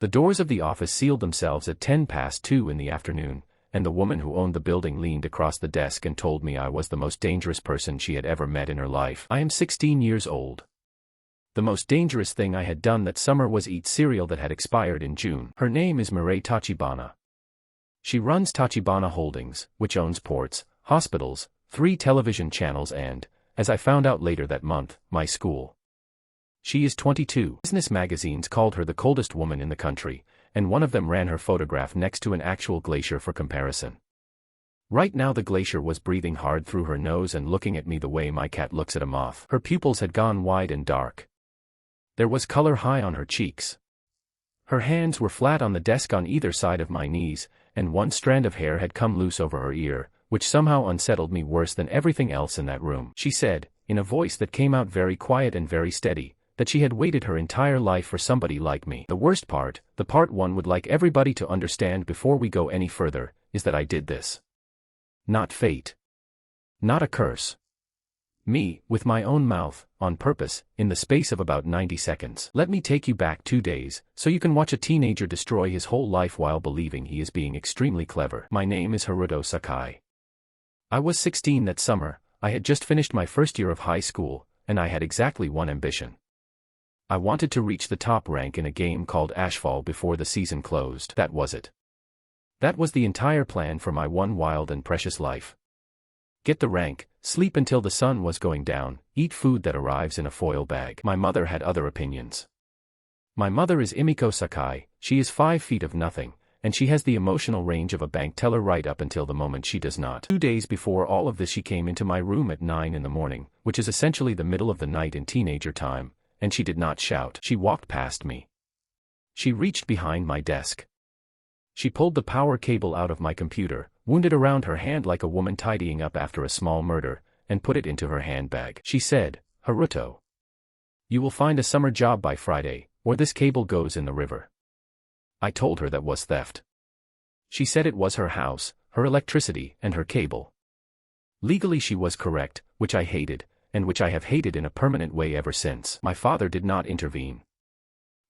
The doors of the office sealed themselves at 2:10 in the afternoon, and the woman who owned the building leaned across the desk and told me I was the most dangerous person she had ever met in her life. I am 16 years old. The most dangerous thing I had done that summer was eat cereal that had expired in June. Her name is Mirei Tachibana. She runs Tachibana Holdings, which owns ports, hospitals, 3 television channels and, as I found out later that month, my school. She is 22. Business magazines called her the coldest woman in the country, and one of them ran her photograph next to an actual glacier for comparison. Right now the glacier was breathing hard through her nose and looking at me the way my cat looks at a moth. Her pupils had gone wide and dark. There was color high on her cheeks. Her hands were flat on the desk on either side of my knees, and one strand of hair had come loose over her ear, which somehow unsettled me worse than everything else in that room. She said, in a voice that came out very quiet and very steady, that she had waited her entire life for somebody like me. The worst part, the part one would like everybody to understand before we go any further, is that I did this. Not fate. Not a curse. Me, with my own mouth, on purpose, in the space of about 90 seconds. Let me take you back 2 days, so you can watch a teenager destroy his whole life while believing he is being extremely clever. My name is Haruto Sakai. I was 16 that summer, I had just finished my first year of high school, and I had exactly one ambition. I wanted to reach the top rank in a game called Ashfall before the season closed. That was it. That was the entire plan for my one wild and precious life. Get the rank, sleep until the sun was going down, eat food that arrives in a foil bag. My mother had other opinions. My mother is Imiko Sakai, she is 5 feet of nothing, and she has the emotional range of a bank teller right up until the moment she does not. 2 days before all of this she came into my room at 9 in the morning, which is essentially the middle of the night in teenager time, and she did not shout. She walked past me. She reached behind my desk. She pulled the power cable out of my computer, wound it around her hand like a woman tidying up after a small murder, and put it into her handbag. She said, "Haruto, you will find a summer job by Friday, or this cable goes in the river." I told her that was theft. She said it was her house, her electricity, and her cable. Legally she was correct, which I hated, and which I have hated in a permanent way ever since. My father did not intervene.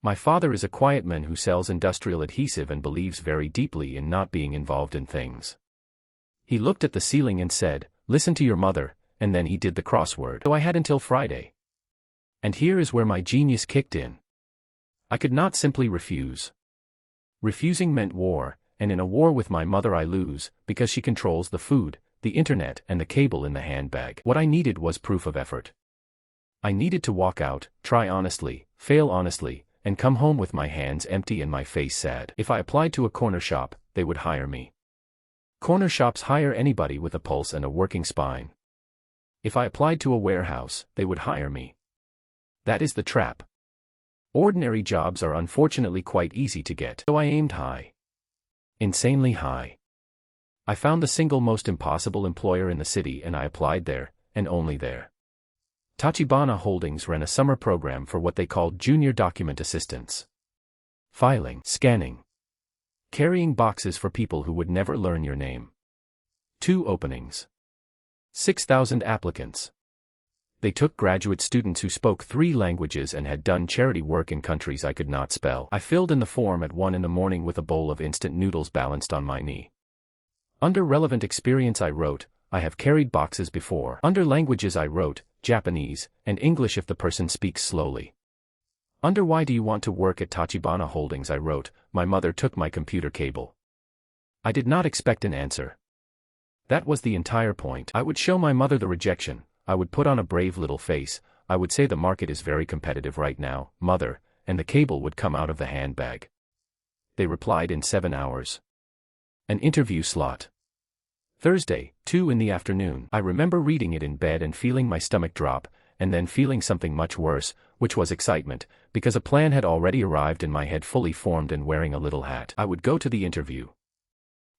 My father is a quiet man who sells industrial adhesive and believes very deeply in not being involved in things. He looked at the ceiling and said, "Listen to your mother," and then he did the crossword. So I had until Friday. And here is where my genius kicked in. I could not simply refuse. Refusing meant war, and in a war with my mother I lose, because she controls the food, the internet, and the cable in the handbag. What I needed was proof of effort. I needed to walk out, try honestly, fail honestly, and come home with my hands empty and my face sad. If I applied to a corner shop, they would hire me. Corner shops hire anybody with a pulse and a working spine. If I applied to a warehouse, they would hire me. That is the trap. Ordinary jobs are unfortunately quite easy to get. So I aimed high. Insanely high. I found the single most impossible employer in the city and I applied there, and only there. Tachibana Holdings ran a summer program for what they called junior document assistants. Filing, scanning, carrying boxes for people who would never learn your name. 2 openings. 6,000 applicants. They took graduate students who spoke 3 languages and had done charity work in countries I could not spell. I filled in the form at 1 in the morning with a bowl of instant noodles balanced on my knee. Under relevant experience I wrote, "I have carried boxes before." Under languages I wrote, Japanese, and English if the person speaks slowly. Under why do you want to work at Tachibana Holdings I wrote, "My mother took my computer cable." I did not expect an answer. That was the entire point. I would show my mother the rejection, I would put on a brave little face, I would say the market is very competitive right now, mother, and the cable would come out of the handbag. They replied in 7 hours. An interview slot. Thursday, 2 in the afternoon. I remember reading it in bed and feeling my stomach drop, and then feeling something much worse, which was excitement, because a plan had already arrived in my head fully formed and wearing a little hat. I would go to the interview.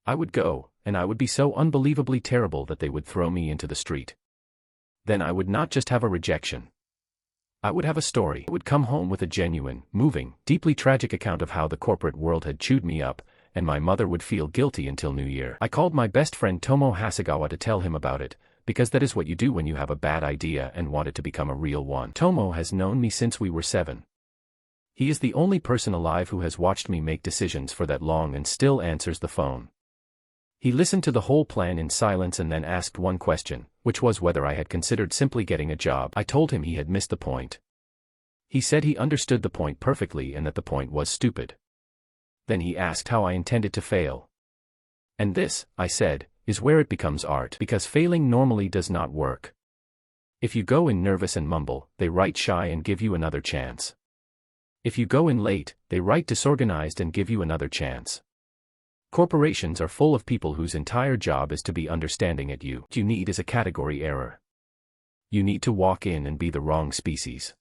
I would go, and I would be so unbelievably terrible that they would throw me into the street. Then I would not just have a rejection. I would have a story. I would come home with a genuine, moving, deeply tragic account of how the corporate world had chewed me up, and my mother would feel guilty until New Year. I called my best friend Tomo Hasegawa to tell him about it, because that is what you do when you have a bad idea and want it to become a real one. Tomo has known me since we were 7. He is the only person alive who has watched me make decisions for that long and still answers the phone. He listened to the whole plan in silence and then asked one question, which was whether I had considered simply getting a job. I told him he had missed the point. He said he understood the point perfectly and that the point was stupid. Then he asked how I intended to fail. And this, I said, is where it becomes art, because failing normally does not work. If you go in nervous and mumble, they write shy and give you another chance. If you go in late, they write disorganized and give you another chance. Corporations are full of people whose entire job is to be understanding at you. What you need is a category error. You need to walk in and be the wrong species.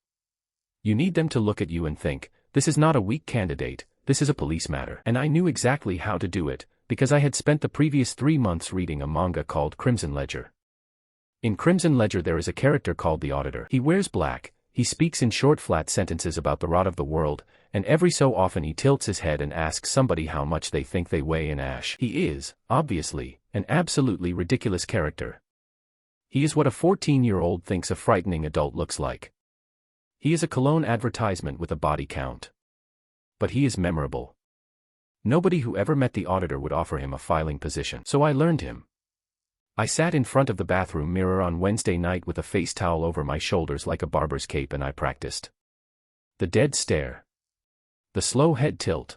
You need them to look at you and think, this is not a weak candidate, this is a police matter. And I knew exactly how to do it, because I had spent the previous 3 months reading a manga called Crimson Ledger. In Crimson Ledger there is a character called the Auditor. He wears black, he speaks in short flat sentences about the rot of the world, and every so often he tilts his head and asks somebody how much they think they weigh in ash. He is, obviously, an absolutely ridiculous character. He is what a 14-year-old thinks a frightening adult looks like. He is a cologne advertisement with a body count. But he is memorable. Nobody who ever met the Auditor would offer him a filing position. So I learned him. I sat in front of the bathroom mirror on Wednesday night with a face towel over my shoulders like a barber's cape and I practiced. The dead stare. The slow head tilt.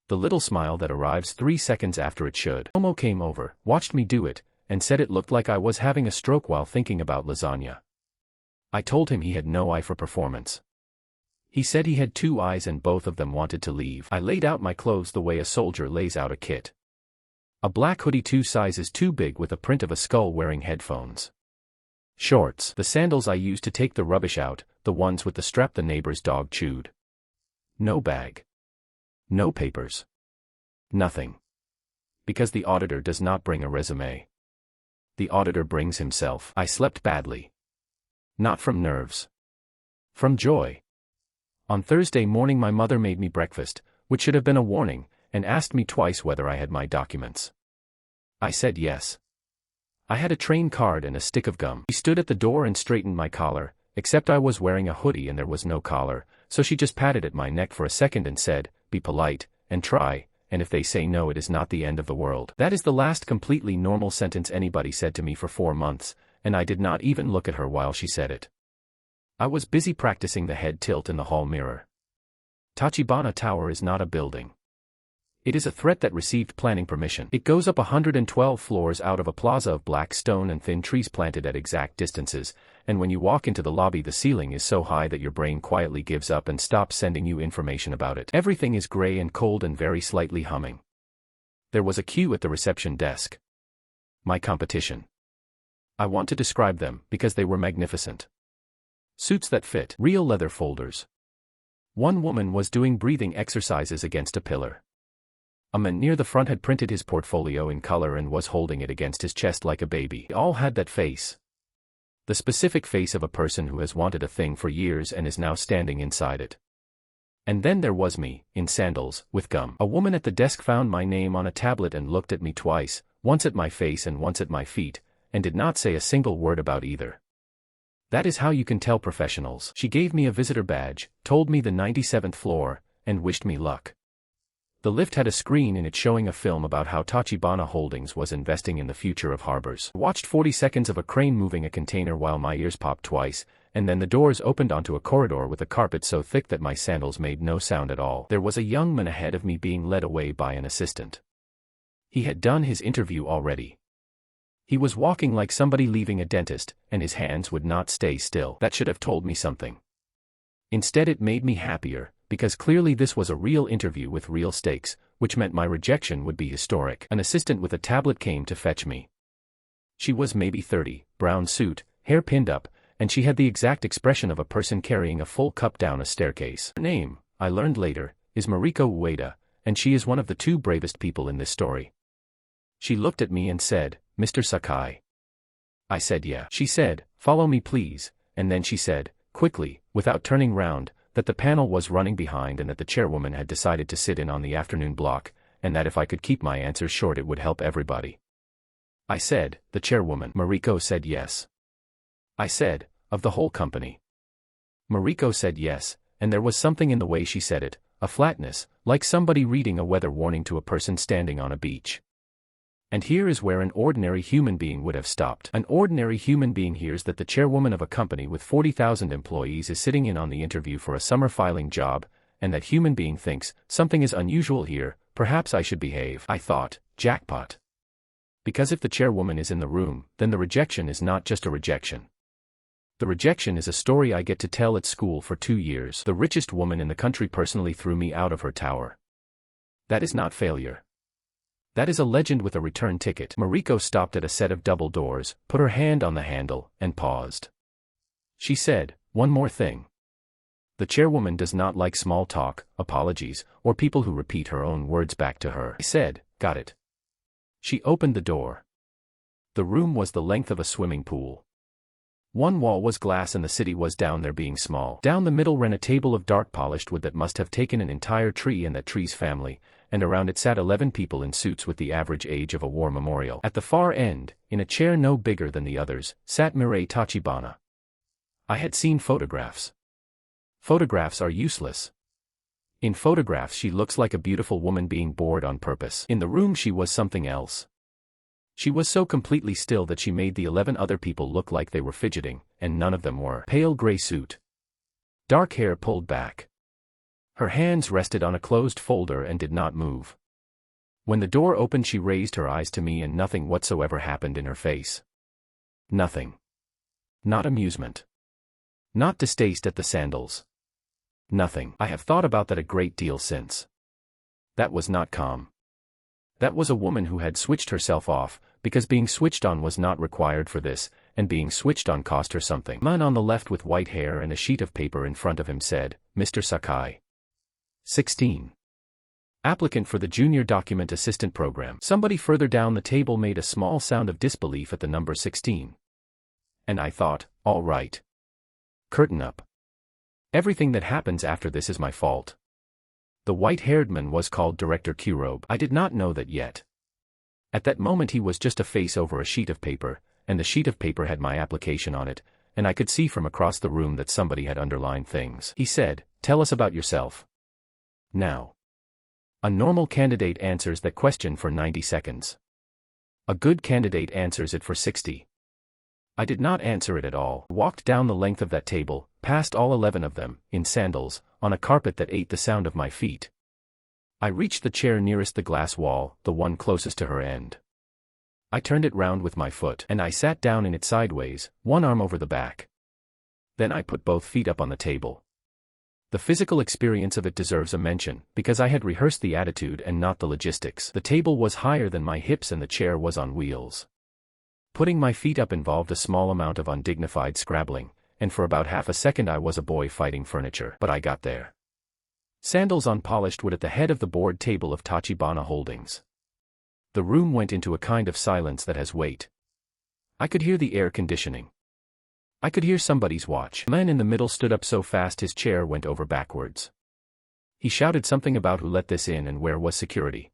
The little smile that arrives 3 seconds after it should. Momo came over, watched me do it, and said it looked like I was having a stroke while thinking about lasagna. I told him he had no eye for performance. He said he had 2 eyes and both of them wanted to leave. I laid out my clothes the way a soldier lays out a kit. A black hoodie 2 sizes too big with a print of a skull wearing headphones. Shorts. The sandals I used to take the rubbish out, the ones with the strap the neighbor's dog chewed. No bag. No papers. Nothing. Because the Auditor does not bring a resume. The Auditor brings himself. I slept badly. Not from nerves. From joy. On Thursday morning my mother made me breakfast, which should have been a warning, and asked me twice whether I had my documents. I said yes. I had a train card and a stick of gum. She stood at the door and straightened my collar, except I was wearing a hoodie and there was no collar, so she just patted at my neck for a second and said, be polite, and try, and if they say no it is not the end of the world. That is the last completely normal sentence anybody said to me for 4 months, and I did not even look at her while she said it. I was busy practicing the head tilt in the hall mirror. Tachibana Tower is not a building. It is a threat that received planning permission. It goes up 112 floors out of a plaza of black stone and thin trees planted at exact distances, and when you walk into the lobby the ceiling is so high that your brain quietly gives up and stops sending you information about it. Everything is gray and cold and very slightly humming. There was a queue at the reception desk. My competition. I want to describe them because they were magnificent. Suits that fit. Real leather folders. One woman was doing breathing exercises against a pillar. A man near the front had printed his portfolio in color and was holding it against his chest like a baby. They all had that face. The specific face of a person who has wanted a thing for years and is now standing inside it. And then there was me, in sandals, with gum. A woman at the desk found my name on a tablet and looked at me twice, once at my face and once at my feet, and did not say a single word about either. That is how you can tell professionals. She gave me a visitor badge, told me the 97th floor, and wished me luck. The lift had a screen in it showing a film about how Tachibana Holdings was investing in the future of harbors. I watched 40 seconds of a crane moving a container while my ears popped twice, and then the doors opened onto a corridor with a carpet so thick that my sandals made no sound at all. There was a young man ahead of me being led away by an assistant. He had done his interview already. He was walking like somebody leaving a dentist, and his hands would not stay still. That should have told me something. Instead it made me happier, because clearly this was a real interview with real stakes, which meant my rejection would be historic. An assistant with a tablet came to fetch me. She was maybe 30, brown suit, hair pinned up, and she had the exact expression of a person carrying a full cup down a staircase. Her name, I learned later, is Mariko Ueda, and she is one of the 2 bravest people in this story. She looked at me and said, Mr. Sakai. I said yeah. She said, follow me please, and then she said, quickly, without turning round, that the panel was running behind and that the chairwoman had decided to sit in on the afternoon block, and that if I could keep my answers short it would help everybody. I said, the chairwoman. Mariko said yes. I said, of the whole company. Mariko said yes, And there was something in the way she said it, a flatness, like somebody reading a weather warning to a person standing on a beach. And here is where an ordinary human being would have stopped. An ordinary human being hears that the chairwoman of a company with 40,000 employees is sitting in on the interview for a summer filing job, and that human being thinks, something is unusual here, perhaps I should behave. I thought, jackpot. Because if the chairwoman is in the room, then the rejection is not just a rejection. The rejection is a story I get to tell at school for 2 years. The richest woman in the country personally threw me out of her tower. That is not failure. That is a legend with a return ticket. Mariko stopped at a set of double doors, put her hand on the handle, and paused. She said, one more thing. The chairwoman does not like small talk, apologies, or people who repeat her own words back to her. I said, got it. She opened the door. The room was the length of a swimming pool. One wall was glass and the city was down there being small. Down the middle ran a table of dark polished wood that must have taken an entire tree and that tree's family, and around it sat 11 people in suits with the average age of a war memorial. At the far end, in a chair no bigger than the others, sat Mirei Tachibana. I had seen photographs. Photographs are useless. In photographs she looks like a beautiful woman being bored on purpose. In the room she was something else. She was so completely still that she made the 11 other people look like they were fidgeting, and none of them were. Pale gray suit. Dark hair pulled back. Her hands rested on a closed folder and did not move. When the door opened she raised her eyes to me and nothing whatsoever happened in her face. Nothing. Not amusement. Not distaste at the sandals. Nothing. I have thought about that a great deal since. That was not calm. That was a woman who had switched herself off, because being switched on was not required for this, and being switched on cost her something. Man on the left with white hair and a sheet of paper in front of him said, Mr. Sakai. 16. Applicant for the Junior Document Assistant Program. Somebody further down the table made a small sound of disbelief at the number 16. And I thought, all right. Curtain up. Everything that happens after this is my fault. The white-haired man was called Director Kurobe. I did not know that yet. At that moment he was just a face over a sheet of paper, and the sheet of paper had my application on it, and I could see from across the room that somebody had underlined things. He said, tell us about yourself. Now. A normal candidate answers that question for 90 seconds. A good candidate answers it for 60. I did not answer it at all. Walked down the length of that table, past all 11 of them, in sandals, on a carpet that ate the sound of my feet. I reached the chair nearest the glass wall, the one closest to her end. I turned it round with my foot, and I sat down in it sideways, one arm over the back. Then I put both feet up on the table. The physical experience of it deserves a mention, because I had rehearsed the attitude and not the logistics. The table was higher than my hips and the chair was on wheels. Putting my feet up involved a small amount of undignified scrabbling, and for about half a second I was a boy fighting furniture. But I got there. Sandals on polished wood at the head of the board table of Tachibana Holdings. The room went into a kind of silence that has weight. I could hear the air conditioning. I could hear somebody's watch. A man in the middle stood up so fast his chair went over backwards. He shouted something about who let this in and where was security.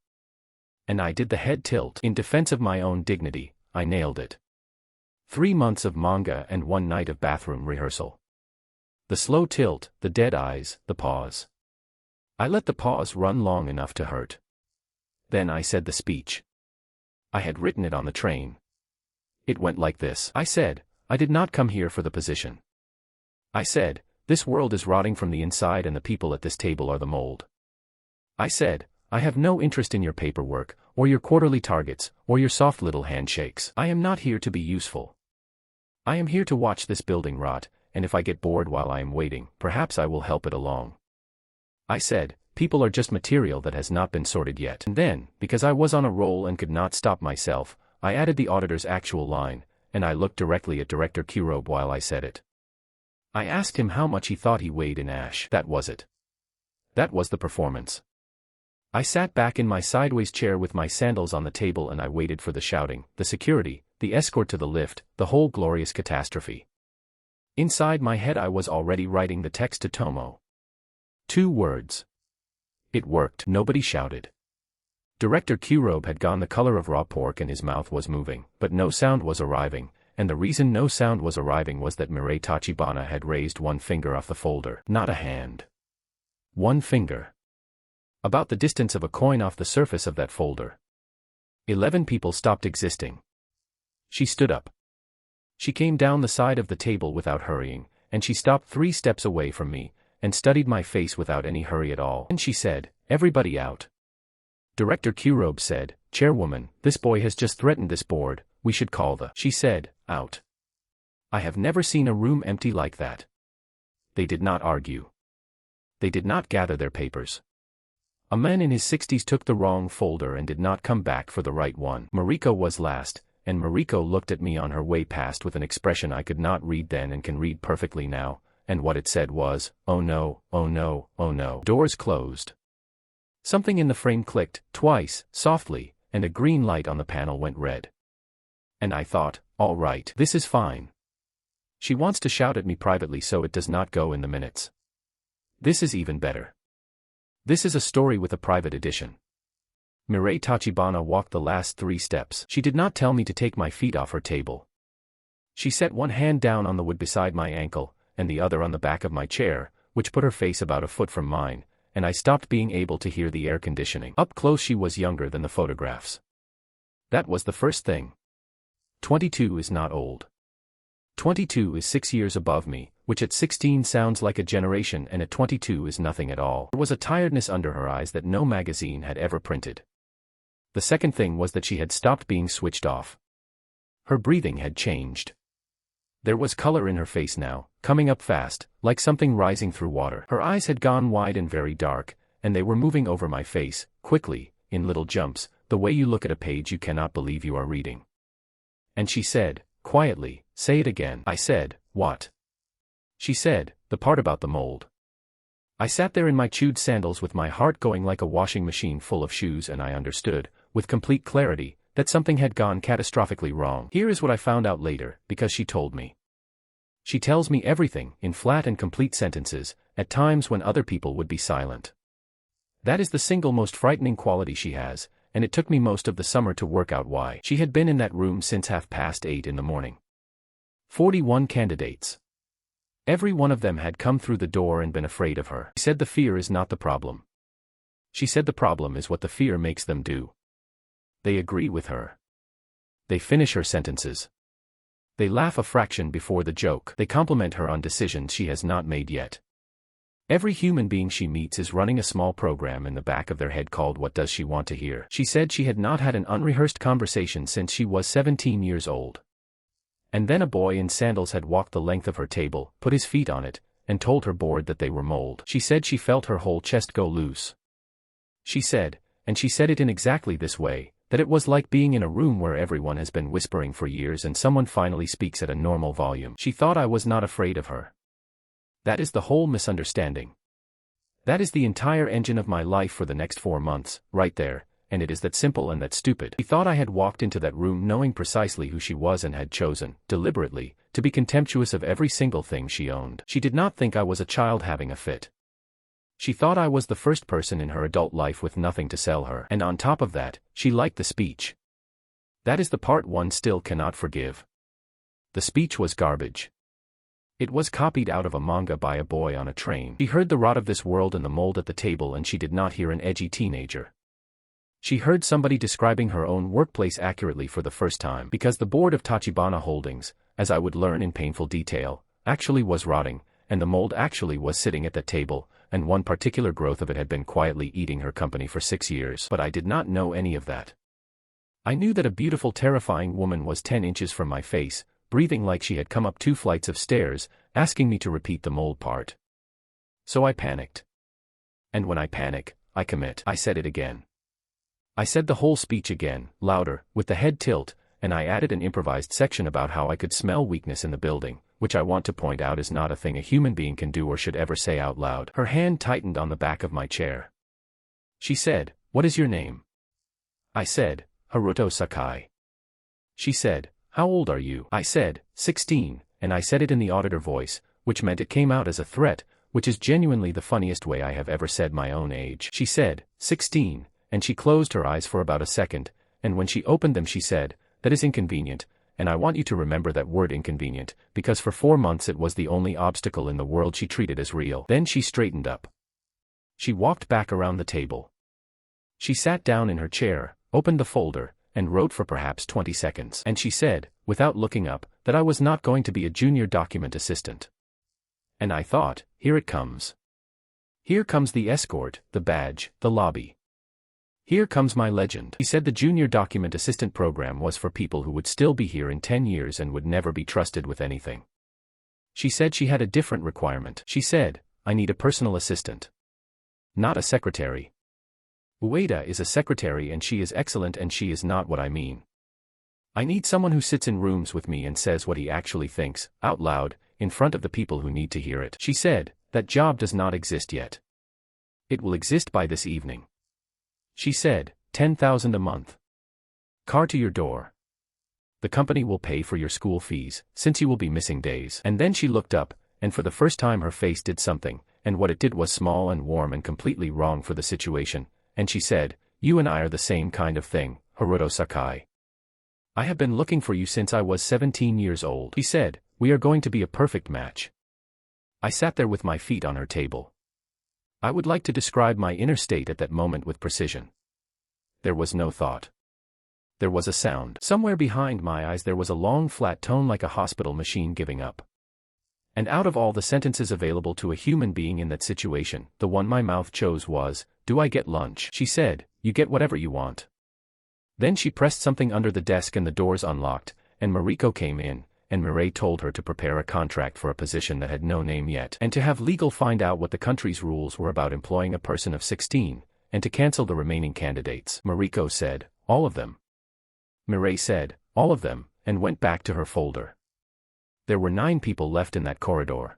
And I did the head tilt. In defense of my own dignity, I nailed it. 3 months of manga and 1 night of bathroom rehearsal. The slow tilt, the dead eyes, the pause. I let the pause run long enough to hurt. Then I said the speech. I had written it on the train. It went like this. I said, I did not come here for the position. I said, this world is rotting from the inside and the people at this table are the mold. I said, I have no interest in your paperwork, or your quarterly targets, or your soft little handshakes. I am not here to be useful. I am here to watch this building rot, and if I get bored while I am waiting, perhaps I will help it along. I said, people are just material that has not been sorted yet. And then, because I was on a roll and could not stop myself, I added the auditor's actual line, and I looked directly at Director Kurobe while I said it. I asked him how much he thought he weighed in ash. That was it. That was the performance. I sat back in my sideways chair with my sandals on the table and I waited for the shouting, the security, the escort to the lift, the whole glorious catastrophe. Inside my head I was already writing the text to Tomo. 2 words. It worked. Nobody shouted. Director Kurobe had gone the color of raw pork and his mouth was moving, but no sound was arriving, and the reason no sound was arriving was that Mirei Tachibana had raised one finger off the folder, not a hand. 1 finger. About the distance of a coin off the surface of that folder. 11 people stopped existing. She stood up. She came down the side of the table without hurrying, and she stopped 3 steps away from me, and studied my face without any hurry at all. And she said, "Everybody out." Director Kurobe said, "Chairwoman, this boy has just threatened this board, we should call the..." She said, "Out." I have never seen a room empty like that. They did not argue. They did not gather their papers. A man in his 60s took the wrong folder and did not come back for the right one. Mariko was last, and Mariko looked at me on her way past with an expression I could not read then and can read perfectly now, and what it said was, "Oh no, oh no, oh no." Doors closed. Something in the frame clicked, twice, softly, and a green light on the panel went red. And I thought, all right, this is fine. She wants to shout at me privately so it does not go in the minutes. This is even better. This is a story with a private edition. Mirei Tachibana walked the last 3 steps. She did not tell me to take my feet off her table. She set one hand down on the wood beside my ankle, and the other on the back of my chair, which put her face about a foot from mine, and I stopped being able to hear the air conditioning. Up close she was younger than the photographs. That was the first thing. 22 is not old. 22 is 6 years above me, which at 16 sounds like a generation and at 22 is nothing at all. There was a tiredness under her eyes that no magazine had ever printed. The second thing was that she had stopped being switched off. Her breathing had changed. There was color in her face now, coming up fast, like something rising through water. Her eyes had gone wide and very dark, and they were moving over my face, quickly, in little jumps, the way you look at a page you cannot believe you are reading. And she said, quietly, "Say it again." I said, "What?" She said, "The part about the mold." I sat there in my chewed sandals with my heart going like a washing machine full of shoes, and I understood, with complete clarity, that something had gone catastrophically wrong. Here is what I found out later, because she told me. She tells me everything, in flat and complete sentences, at times when other people would be silent. That is the single most frightening quality she has, and it took me most of the summer to work out why. She had been in that room since 8:30 in the morning. 41 candidates. Every one of them had come through the door and been afraid of her. She said the fear is not the problem. She said the problem is what the fear makes them do. They agree with her. They finish her sentences. They laugh a fraction before the joke. They compliment her on decisions she has not made yet. Every human being she meets is running a small program in the back of their head called "What Does She Want to Hear?" She said she had not had an unrehearsed conversation since she was 17 years old. And then a boy in sandals had walked the length of her table, put his feet on it, and told her board that they were mold. She said she felt her whole chest go loose. She said, and she said it in exactly this way, that it was like being in a room where everyone has been whispering for years and someone finally speaks at a normal volume. She thought I was not afraid of her. That is the whole misunderstanding. That is the entire engine of my life for the next 4 months, right there, and it is that simple and that stupid. She thought I had walked into that room knowing precisely who she was and had chosen, deliberately, to be contemptuous of every single thing she owned. She did not think I was a child having a fit. She thought I was the first person in her adult life with nothing to sell her. And on top of that, she liked the speech. That is the part one still cannot forgive. The speech was garbage. It was copied out of a manga by a boy on a train. She heard the rot of this world and the mold at the table, and she did not hear an edgy teenager. She heard somebody describing her own workplace accurately for the first time, because the board of Tachibana Holdings, as I would learn in painful detail, actually was rotting, and the mold actually was sitting at that table, and one particular growth of it had been quietly eating her company for 6 years. But I did not know any of that. I knew that a beautiful, terrifying woman was 10 inches from my face, breathing like she had come up 2 flights of stairs, asking me to repeat the mold part. So I panicked. And when I panic, I commit. I said it again. I said the whole speech again, louder, with the head tilt, and I added an improvised section about how I could smell weakness in the building, which I want to point out is not a thing a human being can do or should ever say out loud. Her hand tightened on the back of my chair. She said, "What is your name?" I said, "Haruto Sakai." She said, "How old are you?" I said, 16, and I said it in the auditor voice, which meant it came out as a threat, which is genuinely the funniest way I have ever said my own age. She said, 16, and she closed her eyes for about a second, and when she opened them she said, "That is inconvenient, and I want you to remember that word inconvenient, because for 4 months it was the only obstacle in the world she treated as real." Then she straightened up. She walked back around the table. She sat down in her chair, opened the folder, and wrote for perhaps 20 seconds. And she said, without looking up, that I was not going to be a junior document assistant. And I thought, here it comes. Here comes the escort, the badge, the lobby. Here comes my legend. She said the junior document assistant program was for people who would still be here in 10 years and would never be trusted with anything. She said she had a different requirement. She said, I need a personal assistant. Not a secretary. Ueda is a secretary and she is excellent and she is not what I mean. I need someone who sits in rooms with me and says what he actually thinks, out loud, in front of the people who need to hear it. She said, that job does not exist yet. It will exist by this evening. She said, 10,000 a month. Car to your door. The company will pay for your school fees, since you will be missing days. And then she looked up, and for the first time her face did something, and what it did was small and warm and completely wrong for the situation, and she said, you and I are the same kind of thing, Haruto Sakai. I have been looking for you since I was 17 years old. He said, we are going to be a perfect match. I sat there with my feet on her table. I would like to describe my inner state at that moment with precision. There was no thought. There was a sound. Somewhere behind my eyes there was a long flat tone like a hospital machine giving up. And out of all the sentences available to a human being in that situation, the one my mouth chose was, do I get lunch? She said, you get whatever you want. Then she pressed something under the desk and the doors unlocked, and Mariko came in, and Mirei told her to prepare a contract for a position that had no name yet, and to have legal find out what the country's rules were about employing a person of 16, and to cancel the remaining candidates. Mariko said, all of them. Mirei said, all of them, and went back to her folder. There were 9 people left in that corridor.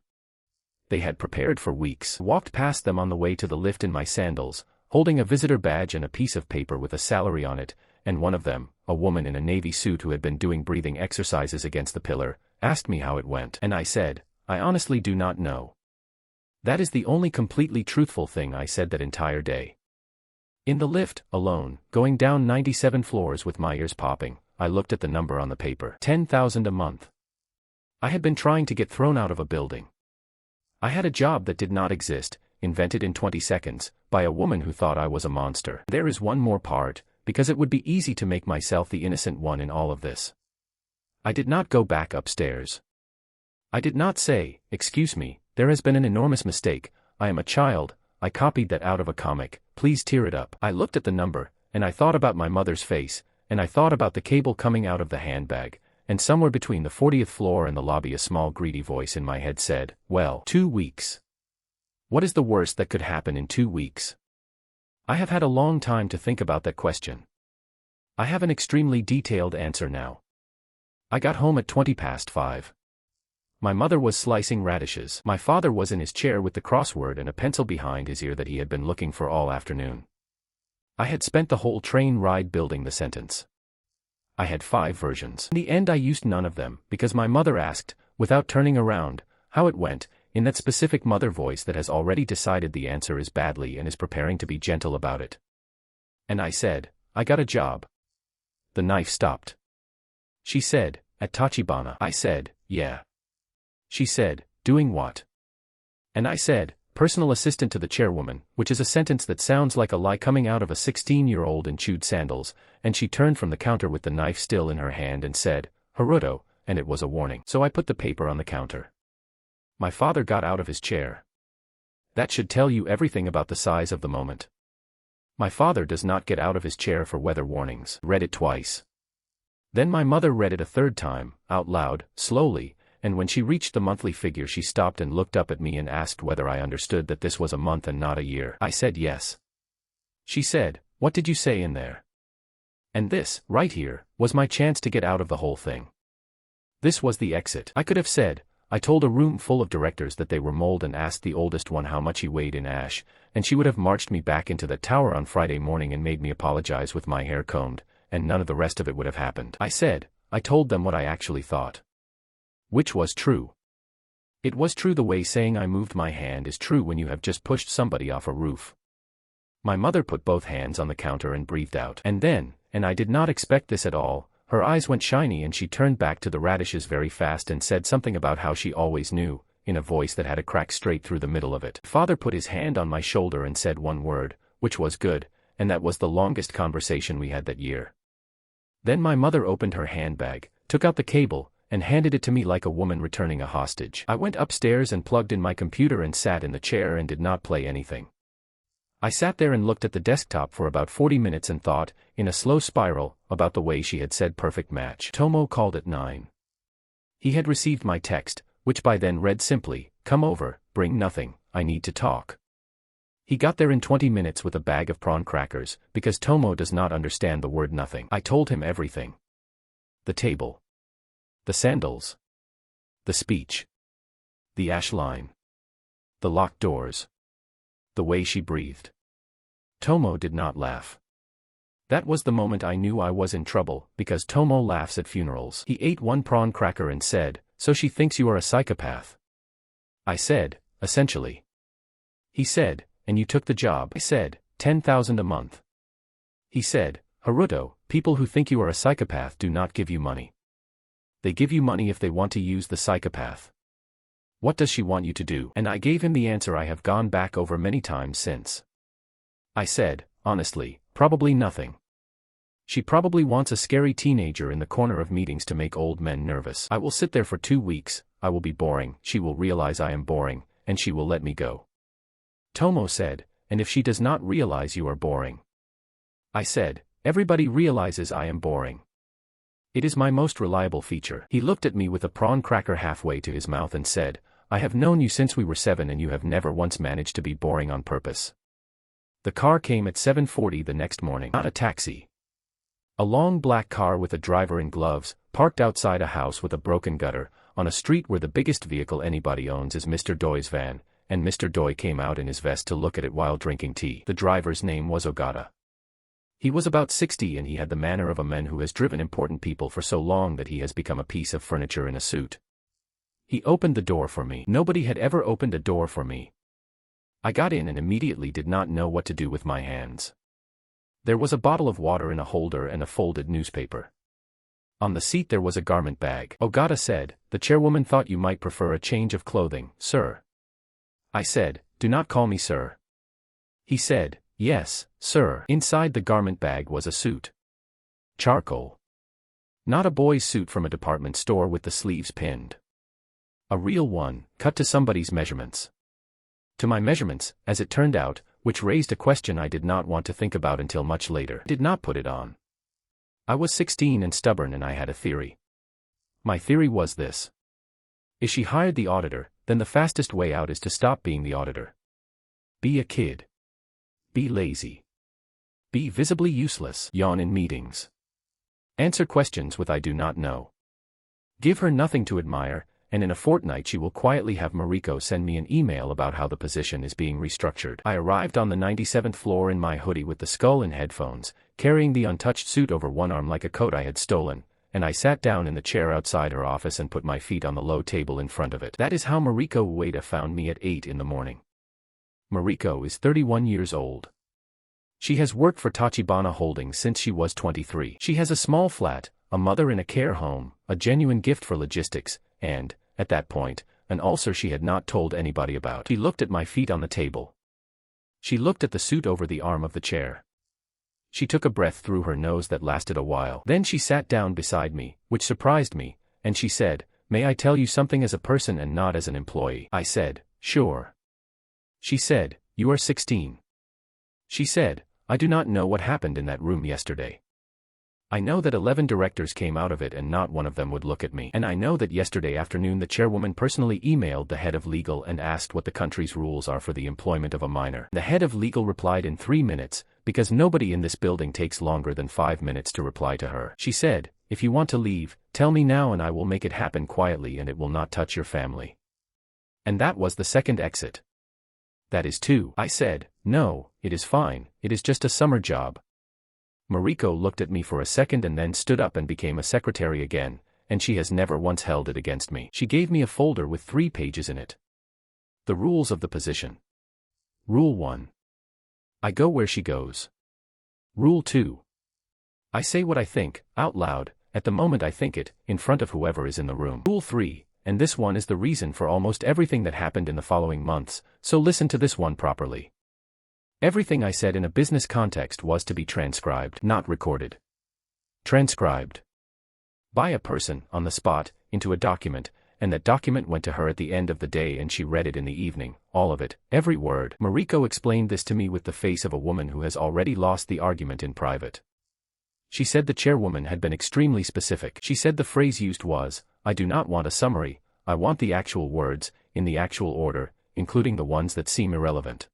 They had prepared for weeks. Walked past them on the way to the lift in my sandals, holding a visitor badge and a piece of paper with a salary on it, and one of them, a woman in a navy suit who had been doing breathing exercises against the pillar, asked me how it went. And I said, I honestly do not know. That is the only completely truthful thing I said that entire day. In the lift, alone, going down 97 floors with my ears popping, I looked at the number on the paper. 10,000 a month. I had been trying to get thrown out of a building. I had a job that did not exist, invented in 20 seconds, by a woman who thought I was a monster. There is one more part, because it would be easy to make myself the innocent one in all of this. I did not go back upstairs. I did not say, excuse me, there has been an enormous mistake, I am a child, I copied that out of a comic, please tear it up. I looked at the number, and I thought about my mother's face, and I thought about the cable coming out of the handbag, and somewhere between the 40th floor and the lobby a small greedy voice in my head said, well, 2 weeks. What is the worst that could happen in 2 weeks? I have had a long time to think about that question. I have an extremely detailed answer now. I got home at 5:20. My mother was slicing radishes. My father was in his chair with the crossword and a pencil behind his ear that he had been looking for all afternoon. I had spent the whole train ride building the sentence. I had 5 versions. In the end I used none of them, because my mother asked, without turning around, how it went, in that specific mother voice that has already decided the answer is badly and is preparing to be gentle about it. And I said, I got a job. The knife stopped. She said, at Tachibana. I said, yeah. She said, doing what? And I said, personal assistant to the chairwoman, which is a sentence that sounds like a lie coming out of a 16-year-old in chewed sandals, and she turned from the counter with the knife still in her hand and said, Haruto, and it was a warning. So I put the paper on the counter. My father got out of his chair. That should tell you everything about the size of the moment. My father does not get out of his chair for weather warnings. Read it twice. Then my mother read it a 3rd time, out loud, slowly, and when she reached the monthly figure she stopped and looked up at me and asked whether I understood that this was a month and not a year. I said yes. She said, what did you say in there? And this, right here, was my chance to get out of the whole thing. This was the exit. I could have said, I told a room full of directors that they were mold and asked the oldest one how much he weighed in ash, and she would have marched me back into that tower on Friday morning and made me apologize with my hair combed, and none of the rest of it would have happened. I said, I told them what I actually thought. Which was true. It was true the way saying I moved my hand is true when you have just pushed somebody off a roof. My mother put both hands on the counter and breathed out. And then, and I did not expect this at all, her eyes went shiny and she turned back to the radishes very fast and said something about how she always knew, in a voice that had a crack straight through the middle of it. Father put his hand on my shoulder and said one word, which was good, and that was the longest conversation we had that year. Then my mother opened her handbag, took out the cable, and handed it to me like a woman returning a hostage. I went upstairs and plugged in my computer and sat in the chair and did not play anything. I sat there and looked at the desktop for about 40 minutes and thought, in a slow spiral, about the way she had said perfect match. Tomo called at 9. He had received my text, which by then read simply, "Come over, bring nothing, I need to talk." He got there in 20 minutes with a bag of prawn crackers, because Tomo does not understand the word nothing. I told him everything. The table. The sandals. The speech. The ash line. The locked doors. The way she breathed. Tomo did not laugh. That was the moment I knew I was in trouble, because Tomo laughs at funerals. He ate one prawn cracker and said, "So she thinks you are a psychopath." I said, "Essentially." He said, "And you took the job?" I said, 10,000 a month. He said, "Haruto, people who think you are a psychopath do not give you money. They give you money if they want to use the psychopath. What does she want you to do?" And I gave him the answer I have gone back over many times since. I said, honestly, probably nothing. She probably wants a scary teenager in the corner of meetings to make old men nervous. I will sit there for 2 weeks, I will be boring, she will realize I am boring, and she will let me go. Tomo said, "And if she does not realize you are boring?" I said, "Everybody realizes I am boring. It is my most reliable feature." He looked at me with a prawn cracker halfway to his mouth and said, "I have known you since we were 7 and you have never once managed to be boring on purpose." The car came at 7:40 the next morning. Not a taxi. A long black car with a driver in gloves, parked outside a house with a broken gutter, on a street where the biggest vehicle anybody owns is Mr. Doi's van, and Mr. Doi came out in his vest to look at it while drinking tea. The driver's name was Ogata. He was about 60 and he had the manner of a man who has driven important people for so long that he has become a piece of furniture in a suit. He opened the door for me. Nobody had ever opened a door for me. I got in and immediately did not know what to do with my hands. There was a bottle of water in a holder and a folded newspaper. On the seat there was a garment bag. Ogata said, "The chairwoman thought you might prefer a change of clothing, sir." I said, "Do not call me sir." He said, "Yes, sir." Inside the garment bag was a suit. Charcoal. Not a boy's suit from a department store with the sleeves pinned. A real one, cut to somebody's measurements. To my measurements, as it turned out, which raised a question I did not want to think about until much later. Did not put it on. I was 16 and stubborn and I had a theory. My theory was this. If she hired the auditor, then the fastest way out is to stop being the auditor. Be a kid. Be lazy. Be visibly useless. Yawn in meetings. Answer questions with "I do not know." Give her nothing to admire, and in a fortnight she will quietly have Mariko send me an email about how the position is being restructured. I arrived on the 97th floor in my hoodie with the skull and headphones, carrying the untouched suit over one arm like a coat I had stolen, and I sat down in the chair outside her office and put my feet on the low table in front of it. That is how Mariko Ueda found me at 8 in the morning. Mariko is 31 years old. She has worked for Tachibana Holdings since she was 23. She has a small flat, a mother in a care home, a genuine gift for logistics, and, at that point, an ulcer she had not told anybody about. She looked at my feet on the table. She looked at the suit over the arm of the chair. She took a breath through her nose that lasted a while. Then she sat down beside me, which surprised me, and she said, "May I tell you something as a person and not as an employee?" I said, "Sure." She said, "You are 16. She said, "I do not know what happened in that room yesterday. I know that 11 directors came out of it and not one of them would look at me. And I know that yesterday afternoon the chairwoman personally emailed the head of legal and asked what the country's rules are for the employment of a minor. The head of legal replied in 3 minutes, because nobody in this building takes longer than 5 minutes to reply to her. She said, "If you want to leave, tell me now and I will make it happen quietly and it will not touch your family." And that was the second exit. "That is 2. I said, "No, it is fine, it is just a summer job." Mariko looked at me for a second and then stood up and became a secretary again, and she has never once held it against me. She gave me a folder with 3 pages in it. The rules of the position. Rule 1. I go where she goes. Rule 2. I say what I think, out loud, at the moment I think it, in front of whoever is in the room. Rule 3. and this one is the reason for almost everything that happened in the following months, so listen to this one properly. Everything I said in a business context was to be transcribed, not recorded. Transcribed. By a person, on the spot, into a document, and that document went to her at the end of the day and she read it in the evening, all of it, every word. Mariko explained this to me with the face of a woman who has already lost the argument in private. She said the chairwoman had been extremely specific. She said the phrase used was, "I do not want a summary, I want the actual words, in the actual order, including the ones that seem irrelevant."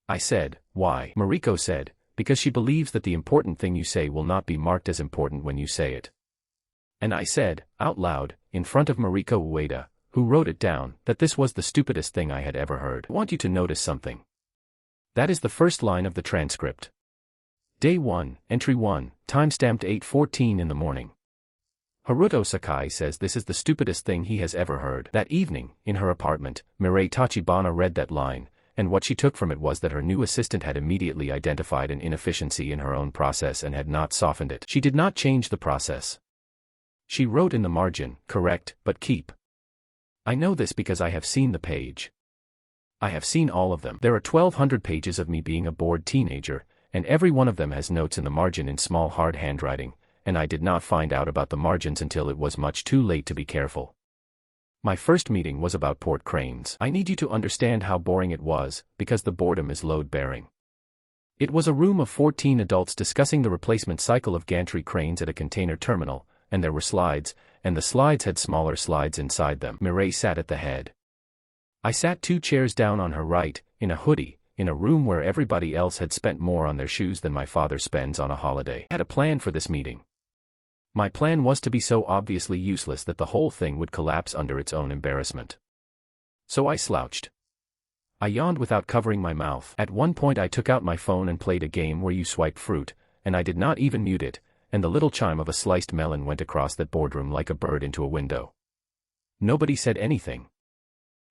I said, "Why?" Mariko said, "Because she believes that the important thing you say will not be marked as important when you say it." And I said, out loud, in front of Mariko Ueda, who wrote it down, that this was the stupidest thing I had ever heard. I want you to notice something. That is the first line of the transcript. Day 1, Entry 1, timestamped 8:14 in the morning. Haruto Sakai says this is the stupidest thing he has ever heard. That evening, in her apartment, Mirei Tachibana read that line, and what she took from it was that her new assistant had immediately identified an inefficiency in her own process and had not softened it. She did not change the process. She wrote in the margin, "Correct, but keep." I know this because I have seen the page. I have seen all of them. There are 1,200 pages of me being a bored teenager, and every one of them has notes in the margin in small hard handwriting, and I did not find out about the margins until it was much too late to be careful. My first meeting was about port cranes. I need you to understand how boring it was, because the boredom is load-bearing. It was a room of 14 adults discussing the replacement cycle of gantry cranes at a container terminal, and there were slides, and the slides had smaller slides inside them. Mirei sat at the head. I sat 2 chairs down on her right, in a hoodie, in a room where everybody else had spent more on their shoes than my father spends on a holiday. I had a plan for this meeting. My plan was to be so obviously useless that the whole thing would collapse under its own embarrassment. So I slouched. I yawned without covering my mouth. At one point I took out my phone and played a game where you swipe fruit, and I did not even mute it, and the little chime of a sliced melon went across that boardroom like a bird into a window. Nobody said anything.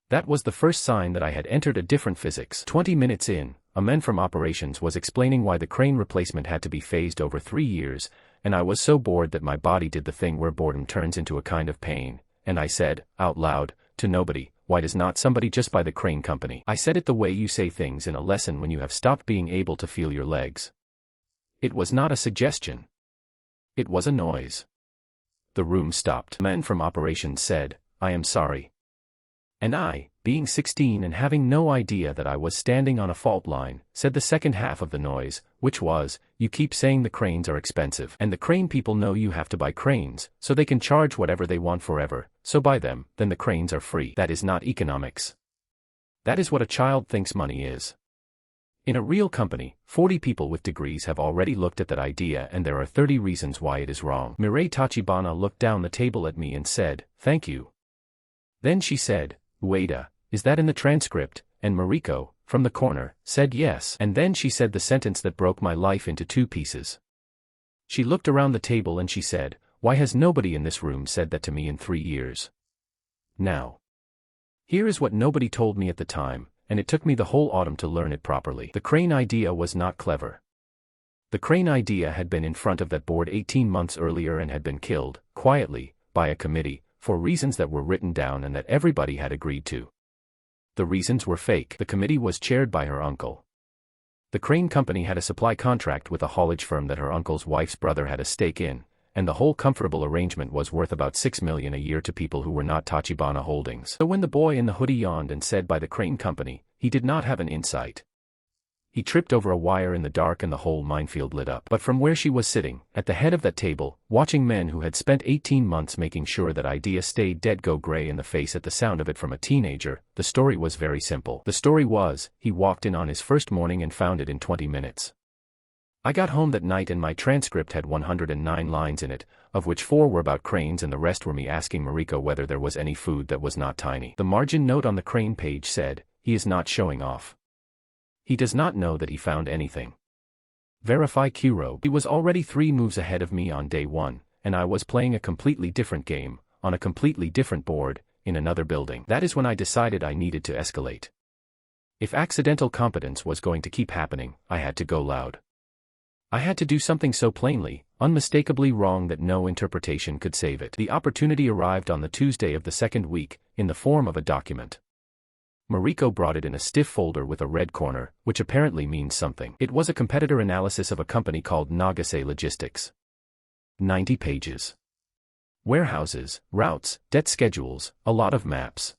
That was the first sign that I had entered a different physics. 20 minutes in, a man from operations was explaining why the crane replacement had to be phased over 3 years, and I was so bored that my body did the thing where boredom turns into a kind of pain, and I said, out loud, to nobody, "Why does not somebody just buy the crane company?" I said it the way you say things in a lesson when you have stopped being able to feel your legs. It was not a suggestion. It was a noise. The room stopped. The man from operations said, "I am sorry." And I, being 16 and having no idea that I was standing on a fault line, said the second half of the noise, which was, "You keep saying the cranes are expensive, and the crane people know you have to buy cranes, so they can charge whatever they want forever, so buy them, then the cranes are free. That is not economics. That is what a child thinks money is." In a real company, 40 people with degrees have already looked at that idea and there are 30 reasons why it is wrong. Mirei Tachibana looked down the table at me and said, "Thank you." Then she said, "Ueda, is that in the transcript?" And Mariko, from the corner, said yes. And then she said the sentence that broke my life into 2 pieces. She looked around the table and she said, "Why has nobody in this room said that to me in 3 years?" Now. Here is what nobody told me at the time, and it took me the whole autumn to learn it properly. The crane idea was not clever. The crane idea had been in front of that board 18 months earlier and had been killed, quietly, by a committee, for reasons that were written down and that everybody had agreed to. The reasons were fake. The committee was chaired by her uncle. The crane company had a supply contract with a haulage firm that her uncle's wife's brother had a stake in, and the whole comfortable arrangement was worth about $6 million a year to people who were not Tachibana Holdings. So when the boy in the hoodie yawned and said by the crane company, he did not have an insight. He tripped over a wire in the dark and the whole minefield lit up. But from where she was sitting, at the head of that table, watching men who had spent 18 months making sure that idea stayed dead go gray in the face at the sound of it from a teenager, the story was very simple. The story was, he walked in on his first morning and found it in 20 minutes. I got home that night and my transcript had 109 lines in it, of which 4 were about cranes and the rest were me asking Mariko whether there was any food that was not tiny. The margin note on the crane page said, "He is not showing off. He does not know that he found anything. Verify Kuro." He was already 3 moves ahead of me on day 1, and I was playing a completely different game, on a completely different board, in another building. That is when I decided I needed to escalate. If accidental competence was going to keep happening, I had to go loud. I had to do something so plainly, unmistakably wrong that no interpretation could save it. The opportunity arrived on the Tuesday of the second week, in the form of a document. Mariko brought it in a stiff folder with a red corner, which apparently means something. It was a competitor analysis of a company called Nagase Logistics. 90 pages. Warehouses, routes, debt schedules, a lot of maps.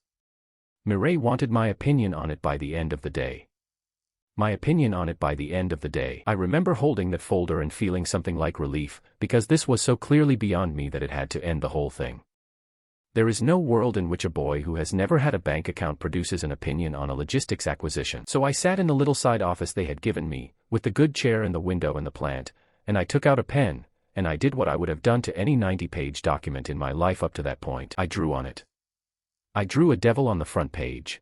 Mirei wanted my opinion on it by the end of the day. My opinion on it by the end of the day. I remember holding that folder and feeling something like relief, because this was so clearly beyond me that it had to end the whole thing. There is no world in which a boy who has never had a bank account produces an opinion on a logistics acquisition. So I sat in the little side office they had given me, with the good chair and the window and the plant, and I took out a pen, and I did what I would have done to any 90-page document in my life up to that point. I drew on it. I drew a devil on the front page.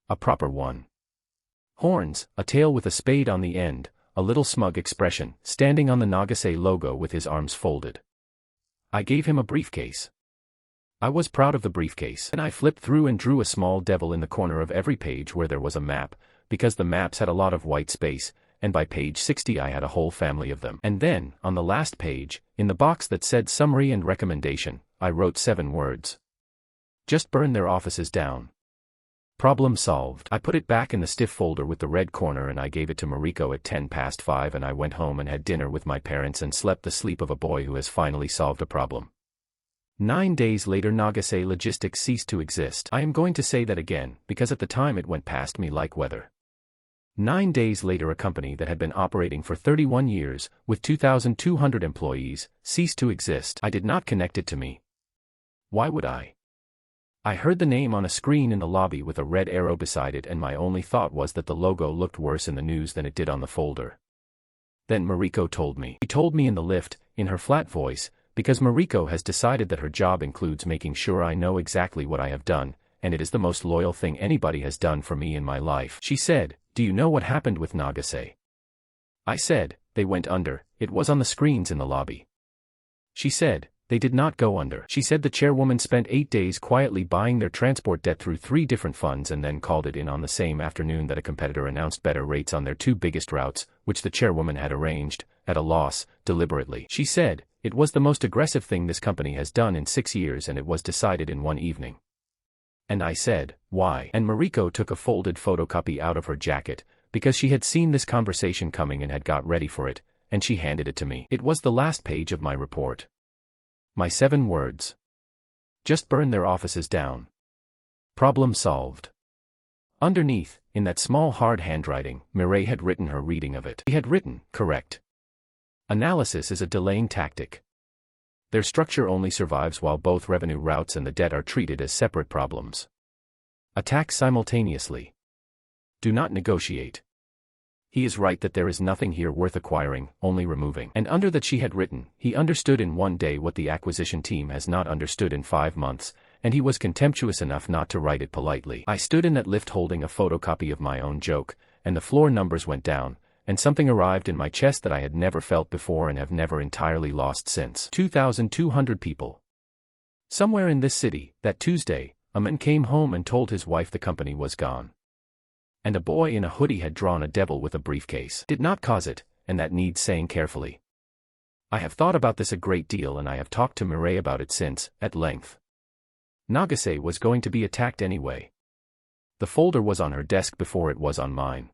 A proper one. Horns, a tail with a spade on the end, a little smug expression, standing on the Nagase logo with his arms folded. I gave him a briefcase. I was proud of the briefcase, and I flipped through and drew a small devil in the corner of every page where there was a map, because the maps had a lot of white space, and by page 60 I had a whole family of them. And then, on the last page, in the box that said summary and recommendation, I wrote 7 words. Just burn their offices down. Problem solved. I put it back in the stiff folder with the red corner and I gave it to Mariko at 5:10 and I went home and had dinner with my parents and slept the sleep of a boy who has finally solved a problem. 9 days later Nagase Logistics ceased to exist. I am going to say that again, because at the time it went past me like weather. 9 days later a company that had been operating for 31 years, with 2,200 employees, ceased to exist. I did not connect it to me. Why would I? I heard the name on a screen in the lobby with a red arrow beside it and my only thought was that the logo looked worse in the news than it did on the folder. Then Mariko told me. She told me in the lift, in her flat voice, because Mariko has decided that her job includes making sure I know exactly what I have done, and it is the most loyal thing anybody has done for me in my life. She said, "Do you know what happened with Nagase?" I said, "They went under, it was on the screens in the lobby." She said, "They did not go under." She said the chairwoman spent 8 days quietly buying their transport debt through 3 different funds and then called it in on the same afternoon that a competitor announced better rates on their 2 biggest routes, which the chairwoman had arranged, at a loss, deliberately. She said, "It was the most aggressive thing this company has done in 6 years and it was decided in one evening." And I said, "Why?" And Mariko took a folded photocopy out of her jacket, because she had seen this conversation coming and had got ready for it, and she handed it to me. It was the last page of my report. My 7 words. Just burn their offices down. Problem solved. Underneath, in that small hard handwriting, Mirei had written her reading of it. She had written, "Correct. Analysis is a delaying tactic. Their structure only survives while both revenue routes and the debt are treated as separate problems. Attack simultaneously. Do not negotiate. He is right that there is nothing here worth acquiring, only removing." And under that she had written, "He understood in 1 day what the acquisition team has not understood in 5 months, and he was contemptuous enough not to write it politely." I stood in that lift holding a photocopy of my own joke, and the floor numbers went down, and something arrived in my chest that I had never felt before and have never entirely lost since. 2,200 people. Somewhere in this city, that Tuesday, a man came home and told his wife the company was gone. And a boy in a hoodie had drawn a devil with a briefcase. Did not cause it, and that needs saying carefully. I have thought about this a great deal and I have talked to Mirei about it since, at length. Nagase was going to be attacked anyway. The folder was on her desk before it was on mine.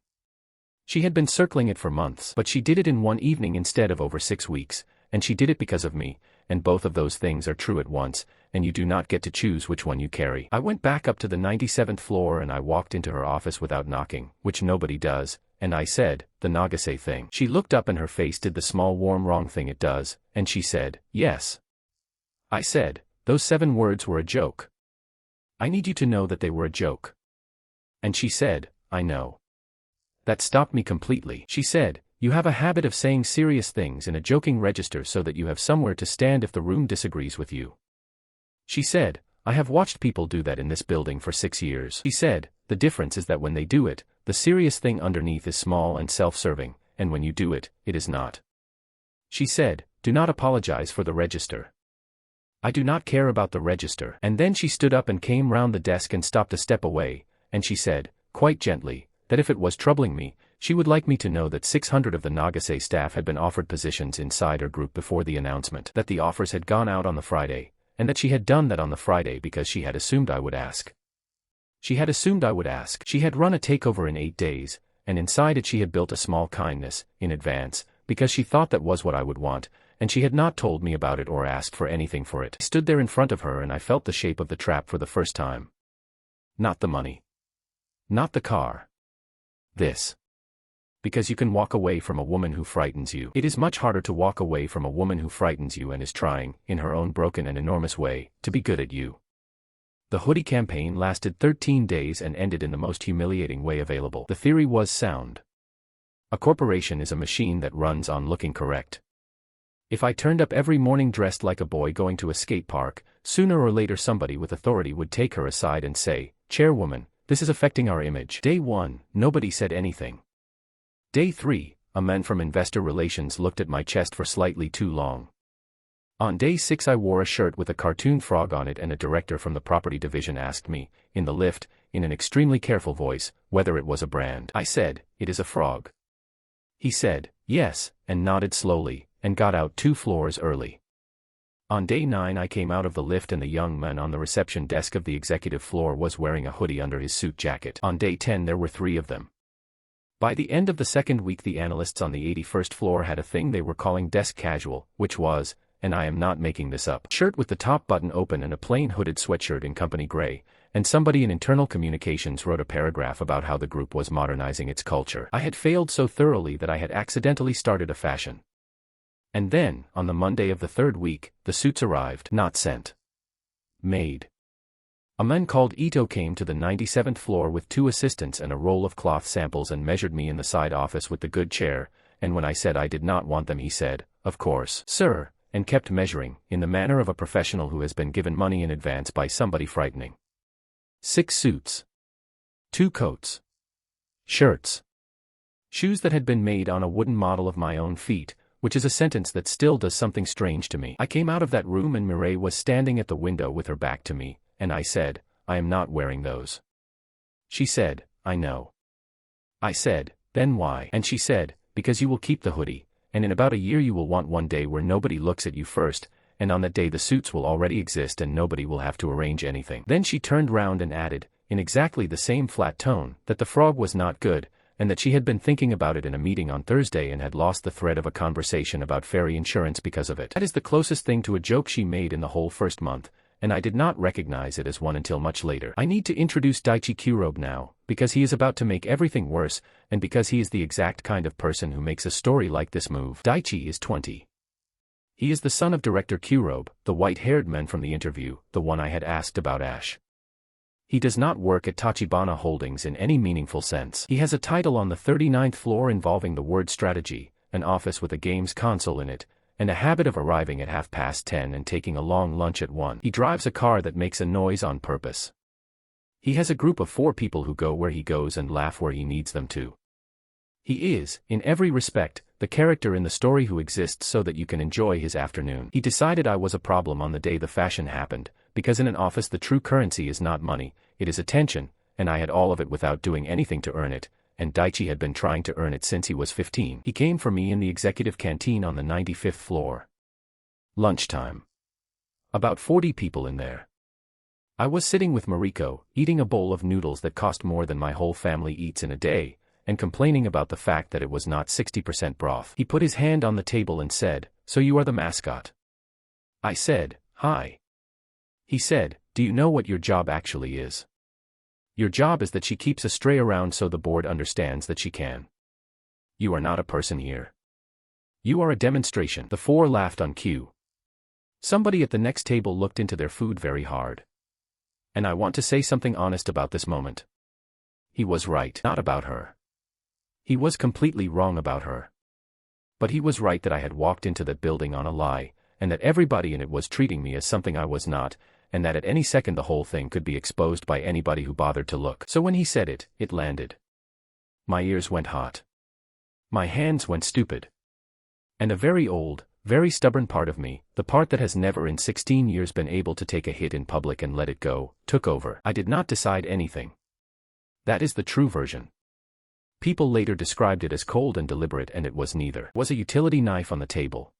She had been circling it for months, but she did it in one evening instead of over 6 weeks, and she did it because of me, and both of those things are true at once, and you do not get to choose which one you carry. I went back up to the 97th floor and I walked into her office without knocking, which nobody does, and I said, "The Nagase thing." She looked up and her face did the small warm wrong thing it does, and she said, "Yes." I said, "Those 7 words were a joke. I need you to know that they were a joke." And she said, "I know." That stopped me completely. She said, "You have a habit of saying serious things in a joking register so that you have somewhere to stand if the room disagrees with you." She said, "I have watched people do that in this building for 6 years." She said, "The difference is that when they do it, the serious thing underneath is small and self-serving, and when you do it, it is not." She said, "Do not apologize for the register. I do not care about the register." And then she stood up and came round the desk and stopped a step away, and she said, quite gently, that if it was troubling me, she would like me to know that 600 of the Nagase staff had been offered positions inside her group before the announcement, that the offers had gone out on the Friday, and that she had done that on the Friday because she had assumed I would ask. She had assumed I would ask. She had run a takeover in 8 days, and inside it she had built a small kindness, in advance, because she thought that was what I would want, and she had not told me about it or asked for anything for it. I stood there in front of her and I felt the shape of the trap for the first time. Not the money. Not the car. This. Because you can walk away from a woman who frightens you. It is much harder to walk away from a woman who frightens you and is trying, in her own broken and enormous way, to be good at you. The hoodie campaign lasted 13 days and ended in the most humiliating way available. The theory was sound. A corporation is a machine that runs on looking correct. If I turned up every morning dressed like a boy going to a skate park, sooner or later somebody with authority would take her aside and say, "Chairwoman, this is affecting our image." Day 1, nobody said anything. Day 3, a man from investor relations looked at my chest for slightly too long. On day 6 I wore a shirt with a cartoon frog on it and a director from the property division asked me, in the lift, in an extremely careful voice, whether it was a brand. I said, "It is a frog." He said, "Yes," and nodded slowly, and got out 2 floors early. On day 9 I came out of the lift and the young man on the reception desk of the executive floor was wearing a hoodie under his suit jacket. On day 10 there were 3 of them. By the end of the second week the analysts on the 81st floor had a thing they were calling desk casual, which was, and I am not making this up, shirt with the top button open and a plain hooded sweatshirt in company gray, and somebody in internal communications wrote a paragraph about how the group was modernizing its culture. I had failed so thoroughly that I had accidentally started a fashion. And then, on the Monday of the 3rd week, the suits arrived, not sent. Made. A man called Ito came to the 97th floor with 2 assistants and a roll of cloth samples and measured me in the side office with the good chair, and when I said I did not want them he said, "Of course, sir," and kept measuring, in the manner of a professional who has been given money in advance by somebody frightening. 6 suits. 2 coats. Shirts. Shoes that had been made on a wooden model of my own feet, which is a sentence that still does something strange to me. I came out of that room and Mirei was standing at the window with her back to me, and I said, "I am not wearing those." She said, "I know." I said, "Then why?" And she said, "Because you will keep the hoodie, and in about a year you will want one day where nobody looks at you first, and on that day the suits will already exist and nobody will have to arrange anything." Then she turned round and added, in exactly the same flat tone, that the frog was not good, and that she had been thinking about it in a meeting on Thursday and had lost the thread of a conversation about ferry insurance because of it. That is the closest thing to a joke she made in the whole first month, and I did not recognize it as one until much later. I need to introduce Daichi Kurobe now, because he is about to make everything worse, and because he is the exact kind of person who makes a story like this move. Daichi is 20. He is the son of director Kurobe, the white-haired man from the interview, the one I had asked about Ash. He does not work at Tachibana Holdings in any meaningful sense. He has a title on the 39th floor involving the word strategy, an office with a games console in it, and a habit of arriving at 10:30 and taking a long lunch at 1. He drives a car that makes a noise on purpose. He has a group of 4 people who go where he goes and laugh where he needs them to. He is, in every respect, the character in the story who exists so that you can enjoy his afternoon. He decided I was a problem on the day the fashion happened, because in an office the true currency is not money, it is attention, and I had all of it without doing anything to earn it, and Daichi had been trying to earn it since he was 15. He came for me in the executive canteen on the 95th floor. Lunchtime. About 40 people in there. I was sitting with Mariko, eating a bowl of noodles that cost more than my whole family eats in a day, and complaining about the fact that it was not 60% broth. He put his hand on the table and said, "So you are the mascot." I said, "Hi." He said, "Do you know what your job actually is? Your job is that she keeps a stray around so the board understands that she can. You are not a person here. You are a demonstration." The 4 laughed on cue. Somebody at the next table looked into their food very hard. And I want to say something honest about this moment. He was right, not about her. He was completely wrong about her. But he was right that I had walked into that building on a lie, and that everybody in it was treating me as something I was not, and that at any second the whole thing could be exposed by anybody who bothered to look. So when he said it, it landed. My ears went hot. My hands went stupid. And a very old, very stubborn part of me, the part that has never in 16 years been able to take a hit in public and let it go, took over. I did not decide anything. That is the true version. People later described it as cold and deliberate, and it was neither. There was a utility knife on the table.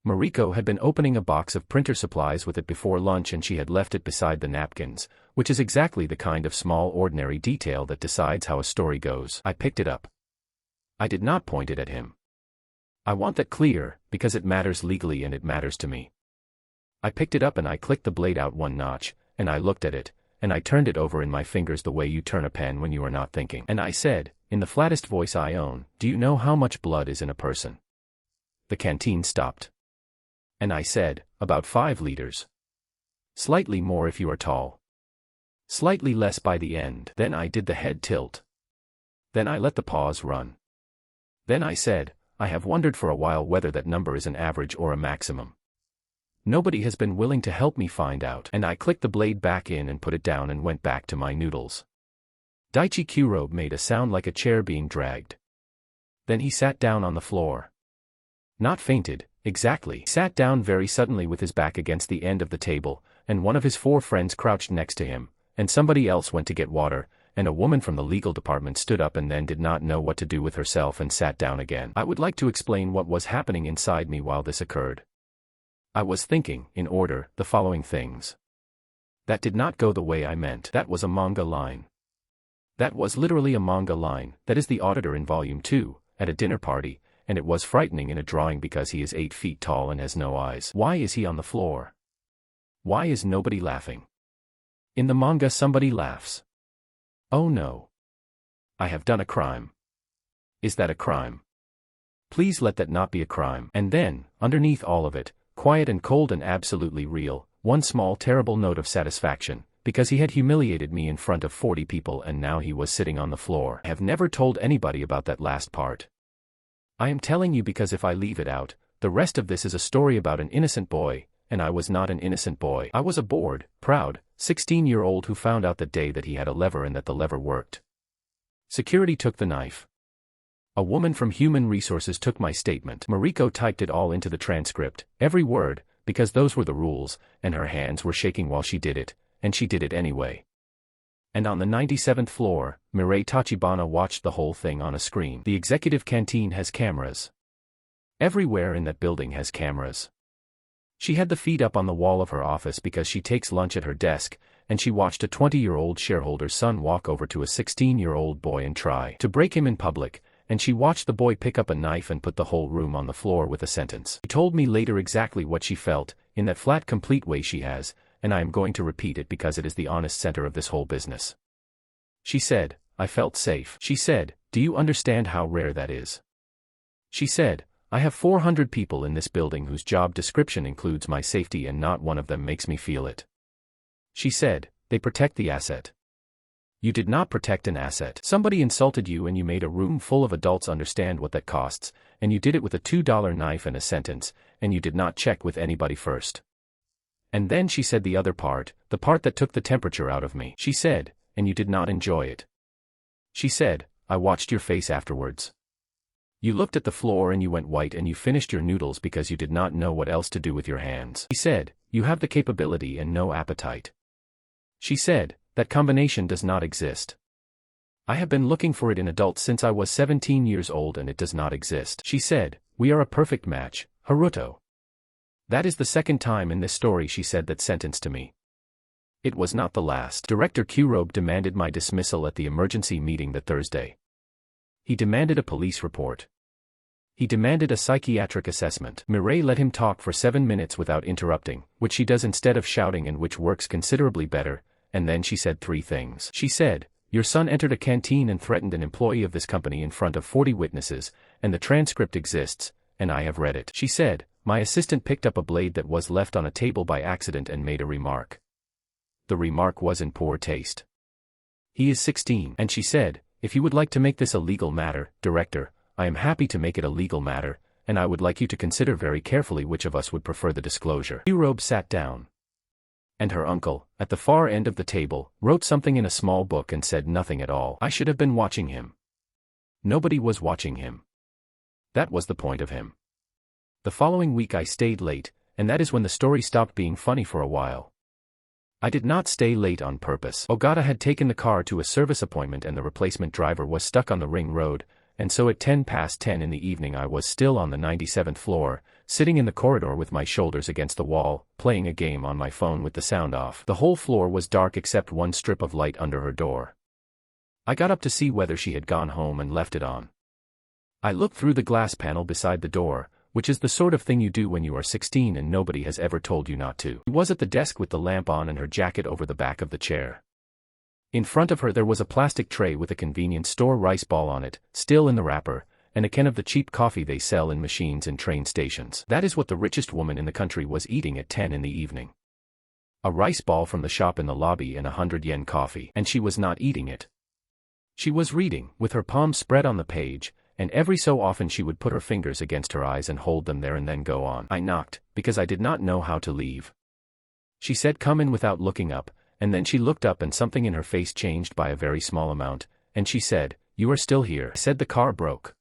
Mariko had been opening a box of printer supplies with it before lunch, and she had left it beside the napkins, which is exactly the kind of small ordinary detail that decides how a story goes. I picked it up. I did not point it at him. I want that clear, because it matters legally and it matters to me. I picked it up and I clicked the blade out one notch, and I looked at it, and I turned it over in my fingers the way you turn a pen when you are not thinking. And I said, in the flattest voice I own, do you know how much blood is in a person? The canteen stopped. And I said, about 5 liters. Slightly more if you are tall. Slightly less by the end. Then I did the head tilt. Then I let the pause run. Then I said, I have wondered for a while whether that number is an average or a maximum. Nobody has been willing to help me find out. And I clicked the blade back in and put it down and went back to my noodles. Daichi Kurobe made a sound like a chair being dragged. Then he sat down on the floor. Not fainted, exactly. He sat down very suddenly with his back against the end of the table, and one of his 4 friends crouched next to him, and somebody else went to get water, and a woman from the legal department stood up and then did not know what to do with herself and sat down again. I would like to explain what was happening inside me while this occurred. I was thinking, in order, the following things. That did not go the way I meant. That was a manga line. That was literally a manga line, that is the auditor in volume 2, at a dinner party, and it was frightening in a drawing because he is 8 feet tall and has no eyes. Why is he on the floor? Why is nobody laughing? In the manga somebody laughs. Oh no. I have done a crime. Is that a crime? Please let that not be a crime. And then, underneath all of it, quiet and cold and absolutely real, one small terrible note of satisfaction, because he had humiliated me in front of 40 people and now he was sitting on the floor. I have never told anybody about that last part. I am telling you because if I leave it out, the rest of this is a story about an innocent boy, and I was not an innocent boy. I was a bored, proud, 16-year-old who found out that day that he had a lever and that the lever worked. Security took the knife. A woman from Human Resources took my statement. Mariko typed it all into the transcript, every word, because those were the rules, and her hands were shaking while she did it, and she did it anyway. And on the 97th floor, Mirei Tachibana watched the whole thing on a screen. The executive canteen has cameras. Everywhere in that building has cameras. She had the feed up on the wall of her office because she takes lunch at her desk, and she watched a 20-year-old shareholder's son walk over to a 16-year-old boy and try to break him in public, and she watched the boy pick up a knife and put the whole room on the floor with a sentence. She told me later exactly what she felt, in that flat complete way she has, and I am going to repeat it because it is the honest center of this whole business. She said, I felt safe. She said, do you understand how rare that is? She said, I have 400 people in this building whose job description includes my safety and not one of them makes me feel it. She said, they protect the asset. You did not protect an asset. Somebody insulted you and you made a room full of adults understand what that costs, and you did it with a $2 knife and a sentence, and you did not check with anybody first. And then she said the other part, the part that took the temperature out of me. She said, and you did not enjoy it. She said, I watched your face afterwards. You looked at the floor and you went white and you finished your noodles because you did not know what else to do with your hands. She said, you have the capability and no appetite. She said, that combination does not exist. I have been looking for it in adults since I was 17 years old and it does not exist. She said, we are a perfect match, Haruto. That is the second time in this story she said that sentence to me. It was not the last. Director Kurobe demanded my dismissal at the emergency meeting that Thursday. He demanded a police report. He demanded a psychiatric assessment. Mirei let him talk for 7 minutes without interrupting, which she does instead of shouting and which works considerably better, and then she said 3 things. She said, your son entered a canteen and threatened an employee of this company in front of 40 witnesses, and the transcript exists, and I have read it. She said, my assistant picked up a blade that was left on a table by accident and made a remark. The remark was in poor taste. He is 16. And she said, if you would like to make this a legal matter, Director, I am happy to make it a legal matter, and I would like you to consider very carefully which of us would prefer the disclosure. Kurobe sat down. And her uncle, at the far end of the table, wrote something in a small book and said nothing at all. I should have been watching him. Nobody was watching him. That was the point of him. The following week I stayed late, and that is when the story stopped being funny for a while. I did not stay late on purpose. Ogata had taken the car to a service appointment and the replacement driver was stuck on the ring road, and so at 10 past 10 in the evening I was still on the 97th floor, sitting in the corridor with my shoulders against the wall, playing a game on my phone with the sound off. The whole floor was dark except one strip of light under her door. I got up to see whether she had gone home and left it on. I looked through the glass panel beside the door, which is the sort of thing you do when you are 16 and nobody has ever told you not to. She was at the desk with the lamp on and her jacket over the back of the chair. In front of her there was a plastic tray with a convenience store rice ball on it, still in the wrapper, and a can of the cheap coffee they sell in machines in train stations. That is what the richest woman in the country was eating at 10 in the evening. A rice ball from the shop in the lobby and 100 yen coffee. And she was not eating it. She was reading, with her palms spread on the page, and every so often she would put her fingers against her eyes and hold them there and then go on. I knocked, because I did not know how to leave. She said come in without looking up, and then she looked up and something in her face changed by a very small amount, and she said, "You are still here." I said the car broke.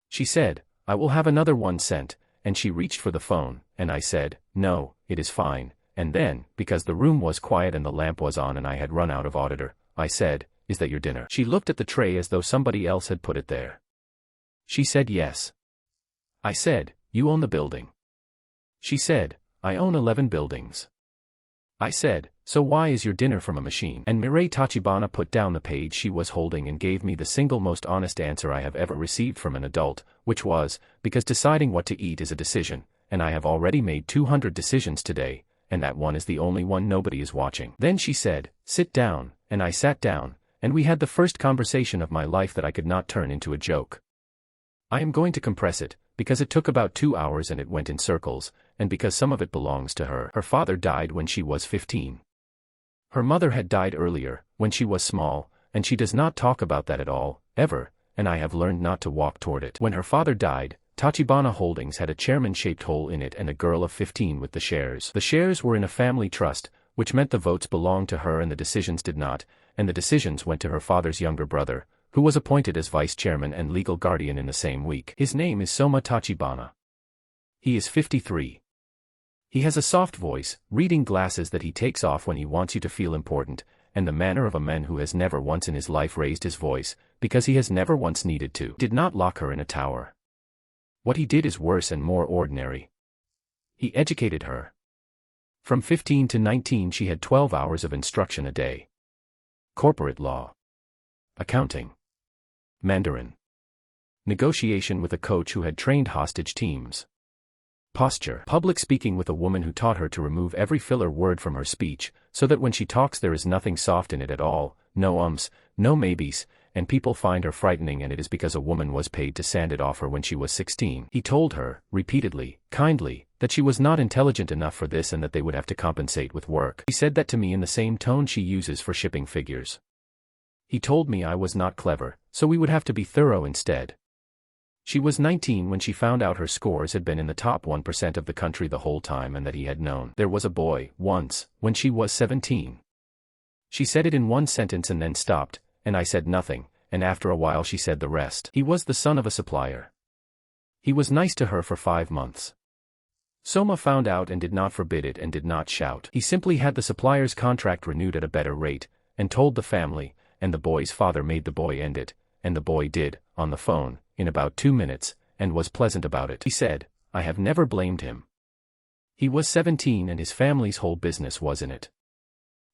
She said, "I will have another 1 cent," and she reached for the phone, and I said, "No, it is fine," and then, because the room was quiet and the lamp was on and I had run out of auditor, I said, "Is that your dinner?" She looked at the tray as though somebody else had put it there. She said yes. I said, "You own the building." She said, "I own 11 buildings." I said, "So why is your dinner from a machine?" And Mirei Tachibana put down the page she was holding and gave me the single most honest answer I have ever received from an adult, which was, because deciding what to eat is a decision, and I have already made 200 decisions today, and that one is the only one nobody is watching. Then she said, "Sit down," and I sat down, and we had the first conversation of my life that I could not turn into a joke. I am going to compress it, because it took about 2 hours and it went in circles, and because some of it belongs to her. Her father died when she was 15. Her mother had died earlier, when she was small, and she does not talk about that at all, ever, and I have learned not to walk toward it. When her father died, Tachibana Holdings had a chairman-shaped hole in it and a girl of 15 with the shares. The shares were in a family trust, which meant the votes belonged to her and the decisions did not, and the decisions went to her father's younger brother, who was appointed as vice chairman and legal guardian in the same week. His name is Soma Tachibana. He is 53. He has a soft voice, reading glasses that he takes off when he wants you to feel important, and the manner of a man who has never once in his life raised his voice, because he has never once needed to. Did not lock her in a tower. What he did is worse and more ordinary. He educated her. From 15 to 19 she had 12 hours of instruction a day. Corporate law. Accounting. Mandarin. Negotiation with a coach who had trained hostage teams. Posture. Public speaking with a woman who taught her to remove every filler word from her speech, so that when she talks there is nothing soft in it at all, no ums, no maybes, and people find her frightening and it is because a woman was paid to sand it off her when she was 16. He told her, repeatedly, kindly, that she was not intelligent enough for this and that they would have to compensate with work. He said that to me in the same tone she uses for shipping figures. He told me I was not clever, so we would have to be thorough instead. She was 19 when she found out her scores had been in the top 1% of the country the whole time and that he had known there was a boy, once, when she was 17. She said it in one sentence and then stopped, and I said nothing, and after a while she said the rest. He was the son of a supplier. He was nice to her for 5 months. Soma found out and did not forbid it and did not shout. He simply had the supplier's contract renewed at a better rate, and told the family, and the boy's father made the boy end it, and the boy did, on the phone, in about 2 minutes, and was pleasant about it. He said, I have never blamed him. He was 17 and his family's whole business was in it.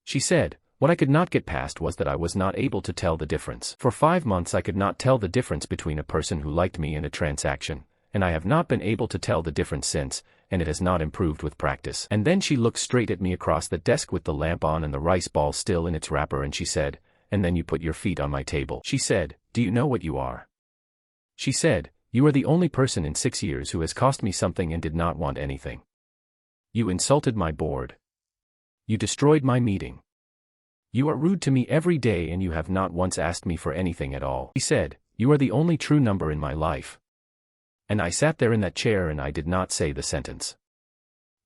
She said, what I could not get past was that I was not able to tell the difference. For 5 months I could not tell the difference between a person who liked me and a transaction, and I have not been able to tell the difference since, and it has not improved with practice. And then she looked straight at me across the desk with the lamp on and the rice ball still in its wrapper and she said, and then you put your feet on my table. She said, do you know what you are? She said, you are the only person in 6 years who has cost me something and did not want anything. You insulted my board. You destroyed my meeting. You are rude to me every day and you have not once asked me for anything at all. He said, you are the only true number in my life. And I sat there in that chair and I did not say the sentence.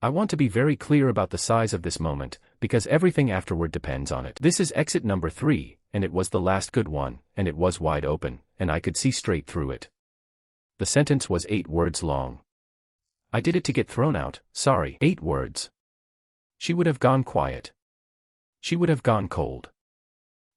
I want to be very clear about the size of this moment, because everything afterward depends on it. This is exit number 3, and it was the last good one, and it was wide open, and I could see straight through it. The sentence was 8 words long. I did it to get thrown out, sorry. 8 words. She would have gone quiet. She would have gone cold.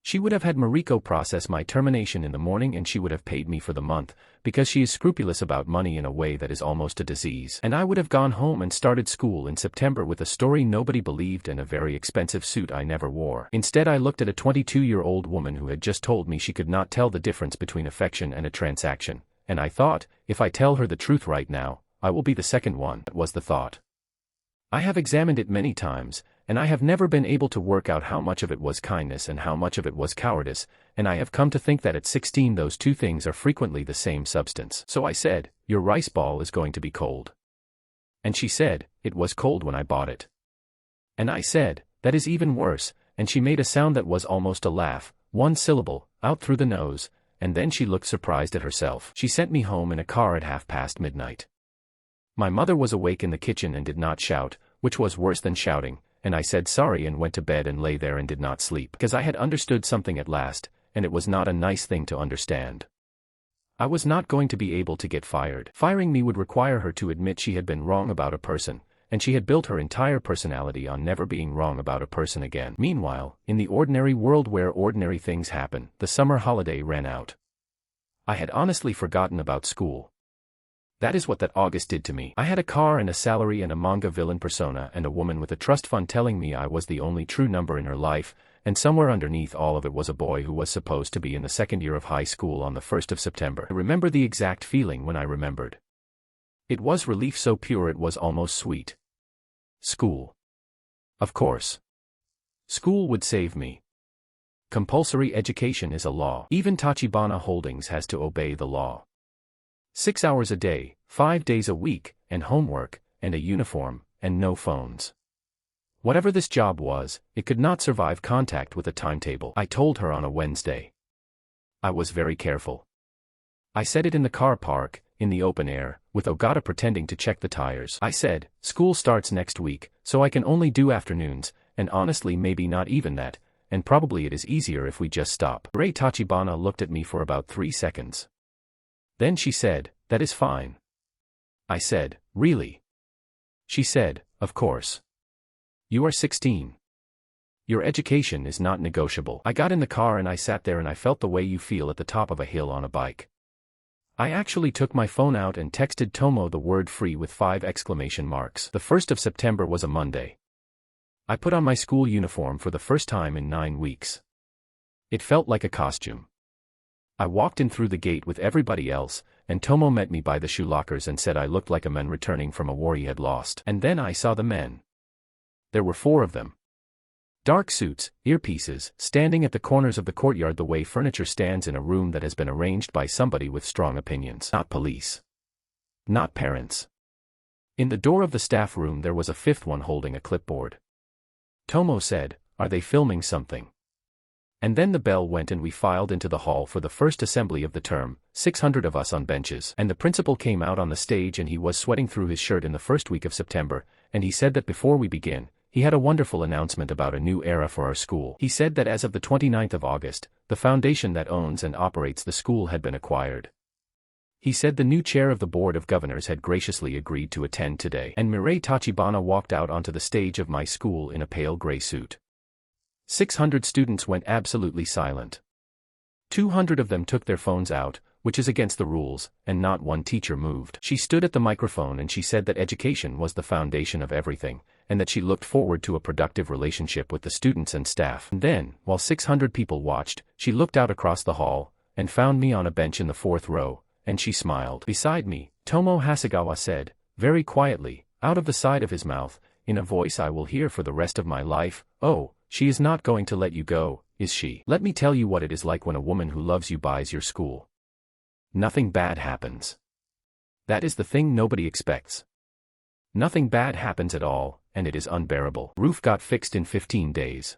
She would have had Mariko process my termination in the morning, and she would have paid me for the month, because she is scrupulous about money in a way that is almost a disease. And I would have gone home and started school in September with a story nobody believed and a very expensive suit I never wore. Instead, I looked at a 22-year-old woman who had just told me she could not tell the difference between affection and a transaction, and I thought, if I tell her the truth right now, I will be the second one. That was the thought. I have examined it many times, and I have never been able to work out how much of it was kindness and how much of it was cowardice, and I have come to think that at 16 those two things are frequently the same substance. So I said, "Your rice ball is going to be cold." And she said, "It was cold when I bought it." And I said, "That is even worse," and she made a sound that was almost a laugh, one syllable, out through the nose, and then she looked surprised at herself. She sent me home in a car at midnight. My mother was awake in the kitchen and did not shout, which was worse than shouting, and I said sorry and went to bed and lay there and did not sleep, because I had understood something at last, and it was not a nice thing to understand. I was not going to be able to get fired. Firing me would require her to admit she had been wrong about a person, and she had built her entire personality on never being wrong about a person again. Meanwhile, in the ordinary world where ordinary things happen, the summer holiday ran out. I had honestly forgotten about school. That is what that August did to me. I had a car and a salary and a manga villain persona and a woman with a trust fund telling me I was the only true number in her life, and somewhere underneath all of it was a boy who was supposed to be in the second year of high school on the 1st of September. I remember the exact feeling when I remembered. It was relief so pure it was almost sweet. School. Of course. School would save me. Compulsory education is a law. Even Tachibana Holdings has to obey the law. 6 hours a day, 5 days a week, and homework, and a uniform, and no phones. Whatever this job was, it could not survive contact with a timetable. I told her on a Wednesday. I was very careful. I said it in the car park, in the open air, with Ogata pretending to check the tires. I said, "School starts next week, so I can only do afternoons, and honestly maybe not even that, and probably it is easier if we just stop." Mirei Tachibana looked at me for about 3 seconds. Then she said, "That is fine." I said, "Really?" She said, "Of course. You are 16. Your education is not negotiable." I got in the car and I sat there and I felt the way you feel at the top of a hill on a bike. I actually took my phone out and texted Tomo the word free with 5 exclamation marks. The 1st of September was a Monday. I put on my school uniform for the first time in 9 weeks. It felt like a costume. I walked in through the gate with everybody else, and Tomo met me by the shoe lockers and said I looked like a man returning from a war he had lost. And then I saw the men. There were 4 of them. Dark suits, earpieces, standing at the corners of the courtyard the way furniture stands in a room that has been arranged by somebody with strong opinions. Not police. Not parents. In the door of the staff room there was a 5th one holding a clipboard. Tomo said, "Are they filming something?" And then the bell went and we filed into the hall for the first assembly of the term, 600 of us on benches. And the principal came out on the stage and he was sweating through his shirt in the first week of September, and he said that before we begin, he had a wonderful announcement about a new era for our school. He said that as of the 29th of August, the foundation that owns and operates the school had been acquired. He said the new chair of the Board of Governors had graciously agreed to attend today. And Mirei Tachibana walked out onto the stage of my school in a pale gray suit. 600 students went absolutely silent. 200 of them took their phones out, which is against the rules, and not one teacher moved. She stood at the microphone and she said that education was the foundation of everything, and that she looked forward to a productive relationship with the students and staff. And then, while 600 people watched, she looked out across the hall, and found me on a bench in the 4th row, and she smiled. Beside me, Tomo Hasegawa said, very quietly, out of the side of his mouth, in a voice I will hear for the rest of my life, "Oh, she is not going to let you go, is she? Let me tell you what it is like when a woman who loves you buys your school. Nothing bad happens. That is the thing nobody expects. Nothing bad happens at all, and it is unbearable." Roof got fixed in 15 days.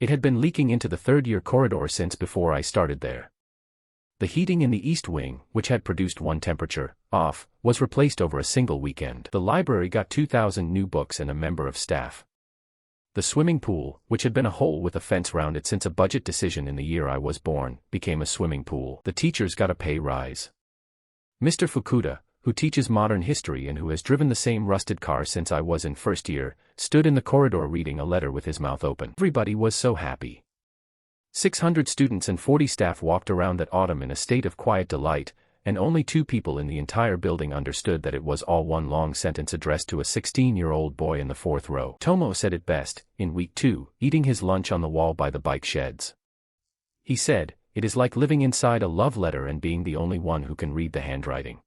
It had been leaking into the 3rd-year corridor since before I started there. The heating in the East Wing, which had produced one temperature, off, was replaced over a single weekend. The library got 2,000 new books and a member of staff. The swimming pool, which had been a hole with a fence round it since a budget decision in the year I was born, became a swimming pool. The teachers got a pay rise. Mr. Fukuda, who teaches modern history and who has driven the same rusted car since I was in first year, stood in the corridor reading a letter with his mouth open. Everybody was so happy. 600 students and 40 staff walked around that autumn in a state of quiet delight, and only 2 people in the entire building understood that it was all one long sentence addressed to a 16-year-old boy in the 4th row. Tomo said it best, in week 2, eating his lunch on the wall by the bike sheds. He said, "It is like living inside a love letter and being the only one who can read the handwriting."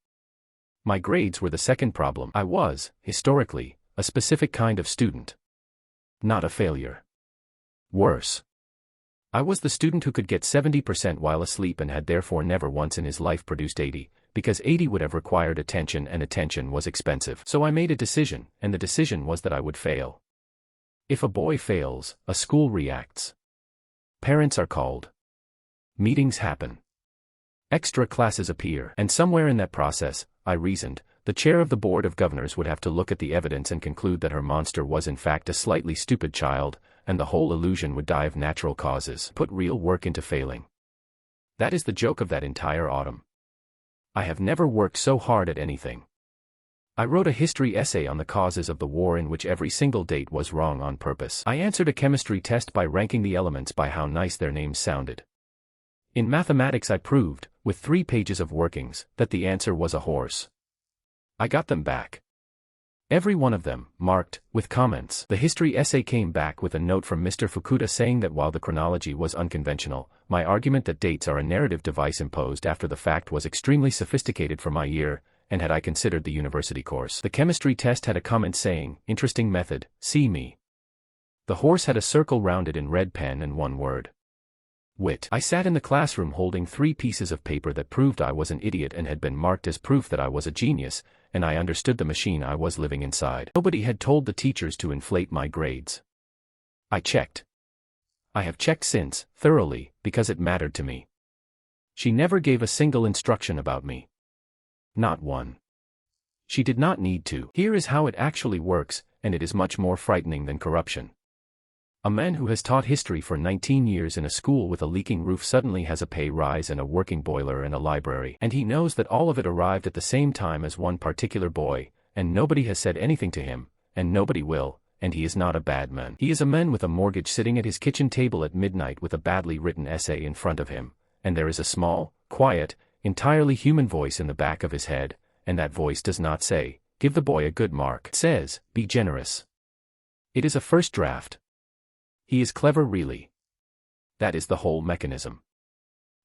My grades were the second problem. I was, historically, a specific kind of student. Not a failure. Worse. I was the student who could get 70% while asleep and had therefore never once in his life produced 80, because 80 would have required attention and attention was expensive. So I made a decision, and the decision was that I would fail. If a boy fails, a school reacts. Parents are called. Meetings happen. Extra classes appear. And somewhere in that process, I reasoned, the chair of the board of governors would have to look at the evidence and conclude that her monster was in fact a slightly stupid child, and the whole illusion would die of natural causes. Put real work into failing. That is the joke of that entire autumn. I have never worked so hard at anything. I wrote a history essay on the causes of the war in which every single date was wrong on purpose. I answered a chemistry test by ranking the elements by how nice their names sounded. In mathematics I proved, with 3 pages of workings, that the answer was a horse. I got them back. Every one of them, marked, with comments. The history essay came back with a note from Mr. Fukuda saying that while the chronology was unconventional, my argument that dates are a narrative device imposed after the fact was extremely sophisticated for my year, and had I considered the university course. The chemistry test had a comment saying, "Interesting method, see me." The horse had a circle rounded in red pen and one word. Wit. I sat in the classroom holding 3 pieces of paper that proved I was an idiot and had been marked as proof that I was a genius, and I understood the machine I was living inside. Nobody had told the teachers to inflate my grades. I checked. I have checked since, thoroughly, because it mattered to me. She never gave a single instruction about me. Not one. She did not need to. Here is how it actually works, and it is much more frightening than corruption. A man who has taught history for 19 years in a school with a leaking roof suddenly has a pay rise and a working boiler and a library. And he knows that all of it arrived at the same time as one particular boy, and nobody has said anything to him, and nobody will, and he is not a bad man. He is a man with a mortgage sitting at his kitchen table at midnight with a badly written essay in front of him, and there is a small, quiet, entirely human voice in the back of his head, and that voice does not say, "Give the boy a good mark." It says, "Be generous." It is a first draft. He is clever really. That is the whole mechanism.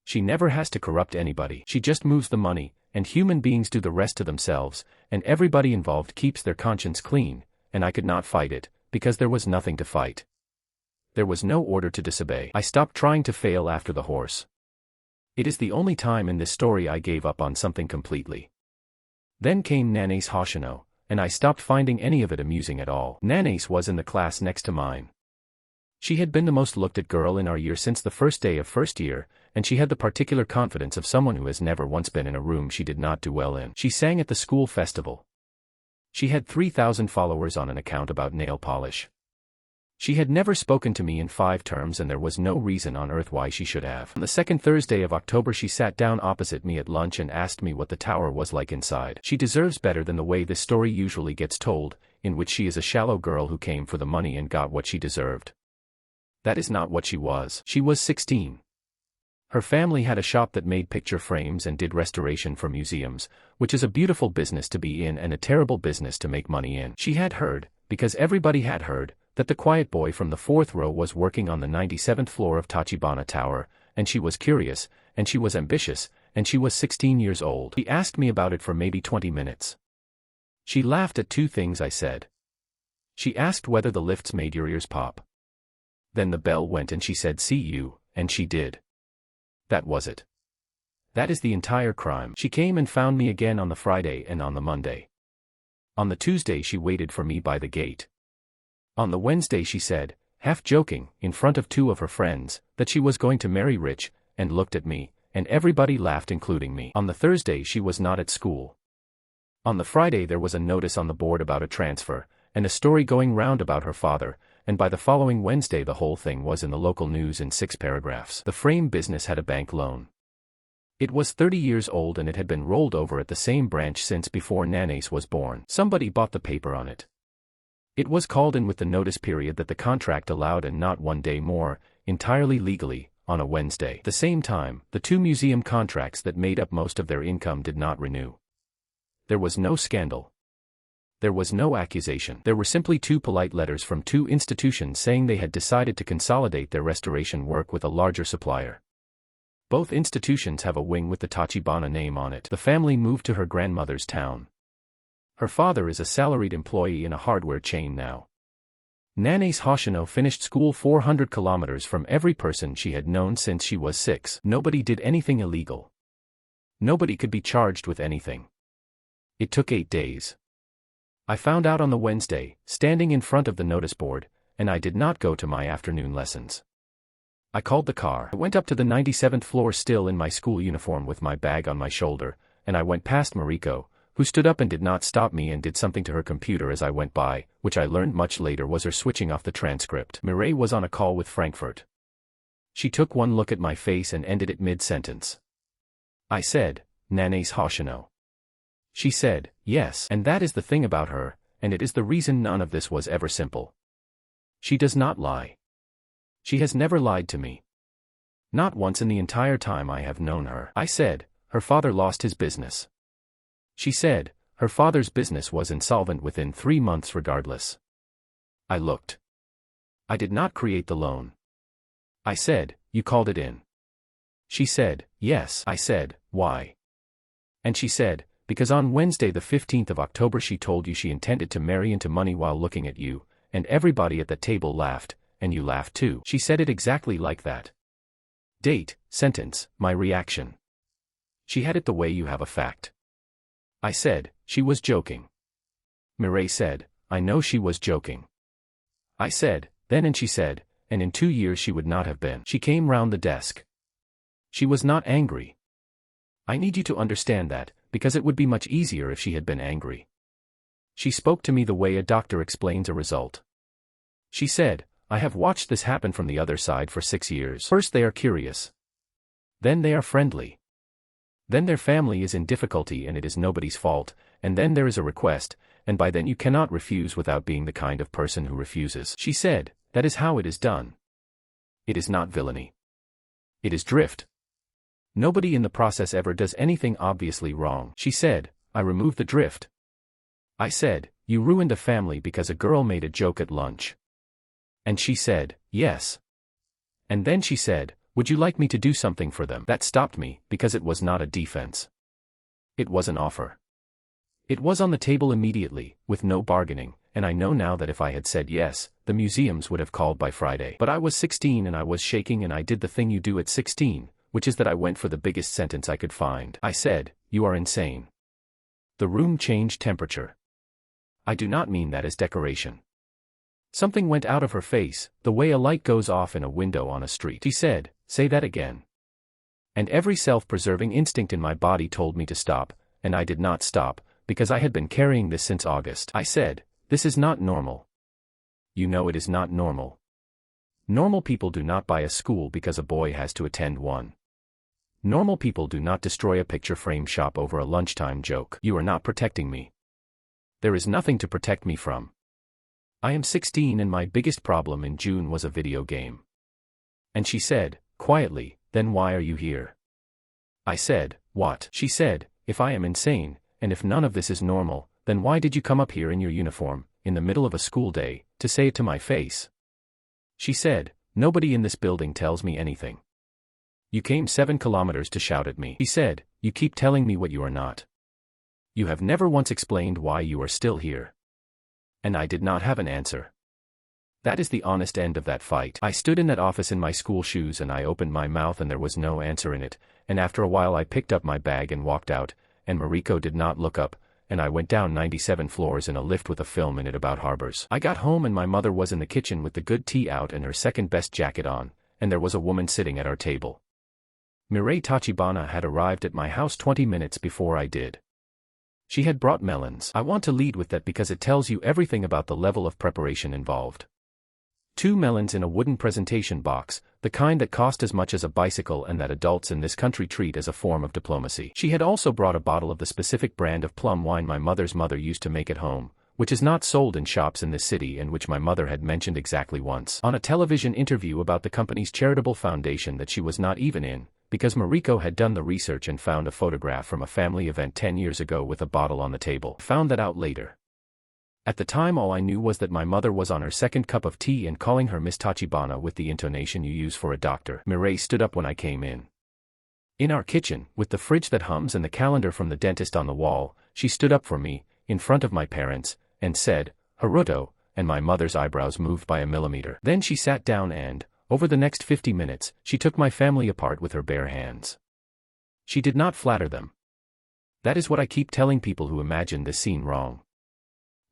She never has to corrupt anybody. She just moves the money, and human beings do the rest to themselves, and everybody involved keeps their conscience clean, and I could not fight it, because there was nothing to fight. There was no order to disobey. I stopped trying to fail after the horse. It is the only time in this story I gave up on something completely. Then came Nana's Hoshino, and I stopped finding any of it amusing at all. Nana's was in the class next to mine. She had been the most looked at girl in our year since the first day of first year, and she had the particular confidence of someone who has never once been in a room she did not do well in. She sang at the school festival. She had 3,000 followers on an account about nail polish. She had never spoken to me in 5 terms and there was no reason on earth why she should have. On the second Thursday of October she sat down opposite me at lunch and asked me what the tower was like inside. She deserves better than the way this story usually gets told, in which she is a shallow girl who came for the money and got what she deserved. That is not what she was. She was 16. Her family had a shop that made picture frames and did restoration for museums, which is a beautiful business to be in and a terrible business to make money in. She had heard, because everybody had heard, that the quiet boy from the 4th row was working on the 97th floor of Tachibana Tower, and she was curious, and she was ambitious, and she was 16 years old. She asked me about it for maybe 20 minutes. She laughed at 2 things I said. She asked whether the lifts made your ears pop. Then the bell went and she said "See you," and she did. That was it. That is the entire crime. She came and found me again on the Friday and on the Monday. On the Tuesday she waited for me by the gate. On the Wednesday she said, half joking, in front of 2 of her friends, that she was going to marry rich, and looked at me, and everybody laughed including me. On the Thursday she was not at school. On the Friday there was a notice on the board about a transfer, and a story going round about her father, and by the following Wednesday the whole thing was in the local news in 6 paragraphs. The frame business had a bank loan. It was 30 years old and it had been rolled over at the same branch since before Nanace was born. Somebody bought the paper on it. It was called in with the notice period that the contract allowed and not 1 day more, entirely legally, on a Wednesday. At the same time, the 2 museum contracts that made up most of their income did not renew. There was no scandal. There was no accusation. There were simply 2 polite letters from 2 institutions saying they had decided to consolidate their restoration work with a larger supplier. Both institutions have a wing with the Tachibana name on it. The family moved to her grandmother's town. Her father is a salaried employee in a hardware chain now. Nanace Hoshino finished school 400 kilometers from every person she had known since she was 6. Nobody did anything illegal. Nobody could be charged with anything. It took 8 days. I found out on the Wednesday, standing in front of the notice board, and I did not go to my afternoon lessons. I called the car. I went up to the 97th floor still in my school uniform with my bag on my shoulder, and I went past Mariko, who stood up and did not stop me and did something to her computer as I went by, which I learned much later was her switching off the transcript. Mirei was on a call with Frankfurt. She took one look at my face and ended it mid-sentence. I said, Nanace Hoshino. She said, yes, and that is the thing about her, and it is the reason none of this was ever simple. She does not lie. She has never lied to me. Not once in the entire time I have known her. I said, her father lost his business. She said, her father's business was insolvent within 3 months regardless. I looked. I did not create the loan. I said, you called it in. She said, yes. I said, why? And she said, because on Wednesday the 15th of October she told you she intended to marry into money while looking at you, and everybody at the table laughed, and you laughed too. She said it exactly like that. Date, sentence, my reaction. She had it the way you have a fact. I said, she was joking. Mirei said, I know she was joking. I said, then and she said, and in 2 years she would not have been. She came round the desk. She was not angry. I need you to understand that, because it would be much easier if she had been angry. She spoke to me the way a doctor explains a result. She said, I have watched this happen from the other side for 6 years. First they are curious. Then they are friendly. Then their family is in difficulty and it is nobody's fault, and then there is a request, and by then you cannot refuse without being the kind of person who refuses. She said, that is how it is done. It is not villainy. It is drift. Nobody in the process ever does anything obviously wrong. She said, I removed the drift. I said, you ruined a family because a girl made a joke at lunch. And she said, yes. And then she said, would you like me to do something for them? That stopped me, because it was not a defense. It was an offer. It was on the table immediately, with no bargaining, and I know now that if I had said yes, the museums would have called by Friday. But I was 16 and I was shaking and I did the thing you do at 16, which is that I went for the biggest sentence I could find. I said, you are insane. The room changed temperature. I do not mean that as decoration. Something went out of her face, the way a light goes off in a window on a street. She said, say that again. And every self-preserving instinct in my body told me to stop, and I did not stop, because I had been carrying this since August. I said, this is not normal. You know it is not normal. Normal people do not buy a school because a boy has to attend one. Normal people do not destroy a picture frame shop over a lunchtime joke. You are not protecting me. There is nothing to protect me from. I am 16 and my biggest problem in June was a video game. And she said, quietly, then why are you here? I said, what? She said, if I am insane, and if none of this is normal, then why did you come up here in your uniform, in the middle of a school day, to say it to my face? She said, nobody in this building tells me anything. You came 7 kilometers to shout at me. He said, you keep telling me what you are not. You have never once explained why you are still here. And I did not have an answer. That is the honest end of that fight. I stood in that office in my school shoes and I opened my mouth and there was no answer in it, and after a while I picked up my bag and walked out, and Mariko did not look up, and I went down 97 floors in a lift with a film in it about harbors. I got home and my mother was in the kitchen with the good tea out and her second best jacket on, and there was a woman sitting at our table. Mirei Tachibana had arrived at my house 20 minutes before I did. She had brought melons. I want to lead with that because it tells you everything about the level of preparation involved. 2 melons in a wooden presentation box, the kind that cost as much as a bicycle and that adults in this country treat as a form of diplomacy. She had also brought a bottle of the specific brand of plum wine my mother's mother used to make at home, which is not sold in shops in this city and which my mother had mentioned exactly once on a television interview about the company's charitable foundation that she was not even in, because Mariko had done the research and found a photograph from a family event 10 years ago with a bottle on the table. Found that out later. At the time all I knew was that my mother was on her second cup of tea and calling her Miss Tachibana with the intonation you use for a doctor. Mirei stood up when I came in. In our kitchen, with the fridge that hums and the calendar from the dentist on the wall, she stood up for me, in front of my parents, and said, "Haruto," and my mother's eyebrows moved by a millimeter. Then she sat down and, over the next 50 minutes, she took my family apart with her bare hands. She did not flatter them. That is what I keep telling people who imagine this scene wrong.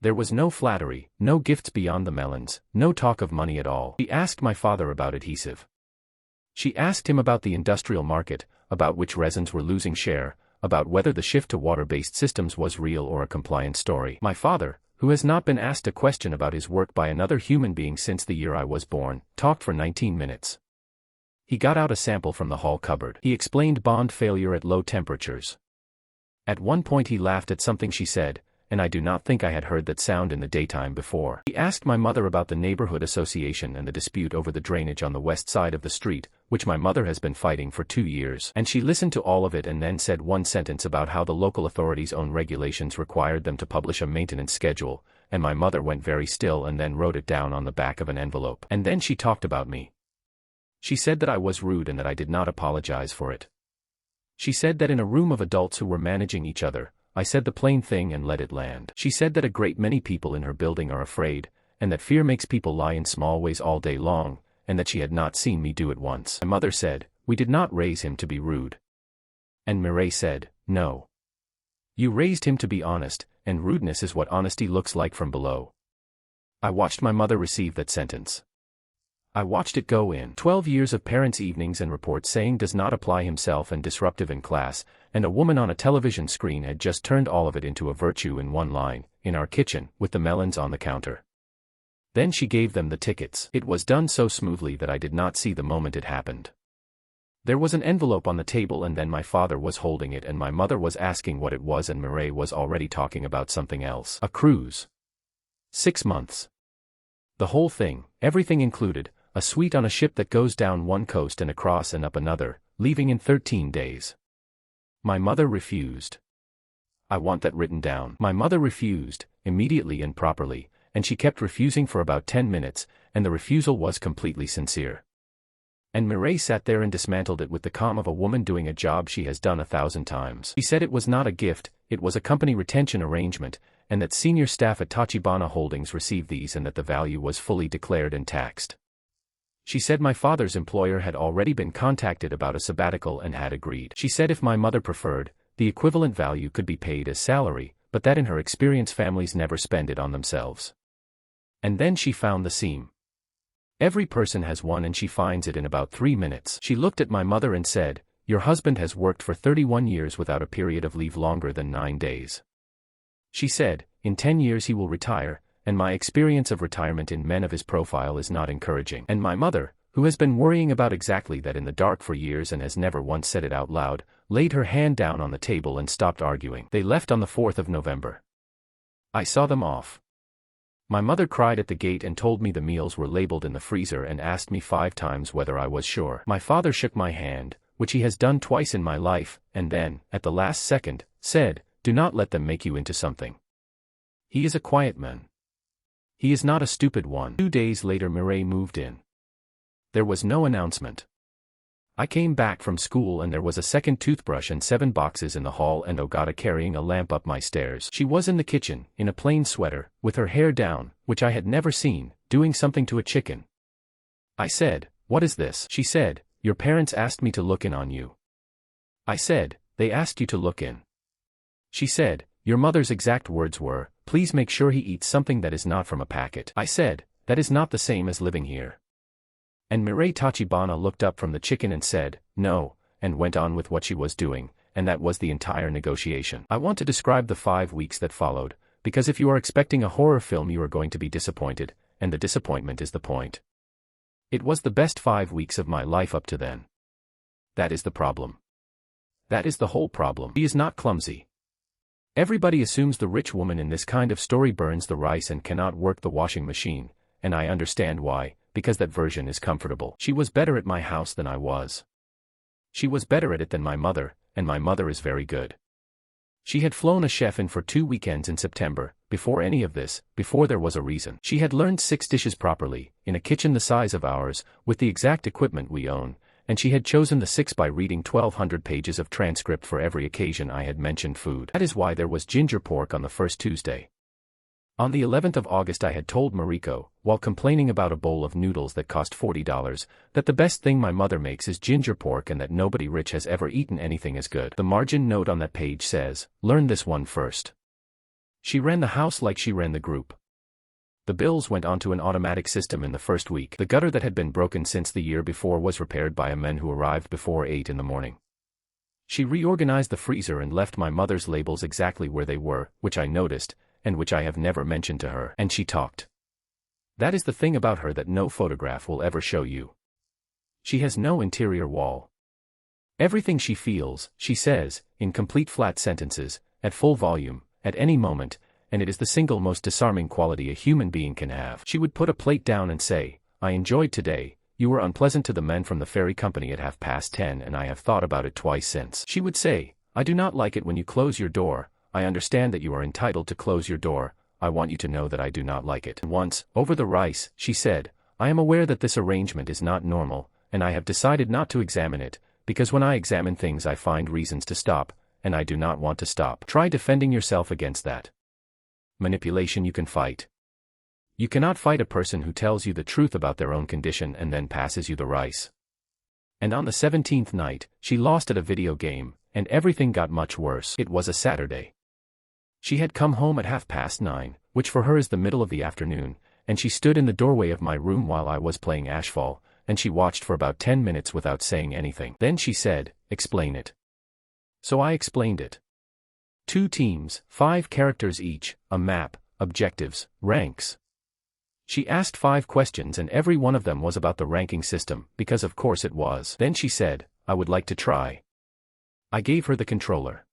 There was no flattery, no gifts beyond the melons, no talk of money at all. She asked my father about adhesive. She asked him about the industrial market, about which resins were losing share, about whether the shift to water-based systems was real or a compliance story. My father, who has not been asked a question about his work by another human being since the year I was born, talked for 19 minutes. He got out a sample from the hall cupboard. He explained bond failure at low temperatures. At one point he laughed at something she said, and I do not think I had heard that sound in the daytime before. He asked my mother about the neighborhood association and the dispute over the drainage on the west side of the street, which my mother has been fighting for 2 years. And she listened to all of it and then said one sentence about how the local authorities' own regulations required them to publish a maintenance schedule, and my mother went very still and then wrote it down on the back of an envelope. And then she talked about me. She said that I was rude and that I did not apologize for it. She said that in a room of adults who were managing each other, I said the plain thing and let it land. She said that a great many people in her building are afraid, and that fear makes people lie in small ways all day long, and that she had not seen me do it once. My mother said, "We did not raise him to be rude." And Mirei said, "No. You raised him to be honest, and rudeness is what honesty looks like from below." I watched my mother receive that sentence. I watched it go in. 12 years of parents' evenings and reports saying does not apply himself and disruptive in class, and a woman on a television screen had just turned all of it into a virtue in one line, in our kitchen, with the melons on the counter. Then she gave them the tickets. It was done so smoothly that I did not see the moment it happened. There was an envelope on the table and then my father was holding it and my mother was asking what it was and Mirei was already talking about something else. A cruise. 6 months. The whole thing, everything included, a suite on a ship that goes down one coast and across and up another, leaving in 13 days. My mother refused. I want that written down. My mother refused, immediately and properly, and she kept refusing for about 10 minutes, and the refusal was completely sincere. And Mirei sat there and dismantled it with the calm of a woman doing a job she has done 1,000 times. She said it was not a gift, it was a company retention arrangement, and that senior staff at Tachibana Holdings received these and that the value was fully declared and taxed. She said my father's employer had already been contacted about a sabbatical and had agreed. She said if my mother preferred, the equivalent value could be paid as salary, but that in her experience families never spend it on themselves. And then she found the seam. Every person has one and she finds it in about 3 minutes. She looked at my mother and said, "Your husband has worked for 31 years without a period of leave longer than 9 days. She said, in 10 years he will retire, and my experience of retirement in men of his profile is not encouraging." And my mother, who has been worrying about exactly that in the dark for years and has never once said it out loud, laid her hand down on the table and stopped arguing. They left on the 4th of November. I saw them off. My mother cried at the gate and told me the meals were labeled in the freezer and asked me 5 times whether I was sure. My father shook my hand, which he has done twice in my life, and then, at the last second, said, "Do not let them make you into something. He is a quiet man. He is not a stupid one." 2 days later Mirei moved in. There was no announcement. I came back from school and there was a second toothbrush and 7 boxes in the hall and Ogata carrying a lamp up my stairs. She was in the kitchen, in a plain sweater, with her hair down, which I had never seen, doing something to a chicken. I said, "What is this?" She said, "Your parents asked me to look in on you." I said, "They asked you to look in?" She said, "Your mother's exact words were, 'Please make sure he eats something that is not from a packet.'" I said, "That is not the same as living here." And Mirei Tachibana looked up from the chicken and said, "No," and went on with what she was doing, and that was the entire negotiation. I want to describe the 5 weeks that followed, because if you are expecting a horror film you are going to be disappointed, and the disappointment is the point. It was the best 5 weeks of my life up to then. That is the problem. That is the whole problem. She is not clumsy. Everybody assumes the rich woman in this kind of story burns the rice and cannot work the washing machine, and I understand why, because that version is comfortable. She was better at my house than I was. She was better at it than my mother, and my mother is very good. She had flown a chef in for 2 weekends in September, before any of this, before there was a reason. She had learned 6 dishes properly, in a kitchen the size of ours, with the exact equipment we own, and she had chosen the 6 by reading 1,200 pages of transcript for every occasion I had mentioned food. That is why there was ginger pork on the first Tuesday. On the 11th of August I had told Mariko, while complaining about a bowl of noodles that cost $40, that the best thing my mother makes is ginger pork and that nobody rich has ever eaten anything as good. The margin note on that page says, "Learn this one first." She ran the house like she ran the group. The bills went onto an automatic system in the first week. The gutter that had been broken since the year before was repaired by a man who arrived before 8 in the morning. She reorganized the freezer and left my mother's labels exactly where they were, which I noticed, and which I have never mentioned to her. And she talked. That is the thing about her that no photograph will ever show you. She has no interior wall. Everything she feels, she says, in complete flat sentences, at full volume, at any moment, and it is the single most disarming quality a human being can have. She would put a plate down and say, "I enjoyed today, you were unpleasant to the men from the ferry company at 10:30 and I have thought about it twice since." She would say, "I do not like it when you close your door. I understand that you are entitled to close your door, I want you to know that I do not like it." And once, over the rice, she said, "I am aware that this arrangement is not normal, and I have decided not to examine it, because when I examine things I find reasons to stop, and I do not want to stop." Try defending yourself against that. Manipulation you can fight. You cannot fight a person who tells you the truth about their own condition and then passes you the rice. And on the 17th night, she lost at a video game, and everything got much worse. It was a Saturday. She had come home at 9:30, which for her is the middle of the afternoon, and she stood in the doorway of my room while I was playing Ashfall, and she watched for about 10 minutes without saying anything. Then she said, "Explain it." So I explained it. 2 teams, 5 characters each, a map, objectives, ranks. She asked 5 questions and every one of them was about the ranking system, because of course it was. Then she said, "I would like to try." I gave her the controller.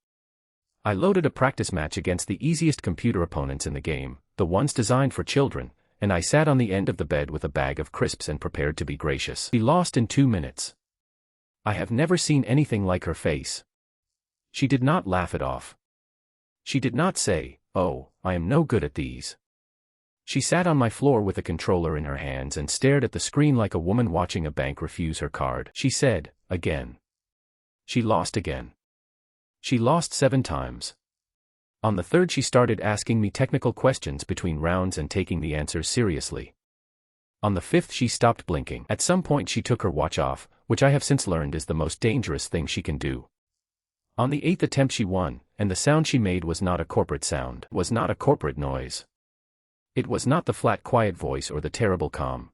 I loaded a practice match against the easiest computer opponents in the game, the ones designed for children, and I sat on the end of the bed with a bag of crisps and prepared to be gracious. She lost in 2 minutes. I have never seen anything like her face. She did not laugh it off. She did not say, "Oh, I am no good at these." She sat on my floor with a controller in her hands and stared at the screen like a woman watching a bank refuse her card. She said, "Again." She lost again. She lost 7 times. On the 3rd she started asking me technical questions between rounds and taking the answers seriously. On the 5th she stopped blinking. At some point she took her watch off, which I have since learned is the most dangerous thing she can do. On the 8th attempt she won, and the sound she made was not a corporate sound, was not a corporate noise. It was not the flat quiet voice or the terrible calm.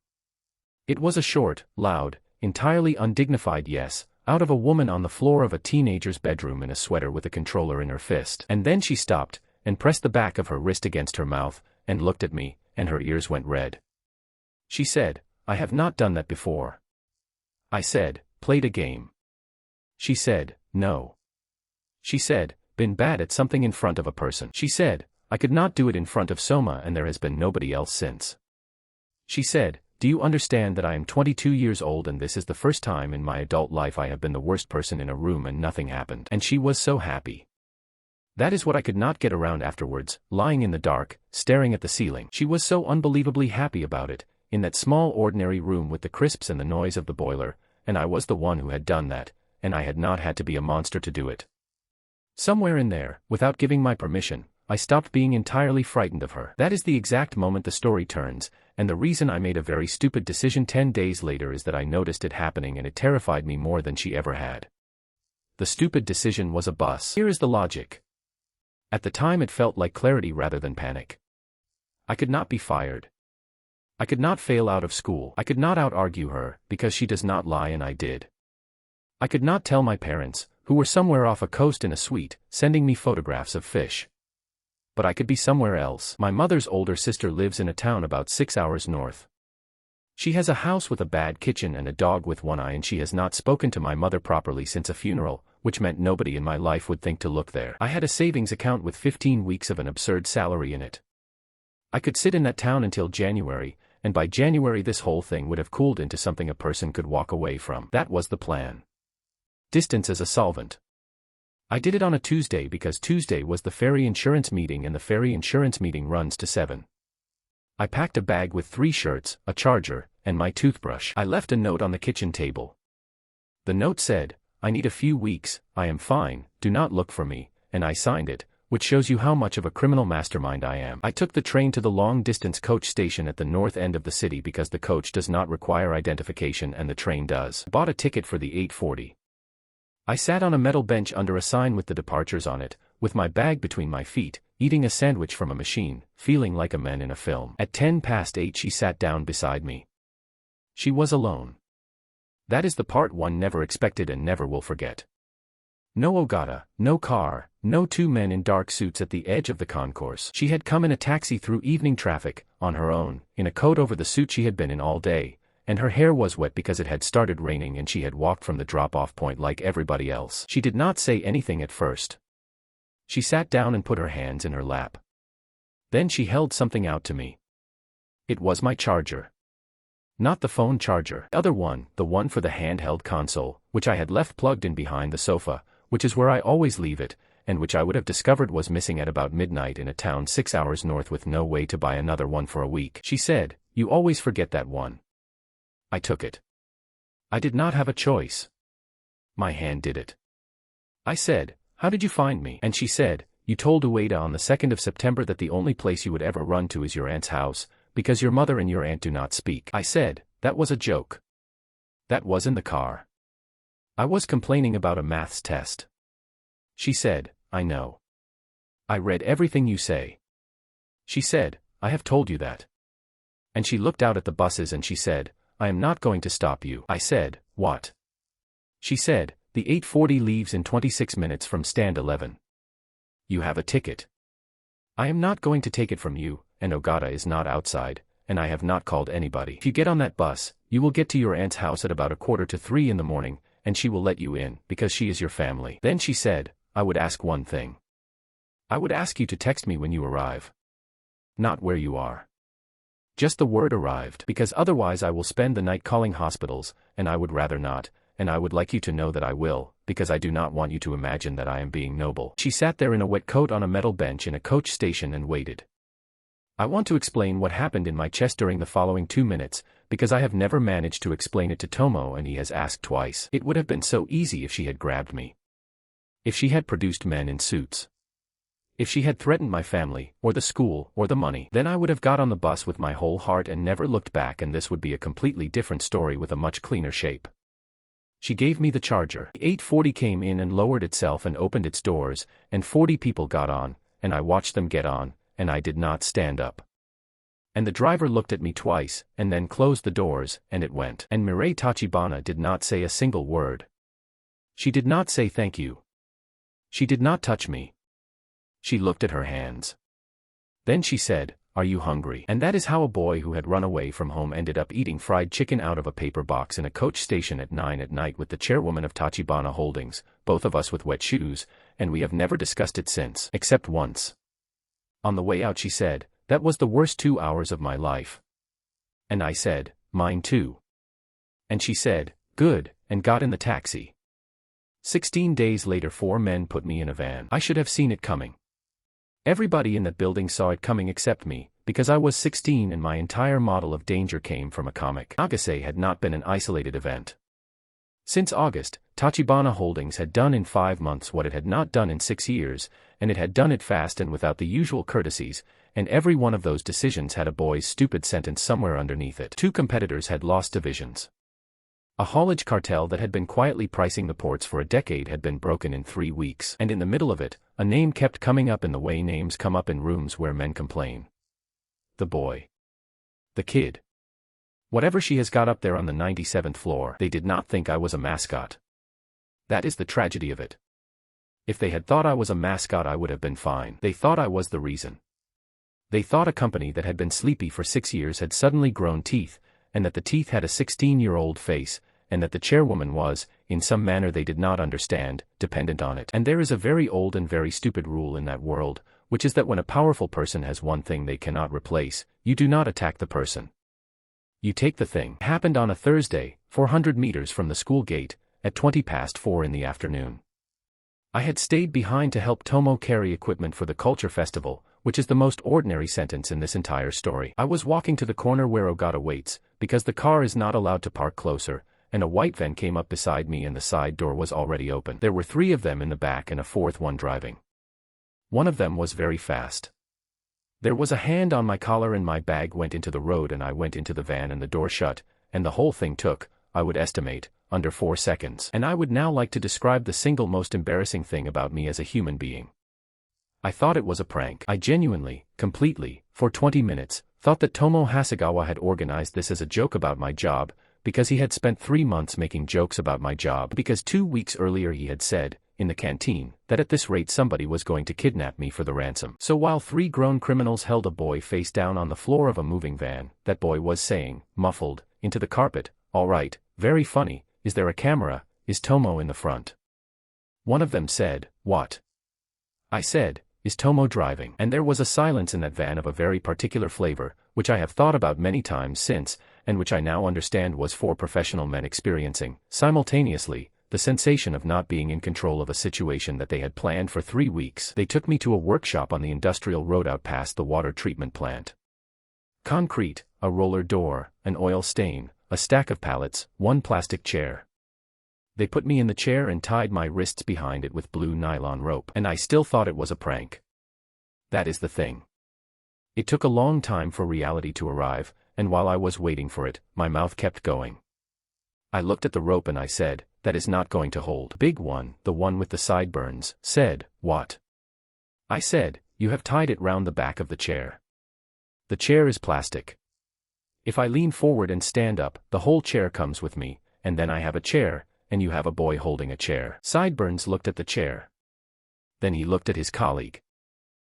It was a short, loud, entirely undignified yes, out of a woman on the floor of a teenager's bedroom in a sweater with a controller in her fist. And then she stopped, and pressed the back of her wrist against her mouth, and looked at me, and her ears went red. She said, "I have not done that before." I said, "Played a game." She said, "No." She said, "Been bad at something in front of a person." She said, "I could not do it in front of Soma and there has been nobody else since." She said, "Do you understand that I am 22 years old and this is the first time in my adult life I have been the worst person in a room and nothing happened?" And she was so happy. That is what I could not get around afterwards, lying in the dark, staring at the ceiling. She was so unbelievably happy about it, in that small ordinary room with the crisps and the noise of the boiler, and I was the one who had done that, and I had not had to be a monster to do it. Somewhere in there, without giving my permission, I stopped being entirely frightened of her. That is the exact moment the story turns, and the reason I made a very stupid decision 10 days later is that I noticed it happening and it terrified me more than she ever had. The stupid decision was a bus. Here is the logic. At the time it felt like clarity rather than panic. I could not be fired. I could not fail out of school. I could not out-argue her, because she does not lie and I did. I could not tell my parents, who were somewhere off a coast in a suite, sending me photographs of fish. But I could be somewhere else. My mother's older sister lives in a town about 6 hours north. She has a house with a bad kitchen and a dog with one eye, and she has not spoken to my mother properly since a funeral, which meant nobody in my life would think to look there. I had a savings account with 15 weeks of an absurd salary in it. I could sit in that town until January, and by January this whole thing would have cooled into something a person could walk away from. That was the plan. Distance as a solvent. I did it on a Tuesday because Tuesday was the ferry insurance meeting, and the ferry insurance meeting runs to 7. I packed a bag with 3 shirts, a charger, and my toothbrush. I left a note on the kitchen table. The note said, "I need a few weeks, I am fine, do not look for me," and I signed it, which shows you how much of a criminal mastermind I am. I took the train to the long-distance coach station at the north end of the city because the coach does not require identification and the train does. I bought a ticket for the 8:40. I sat on a metal bench under a sign with the departures on it, with my bag between my feet, eating a sandwich from a machine, feeling like a man in a film. At 8:10 she sat down beside me. She was alone. That is the part one never expected and never will forget. No Ogata, no car, no 2 men in dark suits at the edge of the concourse. She had come in a taxi through evening traffic, on her own, in a coat over the suit she had been in all day, and her hair was wet because it had started raining, and she had walked from the drop-off point like everybody else. She did not say anything at first. She sat down and put her hands in her lap. Then she held something out to me. It was my charger. Not the phone charger. The other one, the one for the handheld console, which I had left plugged in behind the sofa, which is where I always leave it, and which I would have discovered was missing at about midnight in a town 6 hours north with no way to buy another one for a week. She said, "You always forget that one." I took it. I did not have a choice. My hand did it. I said, "How did you find me?" And she said, "You told Ueda on the 2nd of September that the only place you would ever run to is your aunt's house, because your mother and your aunt do not speak." I said, "That was a joke. That was in the car. I was complaining about a maths test." She said, "I know. I read everything you say." She said, "I have told you that." And she looked out at the buses and she said, "I am not going to stop you." I said, "What?" She said, "The 8:40 leaves in 26 minutes from stand 11. You have a ticket. I am not going to take it from you, and Ogata is not outside, and I have not called anybody. If you get on that bus, you will get to your aunt's house at about 2:45 in the morning, and she will let you in, because she is your family." Then she said, "I would ask one thing. I would ask you to text me when you arrive. Not where you are. Just the word arrived, because otherwise I will spend the night calling hospitals, and I would rather not, and I would like you to know that I will, because I do not want you to imagine that I am being noble." She sat there in a wet coat on a metal bench in a coach station and waited. I want to explain what happened in my chest during the following 2 minutes, because I have never managed to explain it to Tomo and he has asked twice. It would have been so easy if she had grabbed me. If she had produced men in suits. If she had threatened my family, or the school, or the money, then I would have got on the bus with my whole heart and never looked back, and this would be a completely different story with a much cleaner shape. She gave me the charger. 8:40 came in and lowered itself and opened its doors, and 40 people got on, and I watched them get on, and I did not stand up. And the driver looked at me twice, and then closed the doors, and it went. And Mirei Tachibana did not say a single word. She did not say thank you. She did not touch me. She looked at her hands. Then she said, "Are you hungry?" And that is how a boy who had run away from home ended up eating fried chicken out of a paper box in a coach station at 9 at night with the chairwoman of Tachibana Holdings, both of us with wet shoes, and we have never discussed it since, except once. On the way out she said, "That was the worst 2 hours of my life." And I said, "Mine too." And she said, "Good," and got in the taxi. 16 days later 4 men put me in a van. I should have seen it coming. Everybody in that building saw it coming except me, because I was 16 and my entire model of danger came from a comic. Nagase had not been an isolated event. Since August, Tachibana Holdings had done in 5 months what it had not done in 6 years, and it had done it fast and without the usual courtesies, and every one of those decisions had a boy's stupid sentence somewhere underneath it. 2 competitors had lost divisions. A haulage cartel that had been quietly pricing the ports for a decade had been broken in 3 weeks. And in the middle of it, a name kept coming up in the way names come up in rooms where men complain. The boy. The kid. Whatever she has got up there on the 97th floor, they did not think I was a mascot. That is the tragedy of it. If they had thought I was a mascot I would have been fine. They thought I was the reason. They thought a company that had been sleepy for 6 years had suddenly grown teeth, and that the teeth had a 16-year-old face, and that the chairwoman was, in some manner they did not understand, dependent on it. And there is a very old and very stupid rule in that world, which is that when a powerful person has one thing they cannot replace, you do not attack the person. You take the thing. It happened on a Thursday, 400 meters from the school gate, at 4:20 in the afternoon. I had stayed behind to help Tomo carry equipment for the culture festival, which is the most ordinary sentence in this entire story. I was walking to the corner where Ogata waits, because the car is not allowed to park closer, and a white van came up beside me and the side door was already open. There were 3 of them in the back and a 4th one driving. One of them was very fast. There was a hand on my collar and my bag went into the road and I went into the van and the door shut, and the whole thing took, I would estimate, under 4 seconds. And I would now like to describe the single most embarrassing thing about me as a human being. I thought it was a prank. I genuinely, completely, for 20 minutes, thought that Tomo Hasegawa had organized this as a joke about my job, because he had spent 3 months making jokes about my job, because 2 weeks earlier he had said, in the canteen, that at this rate somebody was going to kidnap me for the ransom. So while 3 grown criminals held a boy face down on the floor of a moving van, that boy was saying, muffled, into the carpet, "All right, very funny, is there a camera, is Tomo in the front?" One of them said, "What?" I said, "Is Tomo driving?" And there was a silence in that van of a very particular flavor, which I have thought about many times since, and which I now understand was 4 professional men experiencing, simultaneously, the sensation of not being in control of a situation that they had planned for 3 weeks. They took me to a workshop on the industrial road out past the water treatment plant. Concrete, a roller door, an oil stain, a stack of pallets, 1 plastic chair. They put me in the chair and tied my wrists behind it with blue nylon rope. And I still thought it was a prank. That is the thing. It took a long time for reality to arrive, and while I was waiting for it, my mouth kept going. I looked at the rope and I said, "That is not going to hold." Big one, the one with the sideburns, said, "What?" I said, "You have tied it round the back of the chair. The chair is plastic. If I lean forward and stand up, the whole chair comes with me, and then I have a chair, and you have a boy holding a chair." Sideburns looked at the chair. Then he looked at his colleague.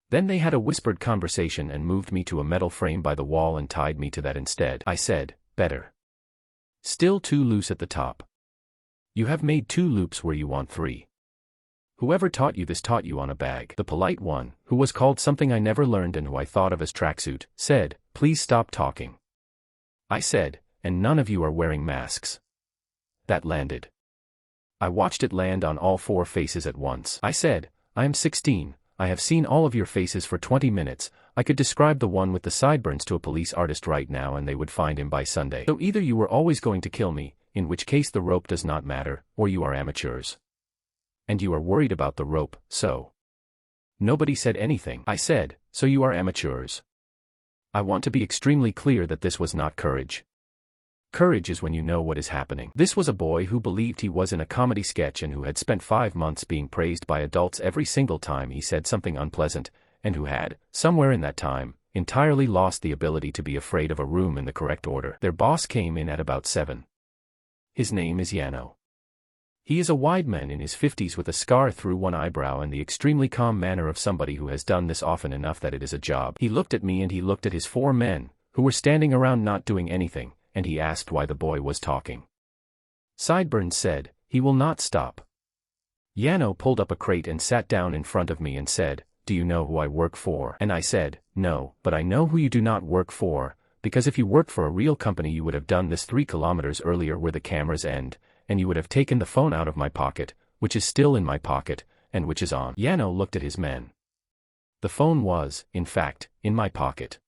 Then they had a whispered conversation and moved me to a metal frame by the wall and tied me to that instead. I said, "Better. Still too loose at the top. You have made 2 loops where you want 3. Whoever taught you this taught you on a bag." The polite one, who was called something I never learned and who I thought of as tracksuit, said, "Please stop talking." I said, "And none of you are wearing masks." That landed. I watched it land on all 4 faces at once. I said, "I am 16, I have seen all of your faces for 20 minutes, I could describe the one with the sideburns to a police artist right now and they would find him by Sunday. So either you were always going to kill me, in which case the rope does not matter, or you are amateurs. And you are worried about the rope, so." Nobody said anything. I said, "So you are amateurs." I want to be extremely clear that this was not courage. Courage is when you know what is happening. This was a boy who believed he was in a comedy sketch and who had spent 5 months being praised by adults every single time he said something unpleasant, and who had, somewhere in that time, entirely lost the ability to be afraid of a room in the correct order. Their boss came in at about 7. His name is Yano. He is a wide man in his 50s with a scar through one eyebrow and the extremely calm manner of somebody who has done this often enough that it is a job. He looked at me and he looked at his 4 men, who were standing around not doing anything, and he asked why the boy was talking. Sideburns said, "He will not stop." Yano pulled up a crate and sat down in front of me and said, "Do you know who I work for?" And I said, "No, but I know who you do not work for, because if you worked for a real company you would have done this 3 kilometers earlier where the cameras end, and you would have taken the phone out of my pocket, which is still in my pocket, and which is on." Yano looked at his men. The phone was, in fact, in my pocket.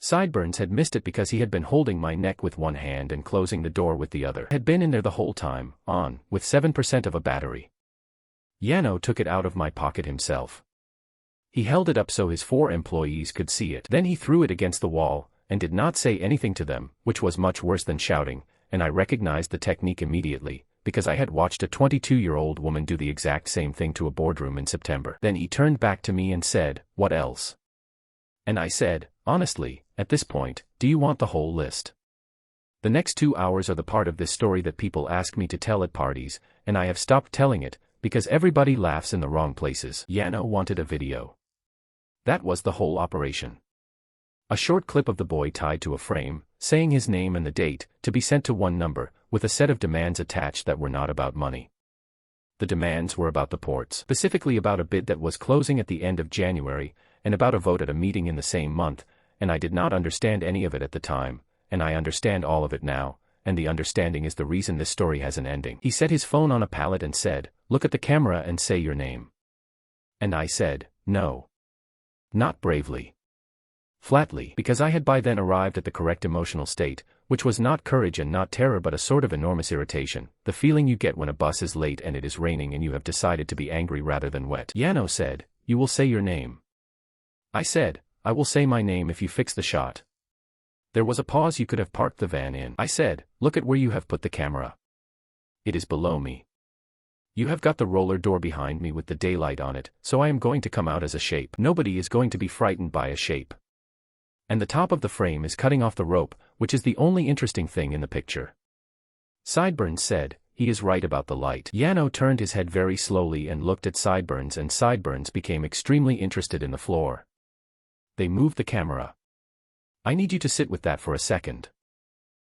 Sideburns had missed it because he had been holding my neck with one hand and closing the door with the other. Had been in there the whole time, on, with 7% of a battery. Yano took it out of my pocket himself. He held it up so his 4 employees could see it. Then he threw it against the wall, and did not say anything to them, which was much worse than shouting, and I recognized the technique immediately, because I had watched a 22-year-old woman do the exact same thing to a boardroom in September. Then he turned back to me and said, "What else?" And I said, "Honestly, at this point, do you want the whole list?" The next 2 hours are the part of this story that people ask me to tell at parties, and I have stopped telling it, because everybody laughs in the wrong places. Yano wanted a video. That was the whole operation. A short clip of the boy tied to a frame, saying his name and the date, to be sent to one number, with a set of demands attached that were not about money. The demands were about the ports, specifically about a bid that was closing at the end of January, and about a vote at a meeting in the same month, and I did not understand any of it at the time, and I understand all of it now, and the understanding is the reason this story has an ending. He set his phone on a pallet and said, "Look at the camera and say your name." And I said, "No." Not bravely. Flatly, because I had by then arrived at the correct emotional state, which was not courage and not terror but a sort of enormous irritation, the feeling you get when a bus is late and it is raining and you have decided to be angry rather than wet. Yano said, "You will say your name." I said, "I will say my name if you fix the shot." There was a pause. "You could have parked the van in." I said, "Look at where you have put the camera. It is below me. You have got the roller door behind me with the daylight on it, so I am going to come out as a shape. Nobody is going to be frightened by a shape. And the top of the frame is cutting off the rope, which is the only interesting thing in the picture." Sideburns said, "He is right about the light." Yano turned his head very slowly and looked at Sideburns, and Sideburns became extremely interested in the floor. They moved the camera. I need you to sit with that for a second.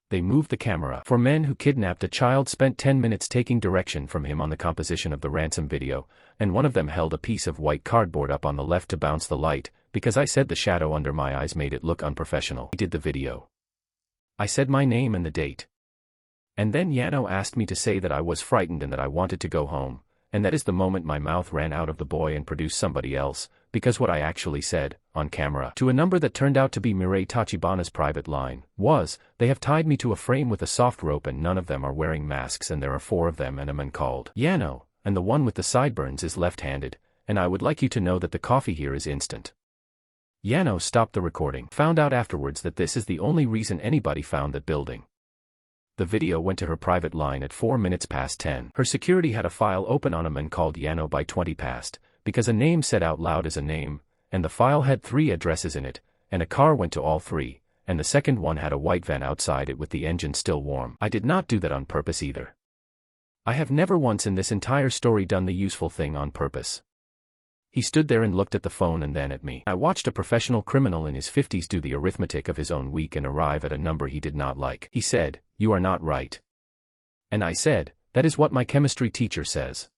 They moved the camera. For men who kidnapped a child spent 10 minutes taking direction from him on the composition of the ransom video, and one of them held a piece of white cardboard up on the left to bounce the light, because I said the shadow under my eyes made it look unprofessional. He did the video. I said my name and the date. And then Yano asked me to say that I was frightened and that I wanted to go home, and that is the moment my mouth ran out of the boy and produced somebody else, because what I actually said, on camera, to a number that turned out to be Mirei Tachibana's private line, was, "They have tied me to a frame with a soft rope and none of them are wearing masks and there are 4 of them and a man called Yano, and the one with the sideburns is left-handed, and I would like you to know that the coffee here is instant." Yano stopped the recording. Found out afterwards that this is the only reason anybody found that building. The video went to her private line at 4 minutes past 10. Her security had a file open on a man called Yano by 20 past, because a name said out loud is a name, and the file had 3 addresses in it, and a car went to all 3, and the second one had a white van outside it with the engine still warm. I did not do that on purpose either. I have never once in this entire story done the useful thing on purpose. He stood there and looked at the phone and then at me. I watched a professional criminal in his 50s do the arithmetic of his own week and arrive at a number he did not like. He said, "You are not right." And I said, "That is what my chemistry teacher says."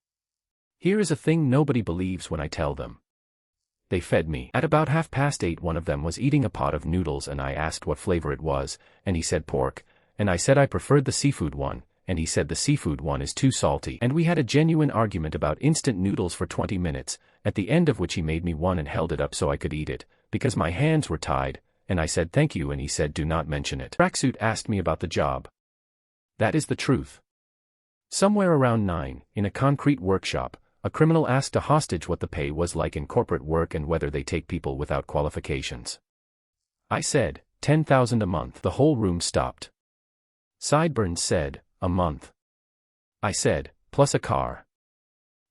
Here is a thing nobody believes when I tell them. They fed me. At about 8:30, one of them was eating a pot of noodles and I asked what flavor it was, and he said pork, and I said I preferred the seafood one, and he said the seafood one is too salty. And we had a genuine argument about instant noodles for 20 minutes, at the end of which he made me one and held it up so I could eat it, because my hands were tied, and I said thank you and he said do not mention it. Tracksuit asked me about the job. That is the truth. Somewhere around 9, in a concrete workshop, a criminal asked a hostage what the pay was like in corporate work and whether they take people without qualifications. I said, 10,000 a month. The whole room stopped. Sideburns said, "A month." I said, "Plus a car."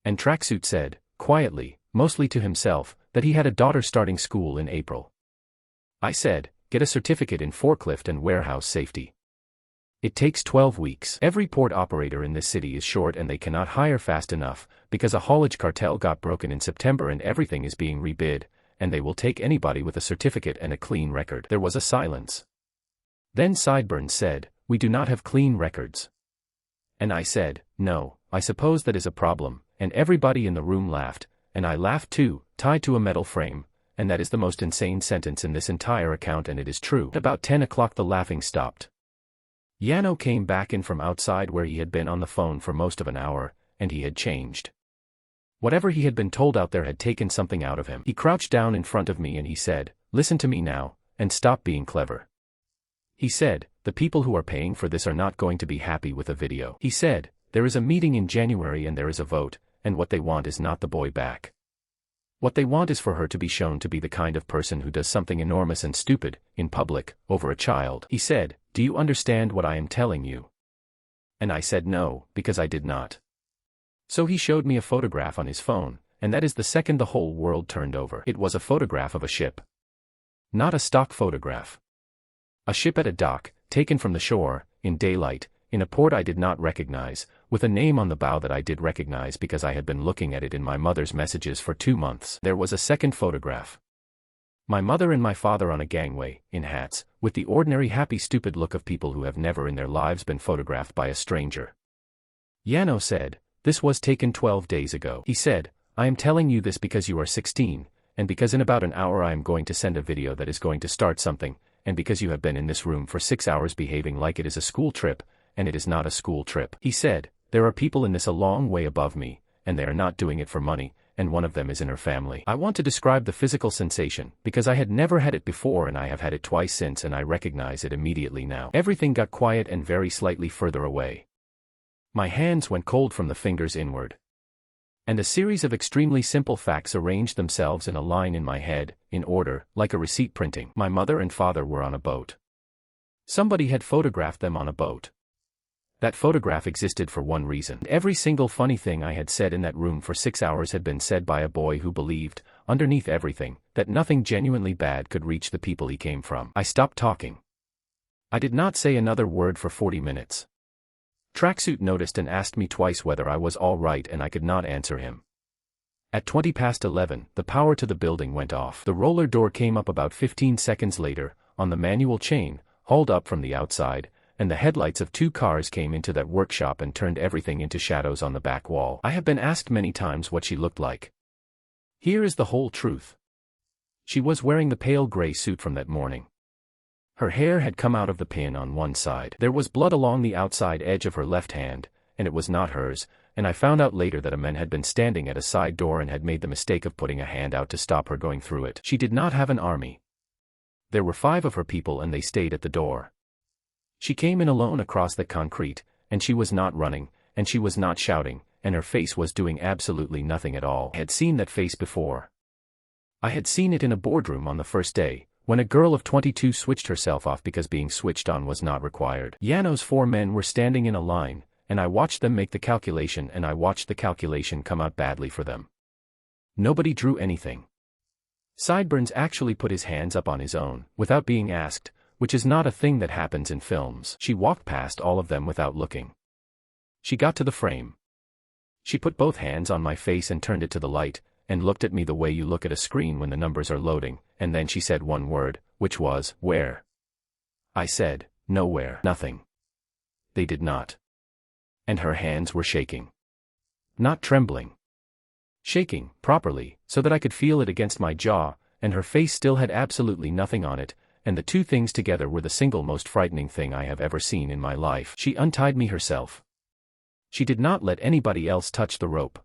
And Tracksuit said, quietly, mostly to himself, that he had a daughter starting school in April. I said, "Get a certificate in forklift and warehouse safety. It takes 12 weeks. Every port operator in this city is short and they cannot hire fast enough, because a haulage cartel got broken in September and everything is being rebid, and they will take anybody with a certificate and a clean record." There was a silence. Then Sideburns said, "We do not have clean records." And I said, "No, I suppose that is a problem," and everybody in the room laughed, and I laughed too, tied to a metal frame, and that is the most insane sentence in this entire account and it is true. At about 10 o'clock the laughing stopped. Yano came back in from outside where he had been on the phone for most of an hour, and he had changed. Whatever he had been told out there had taken something out of him. He crouched down in front of me and he said, "Listen to me now, and stop being clever." He said, "The people who are paying for this are not going to be happy with a video." He said, "There is a meeting in January and there is a vote, and what they want is not the boy back. What they want is for her to be shown to be the kind of person who does something enormous and stupid, in public, over a child." He said, "Do you understand what I am telling you?" And I said no, because I did not. So he showed me a photograph on his phone, and that is the second the whole world turned over. It was a photograph of a ship. Not a stock photograph. A ship at a dock, taken from the shore, in daylight, in a port I did not recognize, with a name on the bow that I did recognize because I had been looking at it in my mother's messages for 2 months. There was a second photograph. My mother and my father on a gangway, in hats, with the ordinary happy stupid look of people who have never in their lives been photographed by a stranger. Yano said, "This was taken 12 days ago." He said, "I am telling you this because you are 16, and because in about an hour I am going to send a video that is going to start something, and because you have been in this room for 6 hours behaving like it is a school trip, and it is not a school trip." He said, "There are people in this a long way above me, and they are not doing it for money, and one of them is in her family." I want to describe the physical sensation, because I had never had it before and I have had it twice since and I recognize it immediately now. Everything got quiet and very slightly further away. My hands went cold from the fingers inward. And a series of extremely simple facts arranged themselves in a line in my head, in order, like a receipt printing. My mother and father were on a boat. Somebody had photographed them on a boat. That photograph existed for one reason. Every single funny thing I had said in that room for 6 hours had been said by a boy who believed, underneath everything, that nothing genuinely bad could reach the people he came from. I stopped talking. I did not say another word for 40 minutes. Tracksuit noticed and asked me twice whether I was all right and I could not answer him. At 11:20, the power to the building went off. The roller door came up about 15 seconds later, on the manual chain, hauled up from the outside, and the headlights of 2 cars came into that workshop and turned everything into shadows on the back wall. I have been asked many times what she looked like. Here is the whole truth. She was wearing the pale gray suit from that morning. Her hair had come out of the pin on one side. There was blood along the outside edge of her left hand, and it was not hers, and I found out later that a man had been standing at a side door and had made the mistake of putting a hand out to stop her going through it. She did not have an army. There were 5 of her people and they stayed at the door. She came in alone across the concrete, and she was not running, and she was not shouting, and her face was doing absolutely nothing at all. I had seen that face before. I had seen it in a boardroom on the first day, when a girl of 22 switched herself off because being switched on was not required. Yano's 4 men were standing in a line, and I watched them make the calculation and I watched the calculation come out badly for them. Nobody drew anything. Sideburns actually put his hands up on his own, without being asked, which is not a thing that happens in films. She walked past all of them without looking. She got to the frame. She put both hands on my face and turned it to the light, and looked at me the way you look at a screen when the numbers are loading, and then she said one word, which was, "Where?" I said, "Nowhere." Nothing. They did not. And her hands were shaking. Not trembling. Shaking, properly, so that I could feel it against my jaw, and her face still had absolutely nothing on it, and the 2 things together were the single most frightening thing I have ever seen in my life. She untied me herself. She did not let anybody else touch the rope.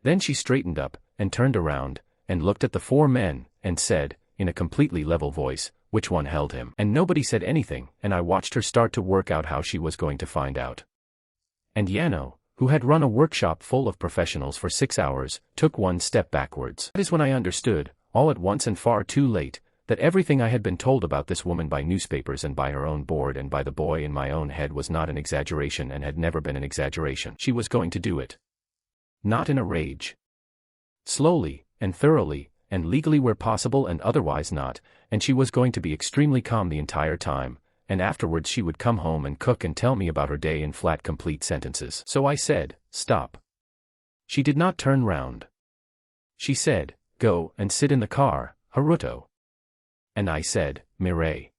Then she straightened up, and turned around, and looked at the 4 men, and said, in a completely level voice, which one held him. And nobody said anything, and I watched her start to work out how she was going to find out. And Yano, who had run a workshop full of professionals for 6 hours, took one step backwards. That is when I understood, all at once and far too late, that everything I had been told about this woman by newspapers and by her own board and by the boy in my own head was not an exaggeration and had never been an exaggeration. She was going to do it. Not in a rage. Slowly, and thoroughly, and legally where possible and otherwise not, and she was going to be extremely calm the entire time, and afterwards she would come home and cook and tell me about her day in flat complete sentences. So I said, "Stop." She did not turn round. She said, "Go and sit in the car, Haruto." And I said, "Mirei.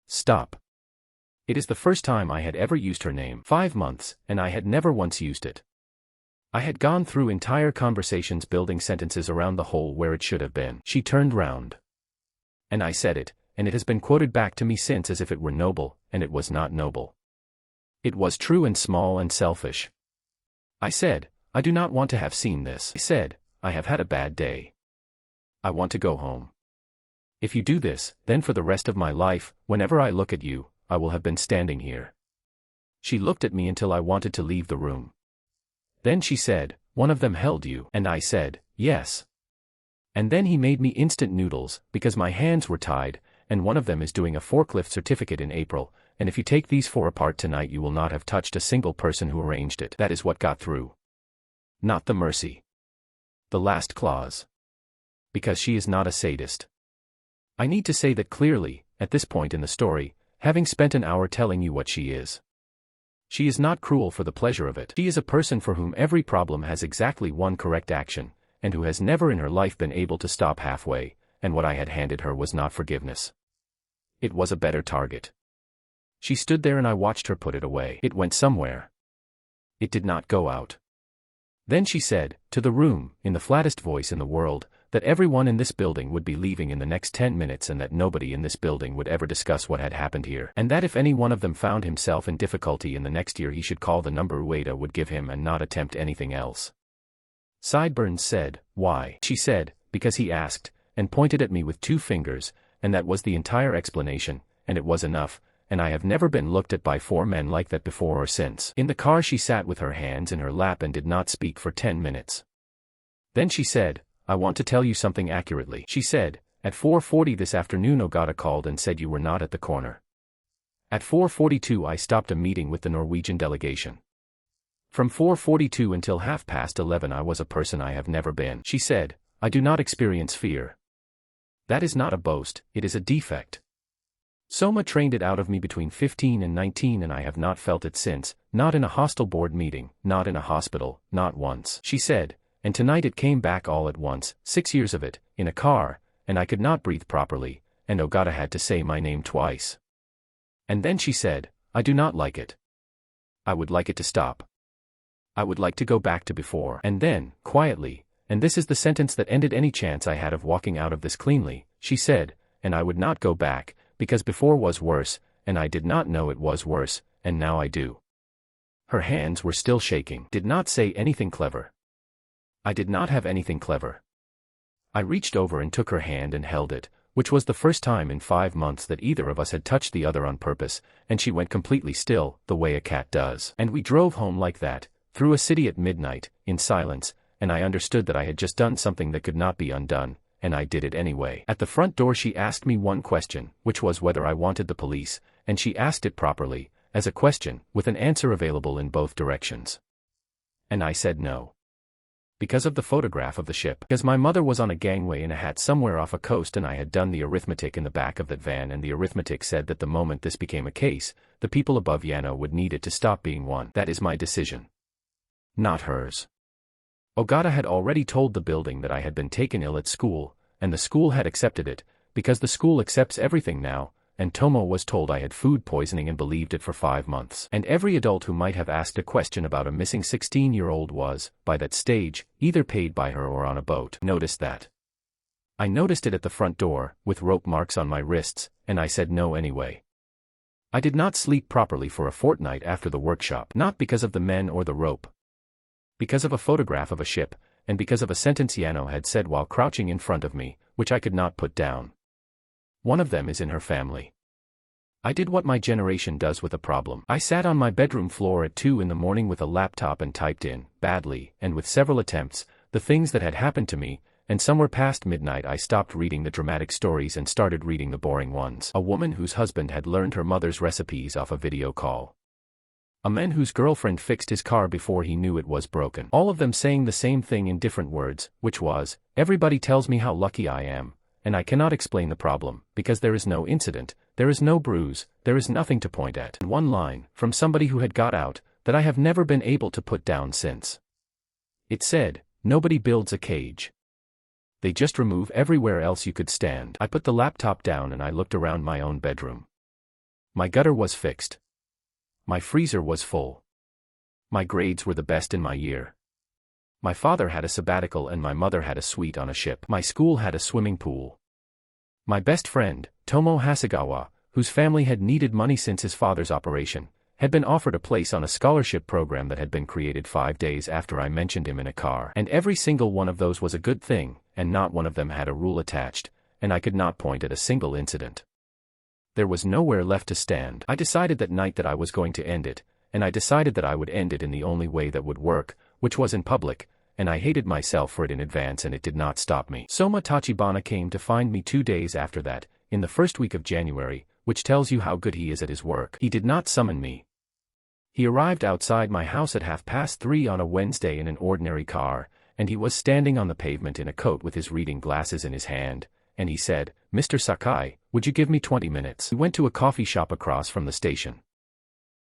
Stop." It is the first time I had ever used her name. 5 months, and I had never once used it. I had gone through entire conversations building sentences around the hole where it should have been. She turned round. And I said it, and it has been quoted back to me since as if it were noble, and it was not noble. It was true and small and selfish. I said, "I do not want to have seen this." I said, "I have had a bad day. I want to go home. If you do this, then for the rest of my life, whenever I look at you, I will have been standing here." She looked at me until I wanted to leave the room. Then she said, "One of them held you." And I said, "Yes." And then he made me instant noodles, because my hands were tied, and one of them is doing a forklift certificate in April, and if you take these 4 apart tonight you will not have touched a single person who arranged it. That is what got through. Not the mercy. The last clause. Because she is not a sadist. I need to say that clearly, at this point in the story, having spent an hour telling you what she is. She is not cruel for the pleasure of it. She is a person for whom every problem has exactly one correct action, and who has never in her life been able to stop halfway, and what I had handed her was not forgiveness. It was a better target. She stood there and I watched her put it away. It went somewhere. It did not go out. Then she said, to the room, in the flattest voice in the world, that everyone in this building would be leaving in the next 10 minutes and that nobody in this building would ever discuss what had happened here, and that if any one of them found himself in difficulty in the next year he should call the number Ueda would give him and not attempt anything else. Sideburns said, "Why?" She said, "Because he asked," and pointed at me with 2 fingers, and that was the entire explanation, and it was enough, and I have never been looked at by 4 men like that before or since. In the car she sat with her hands in her lap and did not speak for 10 minutes. Then she said, "I want to tell you something accurately." She said, "At 4:40 this afternoon Ogata called and said you were not at the corner. At 4:42 I stopped a meeting with the Norwegian delegation. From 4:42 until 11:30 I was a person I have never been." She said, "I do not experience fear. That is not a boast, it is a defect. Soma trained it out of me between 15 and 19 and I have not felt it since, not in a hostile board meeting, not in a hospital, not once." She said, "And tonight it came back all at once, 6 years of it, in a car, and I could not breathe properly, and Ogata had to say my name twice. And then she said, I do not like it. I would like it to stop. I would like to go back to before." And then, quietly, and this is the sentence that ended any chance I had of walking out of this cleanly, she said, "And I would not go back, because before was worse, and I did not know it was worse, and now I do." Her hands were still shaking. Did not say anything clever. I did not have anything clever. I reached over and took her hand and held it, which was the first time in 5 months that either of us had touched the other on purpose, and she went completely still, the way a cat does. And we drove home like that, through a city at midnight, in silence, and I understood that I had just done something that could not be undone, and I did it anyway. At the front door she asked me one question, which was whether I wanted the police, and she asked it properly, as a question, with an answer available in both directions. And I said no. Because of the photograph of the ship. Because my mother was on a gangway in a hat somewhere off a coast and I had done the arithmetic in the back of that van and the arithmetic said that the moment this became a case, the people above Yano would need it to stop being one. That is my decision. Not hers. Ogata had already told the building that I had been taken ill at school, and the school had accepted it, because the school accepts everything now, and Tomo was told I had food poisoning and believed it for 5 months. And every adult who might have asked a question about a missing 16-year-old was, by that stage, either paid by her or on a boat. Noticed that. I noticed it at the front door, with rope marks on my wrists, and I said no anyway. I did not sleep properly for a fortnight after the workshop, not because of the men or the rope. Because of a photograph of a ship, and because of a sentence Yano had said while crouching in front of me, which I could not put down. One of them is in her family. I did what my generation does with a problem. I sat on my bedroom floor at 2 in the morning with a laptop and typed in, badly, and with several attempts, the things that had happened to me, and somewhere past midnight I stopped reading the dramatic stories and started reading the boring ones. A woman whose husband had learned her mother's recipes off a video call. A man whose girlfriend fixed his car before he knew it was broken. All of them saying the same thing in different words, which was, everybody tells me how lucky I am, and I cannot explain the problem, because there is no incident, there is no bruise, there is nothing to point at. And one line, from somebody who had got out, that I have never been able to put down since. It said, nobody builds a cage. They just remove everywhere else you could stand. I put the laptop down and I looked around my own bedroom. My gutter was fixed. My freezer was full. My grades were the best in my year. My father had a sabbatical and my mother had a suite on a ship. My school had a swimming pool. My best friend, Tomo Hasegawa, whose family had needed money since his father's operation, had been offered a place on a scholarship program that had been created 5 days after I mentioned him in a car. And every single one of those was a good thing, and not one of them had a rule attached, and I could not point at a single incident. There was nowhere left to stand. I decided that night that I was going to end it, and I decided that I would end it in the only way that would work, which was in public, and I hated myself for it in advance and it did not stop me. Soma Tachibana came to find me 2 days after that, in the first week of January, which tells you how good he is at his work. He did not summon me. He arrived outside my house at 3:30 on a Wednesday in an ordinary car, and he was standing on the pavement in a coat with his reading glasses in his hand, and he said, "Mr. Sakai, would you give me 20 minutes? We went to a coffee shop across from the station.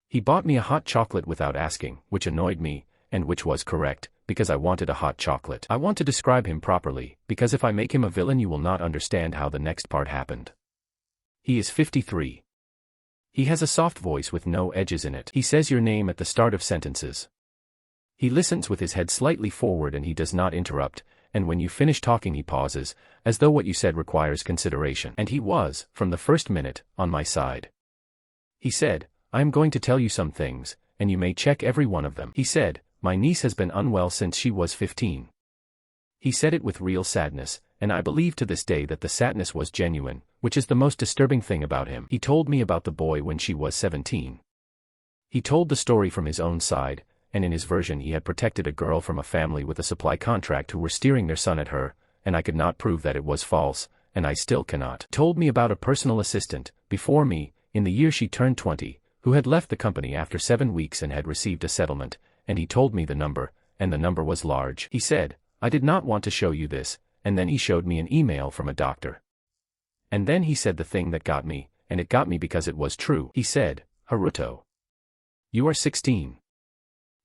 He bought me a hot chocolate without asking, which annoyed me, and which was correct, because I wanted a hot chocolate. I want to describe him properly, because if I make him a villain you will not understand how the next part happened. He is 53. He has a soft voice with no edges in it. He says your name at the start of sentences. He listens with his head slightly forward and he does not interrupt, and when you finish talking he pauses, as though what you said requires consideration. And he was, from the first minute, on my side. He said, I am going to tell you some things, and you may check every one of them. He said, my niece has been unwell since she was 15. He said it with real sadness, and I believe to this day that the sadness was genuine, which is the most disturbing thing about him. He told me about the boy when she was 17. He told the story from his own side, and in his version he had protected a girl from a family with a supply contract who were steering their son at her, and I could not prove that it was false, and I still cannot. Told me about a personal assistant, before me, in the year she turned 20, who had left the company after 7 weeks and had received a settlement, and he told me the number, and the number was large. He said, I did not want to show you this, and then he showed me an email from a doctor. And then he said the thing that got me, and it got me because it was true. He said, Haruto, you are 16.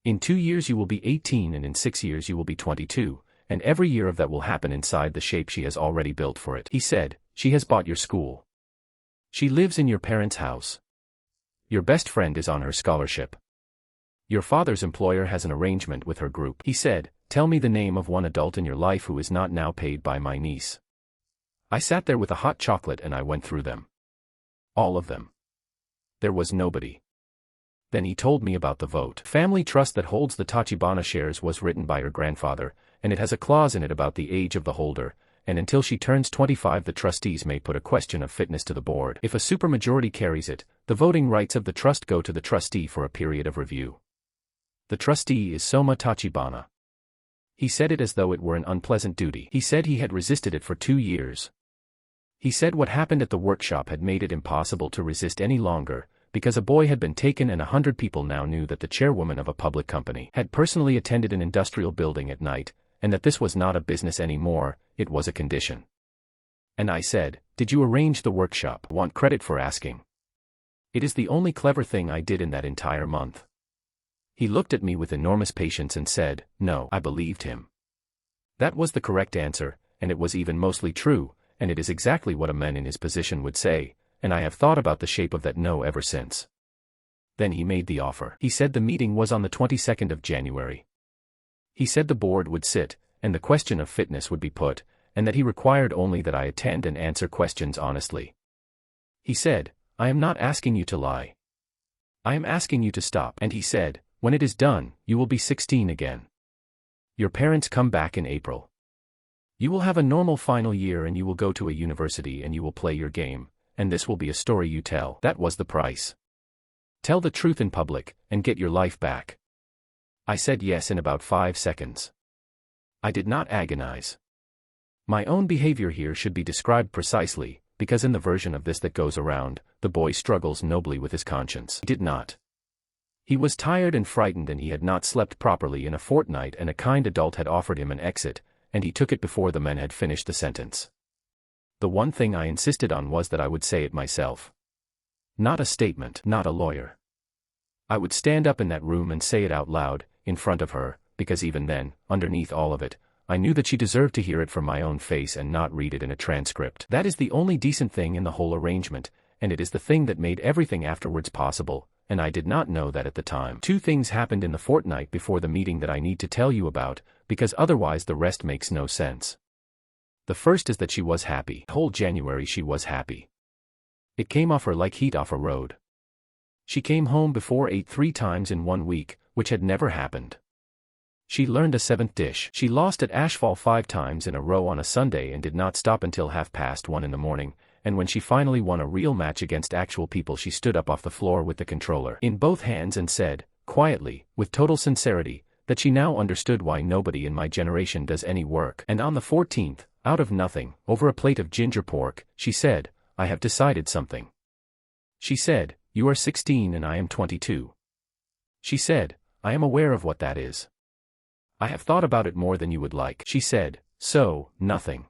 In 2 years you will be 18 and in 6 years you will be 22, and every year of that will happen inside the shape she has already built for it. He said, she has bought your school. She lives in your parents' house. Your best friend is on her scholarship. Your father's employer has an arrangement with her group. He said, tell me the name of one adult in your life who is not now paid by my niece. I sat there with a hot chocolate and I went through them. All of them. There was nobody. Then he told me about the vote. Family trust that holds the Tachibana shares was written by her grandfather, and it has a clause in it about the age of the holder, and until she turns 25 the trustees may put a question of fitness to the board. If a supermajority carries it, the voting rights of the trust go to the trustee for a period of review. The trustee is Soma Tachibana. He said it as though it were an unpleasant duty. He said he had resisted it for 2 years. He said what happened at the workshop had made it impossible to resist any longer, because a boy had been taken and 100 people now knew that the chairwoman of a public company had personally attended an industrial building at night, and that this was not a business anymore, it was a condition. And I said, did you arrange the workshop? Want credit for asking. It is the only clever thing I did in that entire month. He looked at me with enormous patience and said, no. I believed him. That was the correct answer, and it was even mostly true, and it is exactly what a man in his position would say, and I have thought about the shape of that no ever since. Then he made the offer. He said the meeting was on the 22nd of January. He said the board would sit, and the question of fitness would be put, and that he required only that I attend and answer questions honestly. He said, I am not asking you to lie. I am asking you to stop. And he said, when it is done, you will be 16 again. Your parents come back in April. You will have a normal final year and you will go to a university and you will play your game, and this will be a story you tell. That was the price. Tell the truth in public, and get your life back. I said yes in about 5 seconds. I did not agonize. My own behavior here should be described precisely, because in the version of this that goes around, the boy struggles nobly with his conscience. He did not. He was tired and frightened and he had not slept properly in a fortnight and a kind adult had offered him an exit, and he took it before the men had finished the sentence. The one thing I insisted on was that I would say it myself. Not a statement, not a lawyer. I would stand up in that room and say it out loud, in front of her, because even then, underneath all of it, I knew that she deserved to hear it from my own face and not read it in a transcript. That is the only decent thing in the whole arrangement, and it is the thing that made everything afterwards possible, and I did not know that at the time. 2 things happened in the fortnight before the meeting that I need to tell you about, because otherwise the rest makes no sense. The first is that she was happy. Whole January she was happy. It came off her like heat off a road. She came home before 8 3 times in 1 week, which had never happened. She learned a 7th dish. She lost at Ashfall 5 times in a row on a Sunday and did not stop until 1:30 in the morning, and when she finally won a real match against actual people she stood up off the floor with the controller in both hands and said, quietly, with total sincerity, that she now understood why nobody in my generation does any work. And on the 14th, out of nothing, over a plate of ginger pork, she said, I have decided something. She said, you are 16 and I am 22. She said, I am aware of what that is. I have thought about it more than you would like. She said, so, nothing.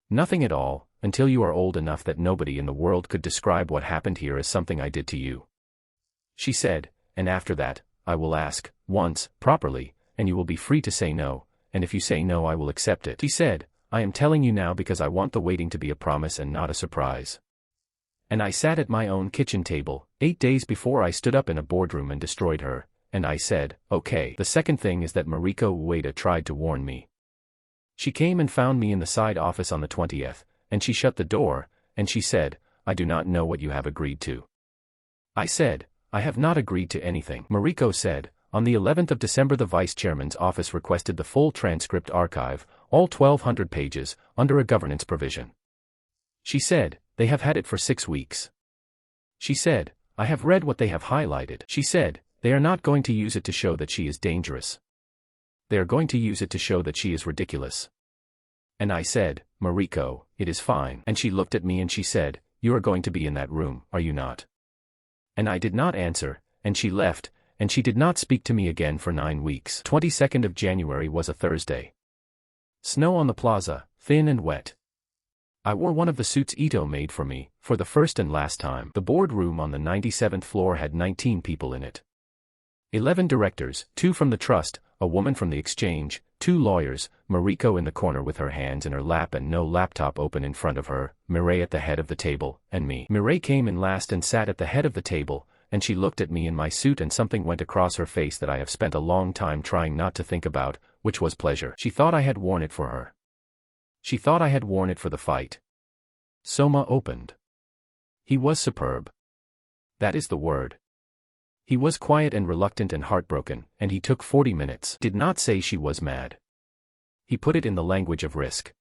Nothing at all, until you are old enough that nobody in the world could describe what happened here as something I did to you. She said, and after that, I will ask, once, properly, and you will be free to say no, and if you say no I will accept it. She said, I am telling you now because I want the waiting to be a promise and not a surprise. And I sat at my own kitchen table, 8 days before I stood up in a boardroom and destroyed her, and I said, okay. The second thing is that Mariko Ueda tried to warn me. She came and found me in the side office on the 20th, and she shut the door, and she said, I do not know what you have agreed to. I said, I have not agreed to anything. Mariko said, on the 11th of December the vice chairman's office requested the full transcript archive, all 1,200 pages, under a governance provision. She said, they have had it for 6 weeks. She said, I have read what they have highlighted. She said, they are not going to use it to show that she is dangerous. They are going to use it to show that she is ridiculous. And I said, Mariko, it is fine. And she looked at me and she said, you are going to be in that room, are you not? And I did not answer, and she left, and she did not speak to me again for 9 weeks. 22nd of January was a Thursday. Snow on the plaza, thin and wet. I wore one of the suits Ito made for me, for the first and last time. The boardroom on the 97th floor had 19 people in it. 11 directors, 2 from the trust, a woman from the exchange, 2 lawyers, Mariko in the corner with her hands in her lap and no laptop open in front of her, Mirei at the head of the table, and me. Mirei came in last and sat at the head of the table, and she looked at me in my suit and something went across her face that I have spent a long time trying not to think about, which was pleasure. She thought I had worn it for her. She thought I had worn it for the fight. Soma opened. He was superb. That is the word. He was quiet and reluctant and heartbroken, and he took 40 minutes. Did not say she was mad. He put it in the language of risk.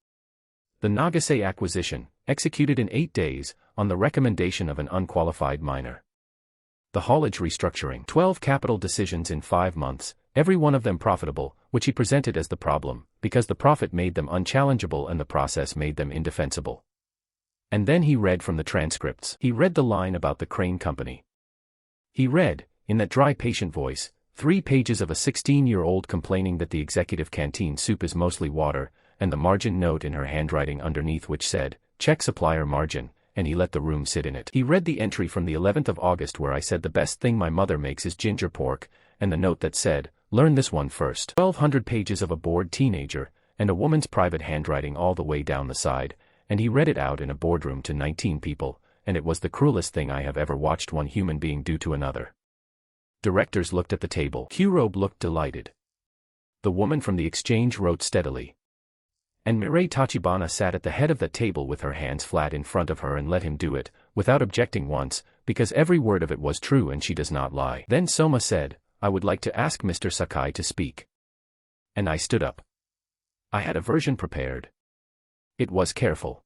The Nagase acquisition, executed in 8 days, on the recommendation of an unqualified minor. The haulage restructuring, 12 capital decisions in 5 months, every one of them profitable, which he presented as the problem, because the profit made them unchallengeable and the process made them indefensible. And then he read from the transcripts. He read the line about the Crane Company. He read, in that dry patient voice, 3 pages of a 16-year-old complaining that the executive canteen soup is mostly water, and the margin note in her handwriting underneath which said, check supplier margin, and he let the room sit in it. He read the entry from the 11th of August where I said the best thing my mother makes is ginger pork, and the note that said, learn this one first. 1,200 pages of a bored teenager, and a woman's private handwriting all the way down the side, and he read it out in a boardroom to 19 people, and it was the cruelest thing I have ever watched one human being do to another. Directors looked at the table. Kurobe looked delighted. The woman from the exchange wrote steadily. And Mirei Tachibana sat at the head of the table with her hands flat in front of her and let him do it, without objecting once, because every word of it was true and she does not lie. Then Soma said, I would like to ask Mr. Sakai to speak. And I stood up. I had a version prepared. It was careful.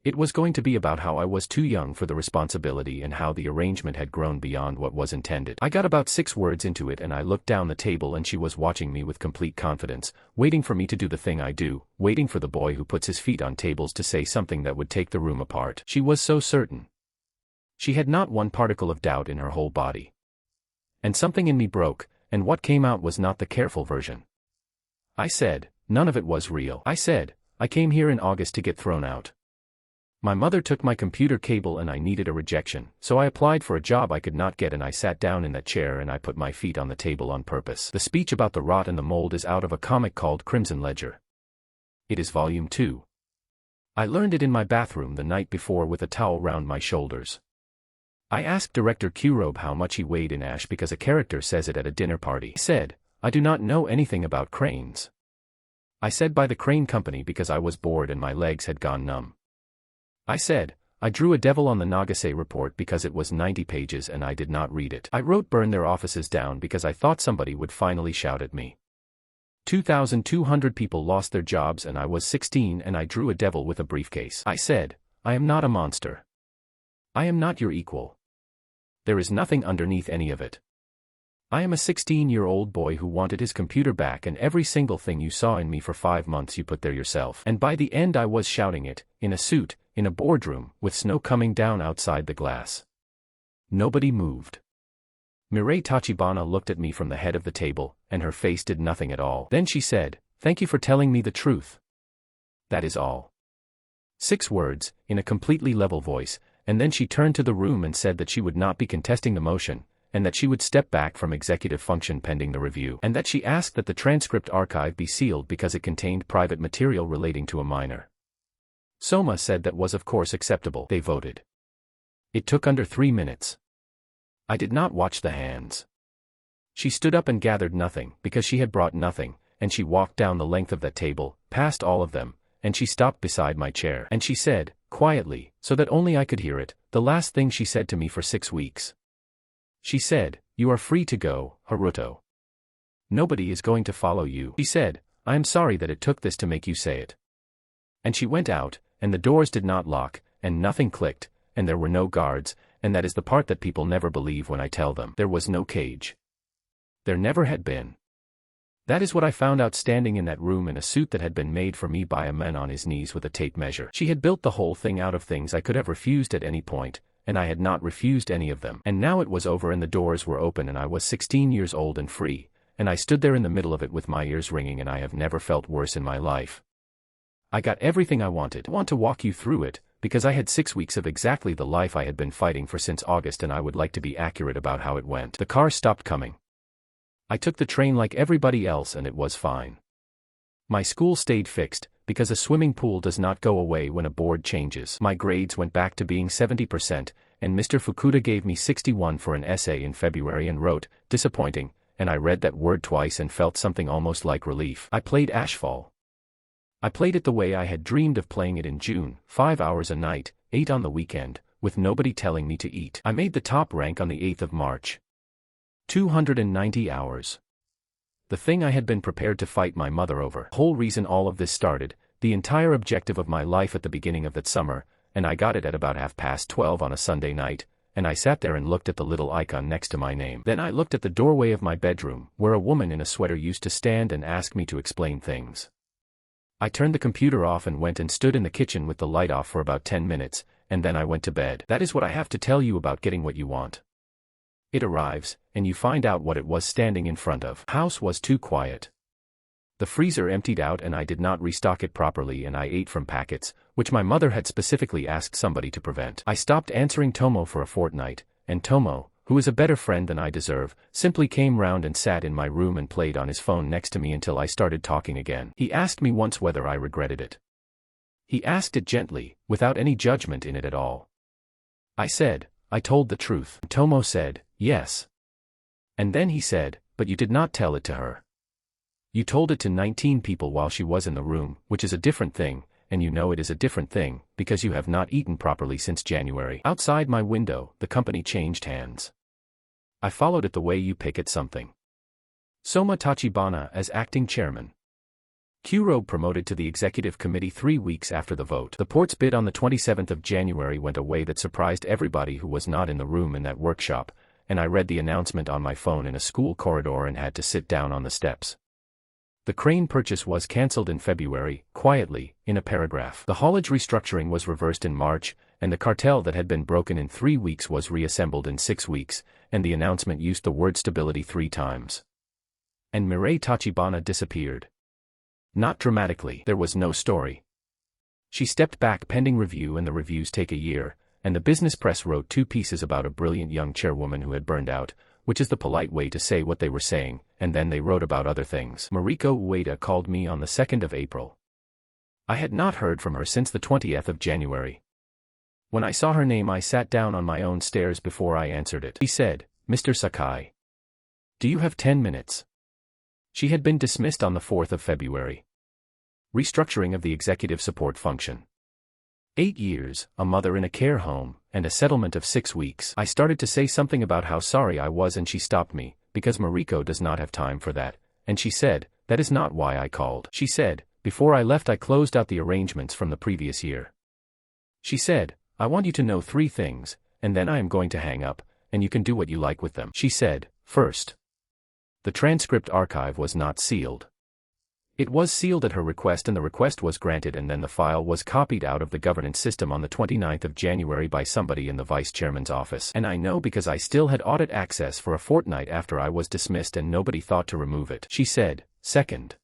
It was going to be about how I was too young for the responsibility and how the arrangement had grown beyond what was intended. I got about 6 words into it and I looked down the table and she was watching me with complete confidence, waiting for me to do the thing I do, waiting for the boy who puts his feet on tables to say something that would take the room apart. She was so certain. She had not one particle of doubt in her whole body. And something in me broke, and what came out was not the careful version. I said, none of it was real. I said, I came here in August to get thrown out. My mother took my computer cable and I needed a rejection, so I applied for a job I could not get and I sat down in that chair and I put my feet on the table on purpose. The speech about the rot and the mold is out of a comic called Crimson Ledger. It is volume 2. I learned it in my bathroom the night before with a towel round my shoulders. I asked director Kurobe how much he weighed in ash because a character says it at a dinner party. He said, I do not know anything about cranes. I said by the Crane Company because I was bored and my legs had gone numb. I said, I drew a devil on the Nagase report because it was 90 pages and I did not read it. I wrote burn their offices down because I thought somebody would finally shout at me. 2,200 people lost their jobs and I was 16 and I drew a devil with a briefcase. I said, I am not a monster. I am not your equal. There is nothing underneath any of it. I am a 16-year-old boy who wanted his computer back and every single thing you saw in me for 5 months you put there yourself. And by the end I was shouting it, in a suit, in a boardroom, with snow coming down outside the glass. Nobody moved. Mirei Tachibana looked at me from the head of the table, and her face did nothing at all. Then she said, thank you for telling me the truth. That is all. 6 words, in a completely level voice, and then she turned to the room and said that she would not be contesting the motion, and that she would step back from executive function pending the review, and that she asked that the transcript archive be sealed because it contained private material relating to a minor. Soma said that was of course acceptable. They voted. It took under 3 minutes. I did not watch the hands. She stood up and gathered nothing, because she had brought nothing, and she walked down the length of that table, past all of them, and she stopped beside my chair. And she said, quietly, so that only I could hear it, the last thing she said to me for 6 weeks. She said, "You are free to go, Haruto. Nobody is going to follow you." She said, "I am sorry that it took this to make you say it." And she went out, and the doors did not lock, and nothing clicked, and there were no guards, and that is the part that people never believe when I tell them. There was no cage. There never had been. That is what I found out standing in that room in a suit that had been made for me by a man on his knees with a tape measure. She had built the whole thing out of things I could have refused at any point, and I had not refused any of them. And now it was over and the doors were open and I was 16 years old and free, and I stood there in the middle of it with my ears ringing, and I have never felt worse in my life. I got everything I wanted. I want to walk you through it, because I had 6 weeks of exactly the life I had been fighting for since August, and I would like to be accurate about how it went. The car stopped coming. I took the train like everybody else and it was fine. My school stayed fixed, because a swimming pool does not go away when a board changes. My grades went back to being 70%, and Mr. Fukuda gave me 61 for an essay in February and wrote, "Disappointing," and I read that word twice and felt something almost like relief. I played Ashfall. I played it the way I had dreamed of playing it in June, 5 hours a night, 8 on the weekend, with nobody telling me to eat. I made the top rank on the 8th of March. 290 hours. The thing I had been prepared to fight my mother over. Whole reason all of this started, the entire objective of my life at the beginning of that summer, and I got it at about 12:30 on a Sunday night, and I sat there and looked at the little icon next to my name. Then I looked at the doorway of my bedroom, where a woman in a sweater used to stand and ask me to explain things. I turned the computer off and went and stood in the kitchen with the light off for about 10 minutes, and then I went to bed. That is what I have to tell you about getting what you want. It arrives, and you find out what it was standing in front of. House was too quiet. The freezer emptied out and I did not restock it properly, and I ate from packets, which my mother had specifically asked somebody to prevent. I stopped answering Tomo for a fortnight, and Tomo, who is a better friend than I deserve, simply came round and sat in my room and played on his phone next to me until I started talking again. He asked me once whether I regretted it. He asked it gently, without any judgment in it at all. I said, "I told the truth." Tomo said, "Yes." And then he said, "But you did not tell it to her. You told it to 19 people while she was in the room, which is a different thing, and you know it is a different thing, because you have not eaten properly since January." Outside my window, the company changed hands. I followed it the way you pick at something. Soma Tachibana as acting chairman. Kuro promoted to the executive committee 3 weeks after the vote. The port's bid on the 27th of January went a way that surprised everybody who was not in the room in that workshop, and I read the announcement on my phone in a school corridor and had to sit down on the steps. The crane purchase was cancelled in February, quietly, in a paragraph. The haulage restructuring was reversed in March, and the cartel that had been broken in 3 weeks was reassembled in 6 weeks, and the announcement used the word stability 3 times. And Mirei Tachibana disappeared. Not dramatically. There was no story. She stepped back pending review, and the reviews take a year, and the business press wrote 2 pieces about a brilliant young chairwoman who had burned out, which is the polite way to say what they were saying, and then they wrote about other things. Mariko Ueda called me on the 2nd of April. I had not heard from her since the 20th of January. When I saw her name I sat down on my own stairs before I answered it. She said, "Mr. Sakai. Do you have 10 minutes? She had been dismissed on the 4th of February. Restructuring of the executive support function. 8 years, a mother in a care home, and a settlement of 6 weeks. I started to say something about how sorry I was and she stopped me, because Mariko does not have time for that, and she said, "That is not why I called." She said, "Before I left I closed out the arrangements from the previous year." She said, "I want you to know 3 things, and then I am going to hang up, and you can do what you like with them." She said, "First, the transcript archive was not sealed. It was sealed at her request and the request was granted, and then the file was copied out of the governance system on the 29th of January by somebody in the vice chairman's office. And I know because I still had audit access for a fortnight after I was dismissed and nobody thought to remove it." She said, "Second,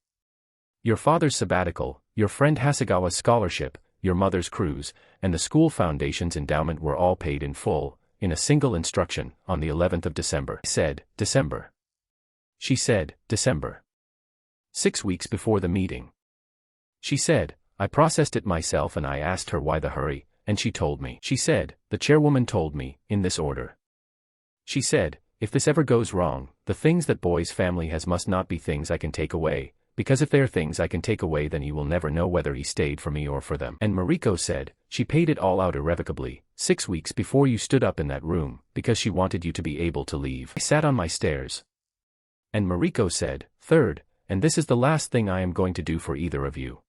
your father's sabbatical, your friend Hasegawa's scholarship, your mother's cruise, and the school foundation's endowment were all paid in full, in a single instruction, on the 11th of December. I said, December. She said, December. 6 weeks before the meeting. She said, I processed it myself and I asked her why the hurry, and she told me. She said, the chairwoman told me, in this order. She said, if this ever goes wrong, the things that boy's family has must not be things I can take away, because if they're things I can take away then he will never know whether he stayed for me or for them. And Mariko said, she paid it all out irrevocably, 6 weeks before you stood up in that room, because she wanted you to be able to leave. I sat on my stairs. And Mariko said, third, and this is the last thing I am going to do for either of you.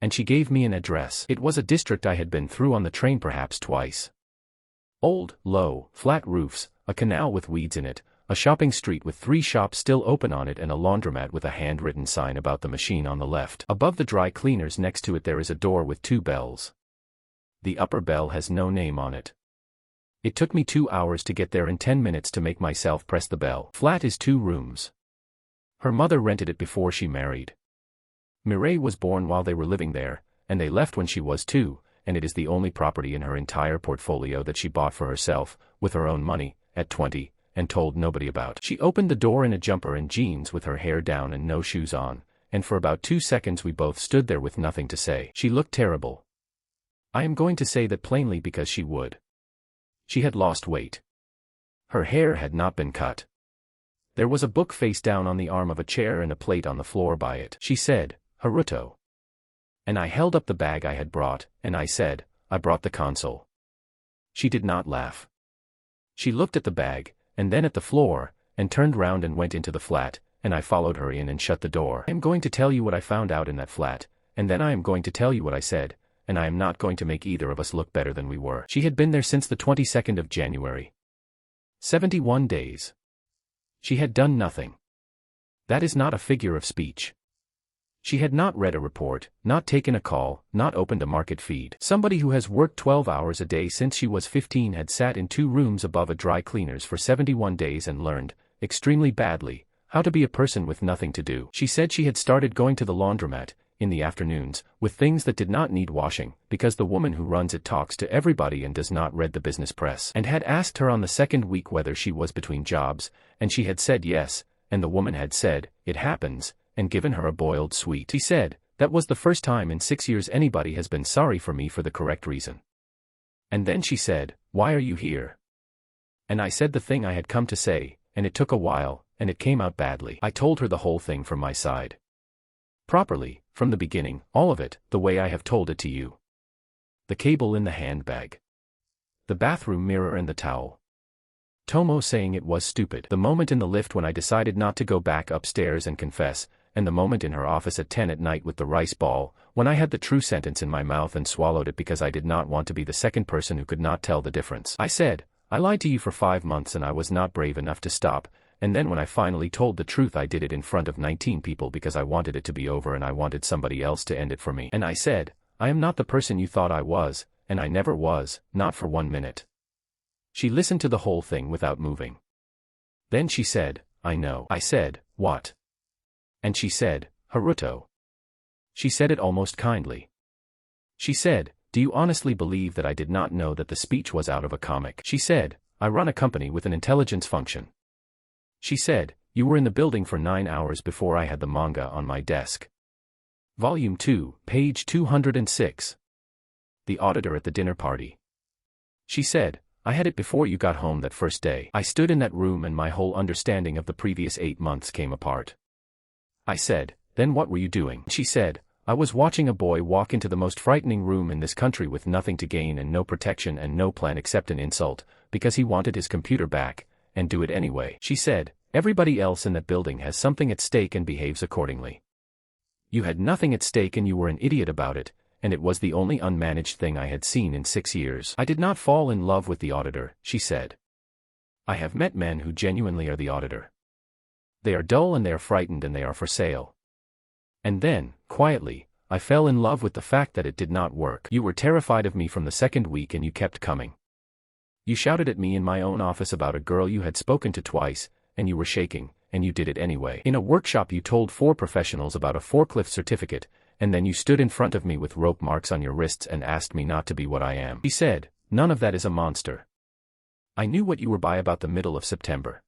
And she gave me an address. It was a district I had been through on the train perhaps twice. Old, low, flat roofs, a canal with weeds in it, a shopping street with 3 shops still open on it and a laundromat with a handwritten sign about the machine on the left. Above the dry cleaners next to it there is a door with 2 bells. The upper bell has no name on it. It took me 2 hours to get there and 10 minutes to make myself press the bell. Flat is 2 rooms. Her mother rented it before she married. Mirei was born while they were living there, and they left when she was 2, and it is the only property in her entire portfolio that she bought for herself, with her own money, at 20, and told nobody about. She opened the door in a jumper and jeans with her hair down and no shoes on, and for about 2 seconds we both stood there with nothing to say. She looked terrible. I am going to say that plainly because she would. She had lost weight. Her hair had not been cut. There was a book face down on the arm of a chair and a plate on the floor by it. She said, Haruto. And I held up the bag I had brought, and I said, I brought the console. She did not laugh. She looked at the bag, and then at the floor, and turned round and went into the flat, and I followed her in and shut the door. I am going to tell you what I found out in that flat, and then I am going to tell you what I said, and I am not going to make either of us look better than we were. She had been there since the 22nd of January. 71 days. She had done nothing. That is not a figure of speech. She had not read a report, not taken a call, not opened a market feed. Somebody who has worked 12 hours a day since she was 15 had sat in 2 rooms above a dry cleaner's for 71 days and learned, extremely badly, how to be a person with nothing to do. She said she had started going to the laundromat, in the afternoons, with things that did not need washing, because the woman who runs it talks to everybody and does not read the business press. And had asked her on the 2nd week whether she was between jobs, and she had said yes, and the woman had said, it happens, and given her a boiled sweet. She said, that was the first time in 6 years anybody has been sorry for me for the correct reason. And then she said, why are you here? And I said the thing I had come to say, and it took a while, and it came out badly. I told her the whole thing from my side. Properly, from the beginning, all of it, the way I have told it to you. The cable in the handbag. The bathroom mirror and the towel. Tomo saying it was stupid. The moment in the lift when I decided not to go back upstairs and confess, and the moment in her office at 10 at night with the rice ball, when I had the true sentence in my mouth and swallowed it because I did not want to be the second person who could not tell the difference. I said, I lied to you for 5 months and I was not brave enough to stop, and then when I finally told the truth I did it in front of 19 people because I wanted it to be over and I wanted somebody else to end it for me. And I said, I am not the person you thought I was, and I never was, not for 1 minute. She listened to the whole thing without moving. Then she said, I know. I said, what? And she said, Haruto. She said it almost kindly. She said, do you honestly believe that I did not know that the speech was out of a comic? She said, I run a company with an intelligence function. She said, you were in the building for 9 hours before I had the manga on my desk. Volume 2, page 206. The auditor at the dinner party. She said, I had it before you got home that first day. I stood in that room and my whole understanding of the previous 8 months came apart. I said, then what were you doing? She said, I was watching a boy walk into the most frightening room in this country with nothing to gain and no protection and no plan except an insult, because he wanted his computer back, and do it anyway. She said, everybody else in that building has something at stake and behaves accordingly. You had nothing at stake and you were an idiot about it, and it was the only unmanaged thing I had seen in 6 years. I did not fall in love with the auditor, she said. I have met men who genuinely are the auditor. They are dull and they are frightened and they are for sale. And then, quietly, I fell in love with the fact that it did not work. You were terrified of me from the 2nd week and you kept coming. You shouted at me in my own office about a girl you had spoken to twice, and you were shaking, and you did it anyway. In a workshop you told 4 professionals about a forklift certificate, and then you stood in front of me with rope marks on your wrists and asked me not to be what I am. He said, none of that is a monster. I knew what you were by about the middle of September.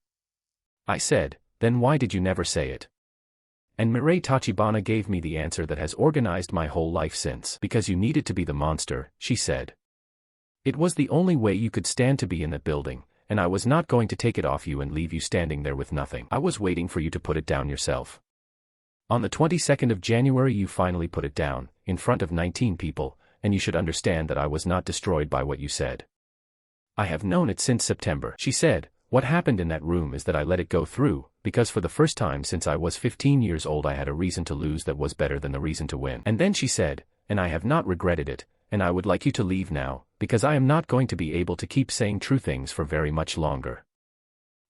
I said, then why did you never say it? And Mirei Tachibana gave me the answer that has organized my whole life since. Because you needed to be the monster, she said. It was the only way you could stand to be in that building, and I was not going to take it off you and leave you standing there with nothing. I was waiting for you to put it down yourself. On the 22nd of January you finally put it down, in front of 19 people, and you should understand that I was not destroyed by what you said. I have known it since September, she said. What happened in that room is that I let it go through, because for the first time since I was 15 years old I had a reason to lose that was better than the reason to win. And then she said, and I have not regretted it, and I would like you to leave now, because I am not going to be able to keep saying true things for very much longer.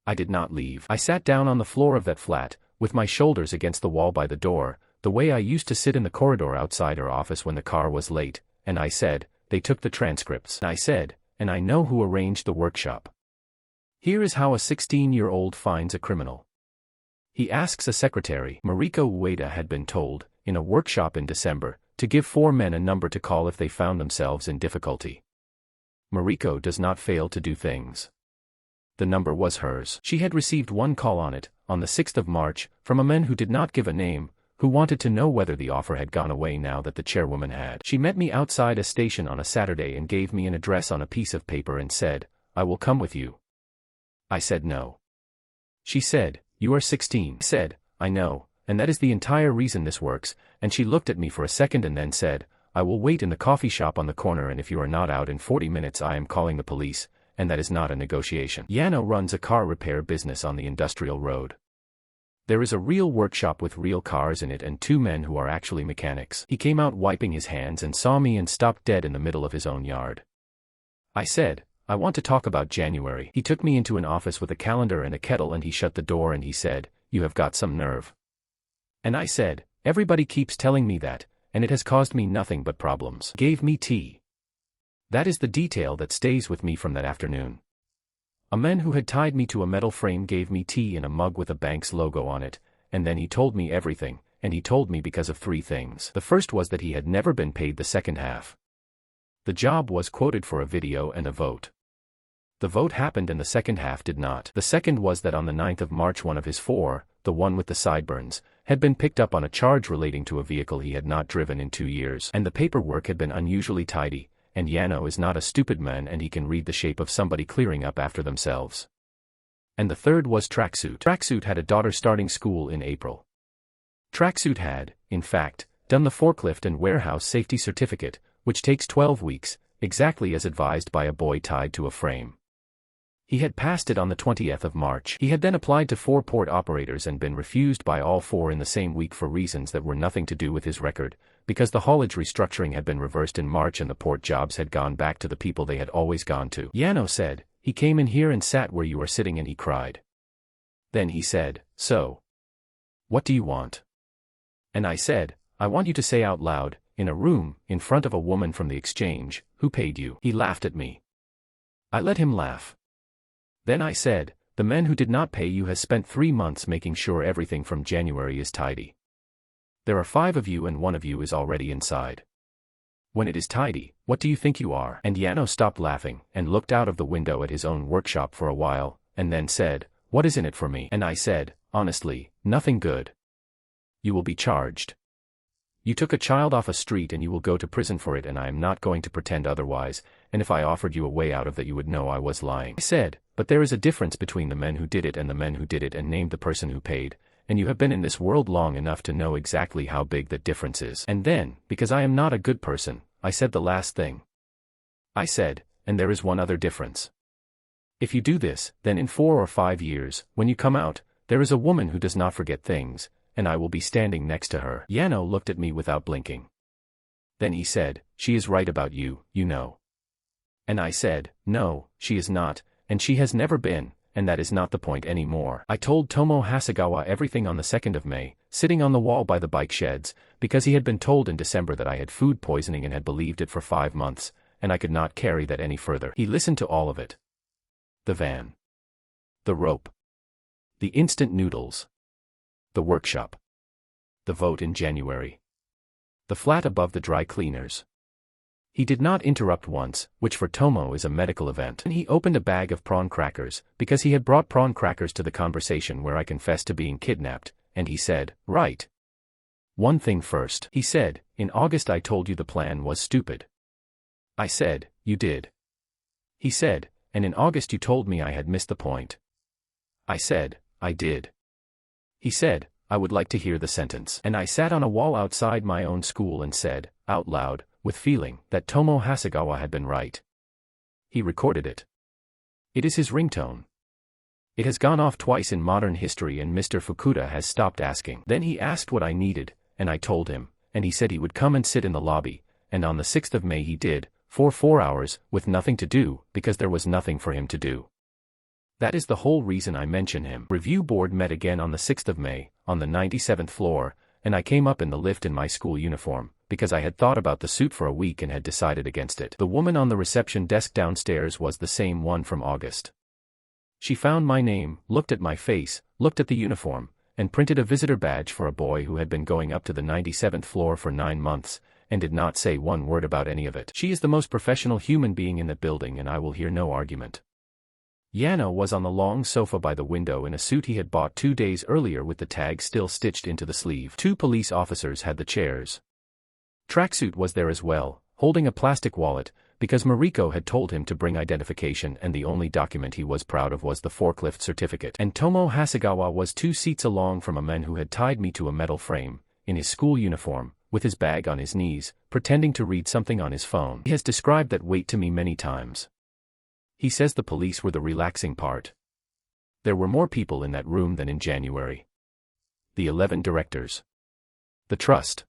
I did not leave. I sat down on the floor of that flat, with my shoulders against the wall by the door, the way I used to sit in the corridor outside her office when the car was late, and I said, they took the transcripts. I said, and I know who arranged the workshop. Here is how a 16-year-old finds a criminal. He asks a secretary. Mariko Ueda had been told, in a workshop in December, to give 4 men a number to call if they found themselves in difficulty. Mariko does not fail to do things. The number was hers. She had received one call on it, on the 6th of March, from a man who did not give a name, who wanted to know whether the offer had gone away now that the chairwoman had. She met me outside a station on a Saturday and gave me an address on a piece of paper and said, I will come with you. I said no. She said, you are 16. I said, I know, and that is the entire reason this works, and she looked at me for a second and then said, I will wait in the coffee shop on the corner and if you are not out in 40 minutes I am calling the police, and that is not a negotiation. Yano runs a car repair business on the industrial road. There is a real workshop with real cars in it and 2 men who are actually mechanics. He came out wiping his hands and saw me and stopped dead in the middle of his own yard. I said, I want to talk about January. He took me into an office with a calendar and a kettle and he shut the door and he said, you have got some nerve. And I said, everybody keeps telling me that, and it has caused me nothing but problems. Gave me tea. That is the detail that stays with me from that afternoon. A man who had tied me to a metal frame gave me tea in a mug with a bank's logo on it, and then he told me everything, and he told me because of 3 things. The first was that he had never been paid the second half. The job was quoted for a video and a vote. The vote happened and the second half did not. The second was that on the 9th of March one of his 4, the one with the sideburns, had been picked up on a charge relating to a vehicle he had not driven in 2 years. And the paperwork had been unusually tidy, and Yano is not a stupid man and he can read the shape of somebody clearing up after themselves. And the third was Tracksuit. Tracksuit had a daughter starting school in April. Tracksuit had, in fact, done the forklift and warehouse safety certificate, which takes 12 weeks, exactly as advised by a boy tied to a frame. He had passed it on the 20th of March. He had then applied to 4 port operators and been refused by all 4 in the same week for reasons that were nothing to do with his record, because the haulage restructuring had been reversed in March and the port jobs had gone back to the people they had always gone to. Yano said, he came in here and sat where you are sitting and he cried. Then he said, so, what do you want? And I said, I want you to say out loud, in a room, in front of a woman from the exchange, who paid you. He laughed at me. I let him laugh. Then I said, the man who did not pay you has spent 3 months making sure everything from January is tidy. There are 5 of you and 1 of you is already inside. When it is tidy, what do you think you are? And Yano stopped laughing and looked out of the window at his own workshop for a while, and then said, what is in it for me? And I said, honestly, nothing good. You will be charged. You took a child off a street and you will go to prison for it and I am not going to pretend otherwise, and if I offered you a way out of that you would know I was lying. I said, but there is a difference between the men who did it and the men who did it and named the person who paid, and you have been in this world long enough to know exactly how big that difference is. And then, because I am not a good person, I said the last thing. I said, and there is one other difference. If you do this, then in 4 or 5 years, when you come out, there is a woman who does not forget things, and I will be standing next to her. Yano looked at me without blinking. Then he said, she is right about you, you know. And I said, no, she is not, and she has never been, and that is not the point anymore. I told Tomo Hasegawa everything on the 2nd of May, sitting on the wall by the bike sheds, because he had been told in December that I had food poisoning and had believed it for 5 months, and I could not carry that any further. He listened to all of it. The van. The rope. The instant noodles. The workshop. The vote in January. The flat above the dry cleaners. He did not interrupt once, which for Tomo is a medical event. And he opened a bag of prawn crackers, because he had brought prawn crackers to the conversation where I confessed to being kidnapped, and he said, "Right. One thing first," he said, "in August I told you the plan was stupid." I said, "You did." He said, "And in August you told me I had missed the point." I said, "I did." He said, "I would like to hear the sentence." And I sat on a wall outside my own school and said, out loud, with feeling, that Tomo Hasegawa had been right. He recorded it. It is his ringtone. It has gone off twice in modern history and Mr. Fukuda has stopped asking. Then he asked what I needed, and I told him, and he said he would come and sit in the lobby, and on the 6th of May he did, for 4 hours, with nothing to do, because there was nothing for him to do. That is the whole reason I mention him. Review board met again on the 6th of May, on the 97th floor, and I came up in the lift in my school uniform, because I had thought about the suit for a week and had decided against it. The woman on the reception desk downstairs was the same one from August. She found my name, looked at my face, looked at the uniform, and printed a visitor badge for a boy who had been going up to the 97th floor for 9 months, and did not say one word about any of it. She is the most professional human being in the building and I will hear no argument. Yano was on the long sofa by the window in a suit he had bought 2 days earlier with the tag still stitched into the sleeve. 2 police officers had the chairs. Tracksuit was there as well, holding a plastic wallet, because Mariko had told him to bring identification and the only document he was proud of was the forklift certificate. And Tomo Hasegawa was 2 seats along from a man who had tied me to a metal frame, in his school uniform, with his bag on his knees, pretending to read something on his phone. He has described that wait to me many times. He says the police were the relaxing part. There were more people in that room than in January. The 11 directors. The trust.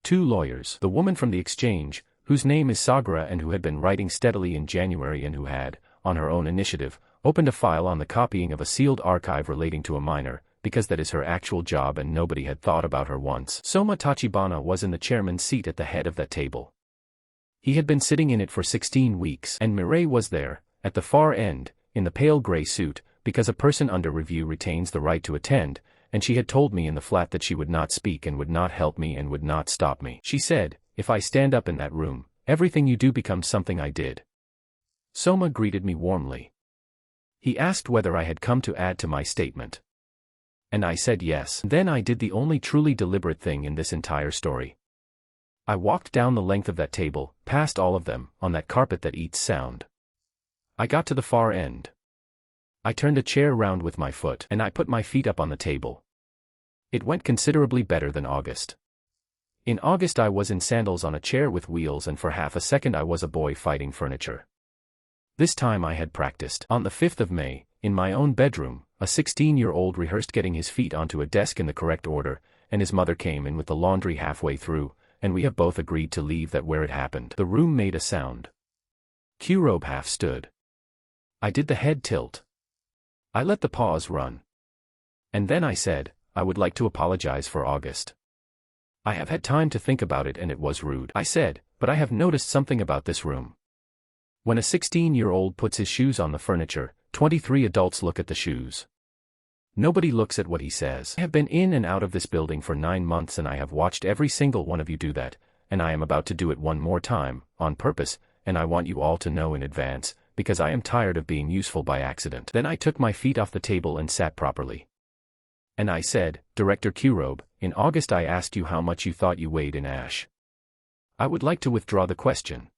2 lawyers. The woman from the exchange, whose name is Sagura and who had been writing steadily in January and who had, on her own initiative, opened a file on the copying of a sealed archive relating to a minor, because that is her actual job and nobody had thought about her once. Soma Tachibana was in the chairman's seat at the head of that table. He had been sitting in it for 16 weeks. And Mirei was there, at the far end, in the pale gray suit, because a person under review retains the right to attend, and she had told me in the flat that she would not speak and would not help me and would not stop me. She said, "If I stand up in that room, everything you do becomes something I did." Soma greeted me warmly. He asked whether I had come to add to my statement. And I said yes. Then I did the only truly deliberate thing in this entire story. I walked down the length of that table, past all of them, on that carpet that eats sound. I got to the far end. I turned a chair round with my foot and I put my feet up on the table. It went considerably better than August. In August I was in sandals on a chair with wheels and for half a second I was a boy fighting furniture. This time I had practiced. On the 5th of May, in my own bedroom, a 16-year-old rehearsed getting his feet onto a desk in the correct order, and his mother came in with the laundry halfway through, and we have both agreed to leave that where it happened. The room made a sound. Q-robe half stood. I did the head tilt. I let the pause run. And then I said, I would like to apologize for August. I have had time to think about it and it was rude. I said, but I have noticed something about this room. When a 16-year-old puts his shoes on the furniture, 23 adults look at the shoes. Nobody looks at what he says. I have been in and out of this building for 9 months and I have watched every single one of you do that, and I am about to do it one more time, on purpose, and I want you all to know in advance, because I am tired of being useful by accident. Then I took my feet off the table and sat properly. And I said, Director Q-robe, in August I asked you how much you thought you weighed in ash. I would like to withdraw the question.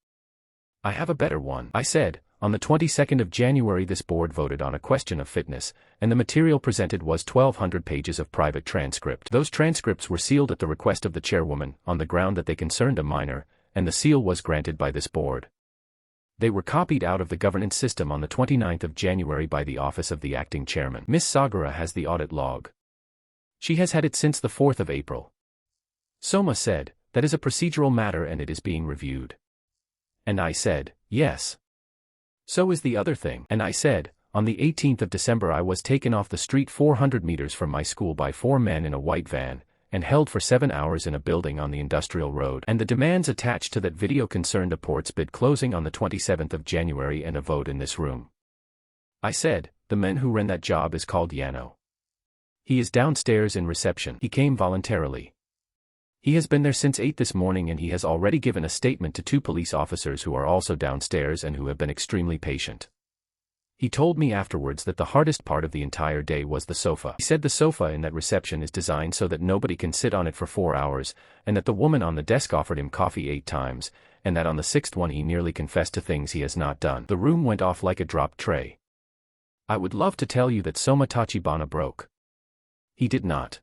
I have a better one. I said, on the 22nd of January this board voted on a question of fitness, and the material presented was 1,200 pages of private transcript. Those transcripts were sealed at the request of the chairwoman, on the ground that they concerned a minor, and the seal was granted by this board. They were copied out of the governance system on the 29th of January by the office of the acting chairman. Miss Sagura has the audit log. She has had it since the 4th of April. Soma said, that is a procedural matter and it is being reviewed. And I said, yes. So is the other thing. And I said, on the 18th of December I was taken off the street 400 meters from my school by 4 men in a white van, and held for 7 hours in a building on the industrial road. And the demands attached to that video concerned a ports bid closing on the 27th of January and a vote in this room. I said, the man who ran that job is called Yano. He is downstairs in reception. He came voluntarily. He has been there since 8 this morning and he has already given a statement to 2 police officers who are also downstairs and who have been extremely patient. He told me afterwards that the hardest part of the entire day was the sofa. He said the sofa in that reception is designed so that nobody can sit on it for 4 hours, and that the woman on the desk offered him coffee 8 times, and that on the 6th one he nearly confessed to things he has not done. The room went off like a dropped tray. I would love to tell you that Soma Tachibana broke. He did not.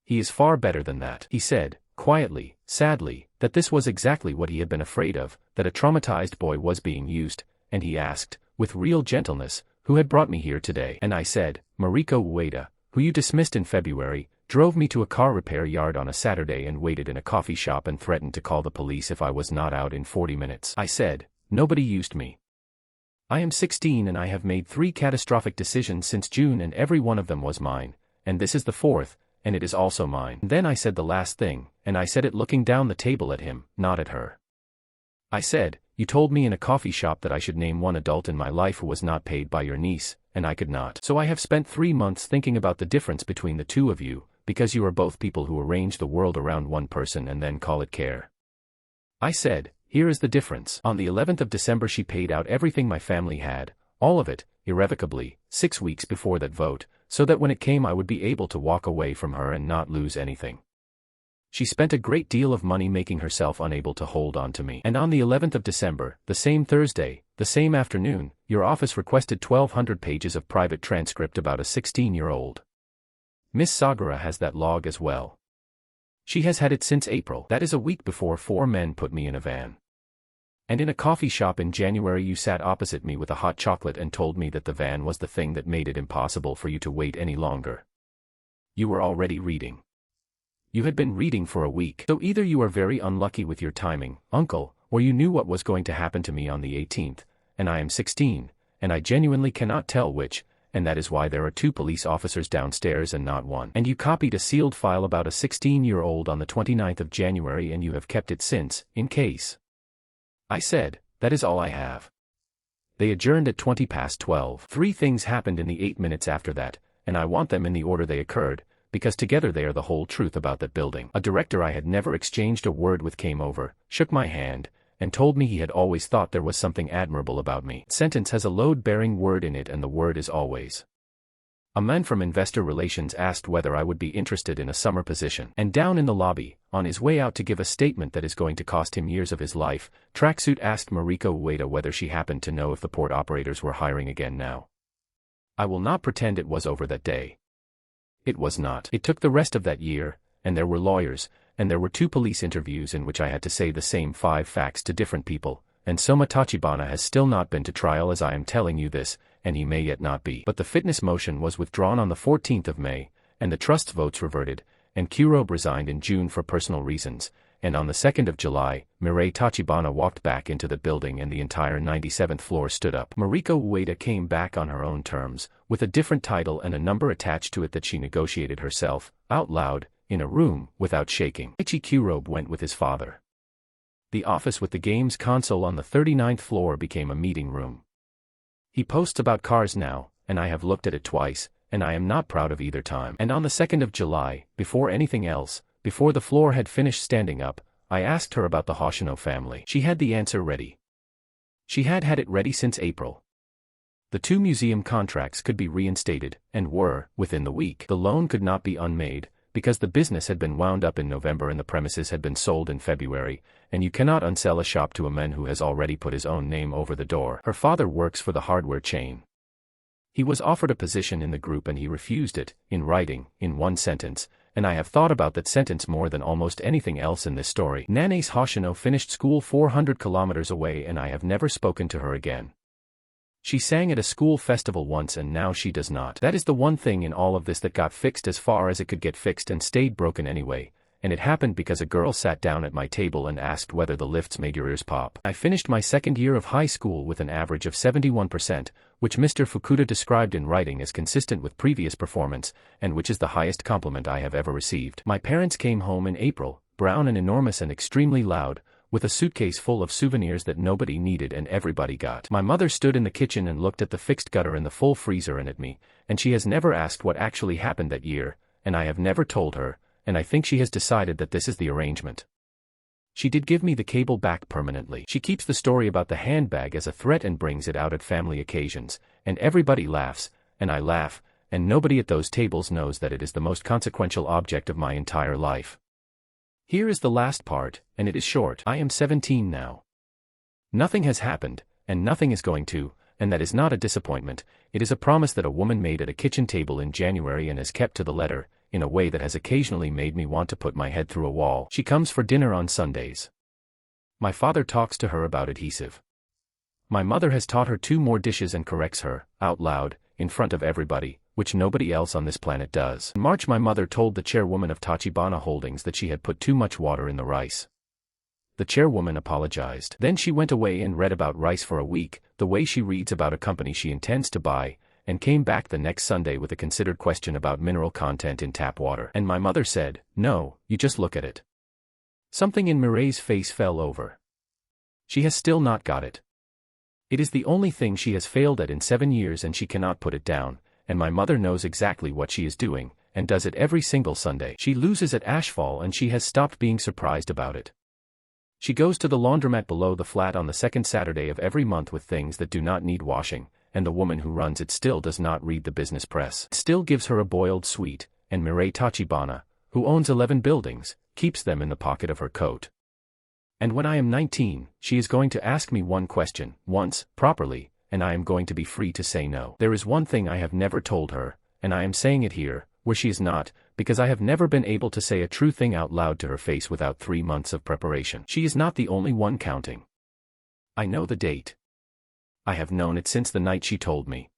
He is far better than that. He said, quietly, sadly, that this was exactly what he had been afraid of, that a traumatized boy was being used, and he asked, with real gentleness, who had brought me here today. And I said, Mariko Ueda, who you dismissed in February, drove me to a car repair yard on a Saturday and waited in a coffee shop and threatened to call the police if I was not out in 40 minutes. I said, nobody used me. I am 16 and I have made 3 catastrophic decisions since June and every one of them was mine, and this is the 4th, and it is also mine. And then I said the last thing, and I said it looking down the table at him, not at her. I said, you told me in a coffee shop that I should name one adult in my life who was not paid by your niece, and I could not. So I have spent 3 months thinking about the difference between the 2 of you, because you are both people who arrange the world around one person and then call it care. I said, here is the difference. On the 11th of December she paid out everything my family had, all of it, irrevocably, 6 weeks before that vote, so that when it came I would be able to walk away from her and not lose anything. She spent a great deal of money making herself unable to hold on to me. And on the 11th of December, the same Thursday, the same afternoon, your office requested 1,200 pages of private transcript about a 16-year-old. Miss Sagara has that log as well. She has had it since April. That is a week before 4 men put me in a van. And in a coffee shop in January you sat opposite me with a hot chocolate and told me that the van was the thing that made it impossible for you to wait any longer. You were already reading. You had been reading for a week. So either you are very unlucky with your timing, uncle, or you knew what was going to happen to me on the 18th, and I am 16, and I genuinely cannot tell which, and that is why there are 2 police officers downstairs and not 1. And you copied a sealed file about a 16-year-old on the 29th of January and you have kept it since, in case. I said, that is all I have. They adjourned at 12:20. 3 things happened in the 8 minutes after that, and I want them in the order they occurred, because together they are the whole truth about that building. A director I had never exchanged a word with came over, shook my hand, and told me he had always thought there was something admirable about me. Sentence has a load-bearing word in it and the word is always. A man from investor relations asked whether I would be interested in a summer position. And down in the lobby, on his way out to give a statement that is going to cost him years of his life, Tracksuit asked Mariko Ueda whether she happened to know if the port operators were hiring again now. I will not pretend it was over that day. It was not. It took the rest of that year, and there were lawyers, and there were 2 police interviews in which I had to say the same 5 facts to different people, and Soma Tachibana has still not been to trial as I am telling you this, and he may yet not be. But the fitness motion was withdrawn on the 14th of May, and the trust's votes reverted, and Kurobe resigned in June for personal reasons, and on the 2nd of July, Mirei Tachibana walked back into the building and the entire 97th floor stood up. Mariko Ueda came back on her own terms, with a different title and a number attached to it that she negotiated herself, out loud, in a room, without shaking. Ichi Kurobe went with his father. The office with the games console on the 39th floor became a meeting room. He posts about cars now, and I have looked at it twice, and I am not proud of either time. And on the 2nd of July, before anything else, before the floor had finished standing up, I asked her about the Hoshino family. She had the answer ready. She had had it ready since April. The 2 museum contracts could be reinstated, and were, within the week. The loan could not be unmade, because the business had been wound up in November and the premises had been sold in February, and you cannot unsell a shop to a man who has already put his own name over the door. Her father works for the hardware chain. He was offered a position in the group and he refused it, in writing, in 1 sentence, and I have thought about that sentence more than almost anything else in this story. Nane's Hoshino finished school 400 kilometers away and I have never spoken to her again. She sang at a school festival once and now she does not. That is the one thing in all of this that got fixed as far as it could get fixed and stayed broken anyway, and it happened because a girl sat down at my table and asked whether the lifts made your ears pop. I finished my 2nd year of high school with an average of 71%, which Mr. Fukuda described in writing as consistent with previous performance, and which is the highest compliment I have ever received. My parents came home in April, brown and enormous and extremely loud, with a suitcase full of souvenirs that nobody needed and everybody got. My mother stood in the kitchen and looked at the fixed gutter and the full freezer and at me, and she has never asked what actually happened that year, and I have never told her, and I think she has decided that this is the arrangement. She did give me the cable back permanently. She keeps the story about the handbag as a threat and brings it out at family occasions, and everybody laughs, and I laugh, and nobody at those tables knows that it is the most consequential object of my entire life. Here is the last part, and it is short. I am 17 now. Nothing has happened, and nothing is going to, and that is not a disappointment. It is a promise that a woman made at a kitchen table in January and has kept to the letter, in a way that has occasionally made me want to put my head through a wall. She comes for dinner on Sundays. My father talks to her about adhesive. My mother has taught her 2 more dishes and corrects her, out loud, in front of everybody, which nobody else on this planet does. In March my mother told the chairwoman of Tachibana Holdings that she had put too much water in the rice. The chairwoman apologized. Then she went away and read about rice for a week, the way she reads about a company she intends to buy, and came back the next Sunday with a considered question about mineral content in tap water. And my mother said, "No, you just look at it." Something in Mirei's face fell over. She has still not got it. It is the only thing she has failed at in 7 years and she cannot put it down, and my mother knows exactly what she is doing, and does it every single Sunday. She loses at Ashfall and she has stopped being surprised about it. She goes to the laundromat below the flat on the second Saturday of every month with things that do not need washing, and the woman who runs it still does not read the business press. It still gives her a boiled sweet, and Mirei Tachibana, who owns 11 buildings, keeps them in the pocket of her coat. And when I am 19, she is going to ask me one question, once, properly, and I am going to be free to say no. There is one thing I have never told her, and I am saying it here, where she is not, because I have never been able to say a true thing out loud to her face without 3 months of preparation. She is not the only one counting. I know the date. I have known it since the night she told me.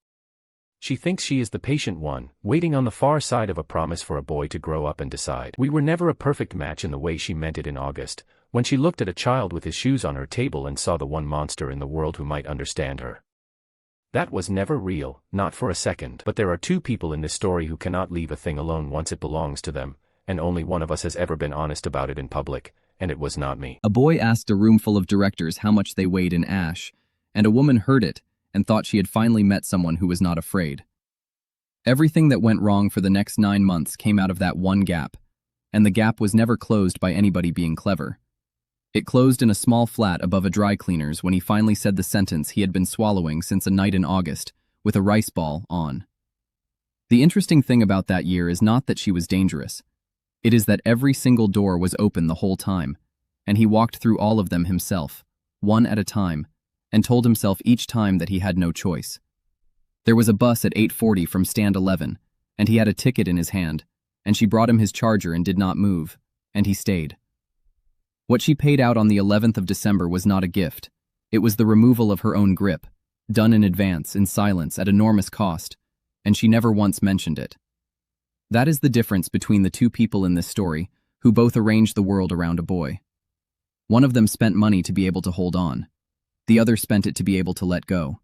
She thinks she is the patient one, waiting on the far side of a promise for a boy to grow up and decide. We were never a perfect match in the way she meant it in August, when she looked at a child with his shoes on her table and saw the one monster in the world who might understand her. That was never real, not for a second. But there are 2 people in this story who cannot leave a thing alone once it belongs to them, and only one of us has ever been honest about it in public, and it was not me. A boy asked a room full of directors how much they weighed in ash, and a woman heard it and thought she had finally met someone who was not afraid. Everything that went wrong for the next 9 months came out of that one gap, and the gap was never closed by anybody being clever. It closed in a small flat above a dry cleaner's when he finally said the sentence he had been swallowing since a night in August, with a rice ball on. The interesting thing about that year is not that she was dangerous. It is that every single door was open the whole time, and he walked through all of them himself, one at a time, and told himself each time that he had no choice. There was a bus at 8:40 from stand 11, and he had a ticket in his hand, and she brought him his charger and did not move, and he stayed. What she paid out on the 11th of December was not a gift. It was the removal of her own grip, done in advance, in silence, at enormous cost, and she never once mentioned it. That is the difference between the 2 people in this story, who both arranged the world around a boy. One of them spent money to be able to hold on. The other spent it to be able to let go.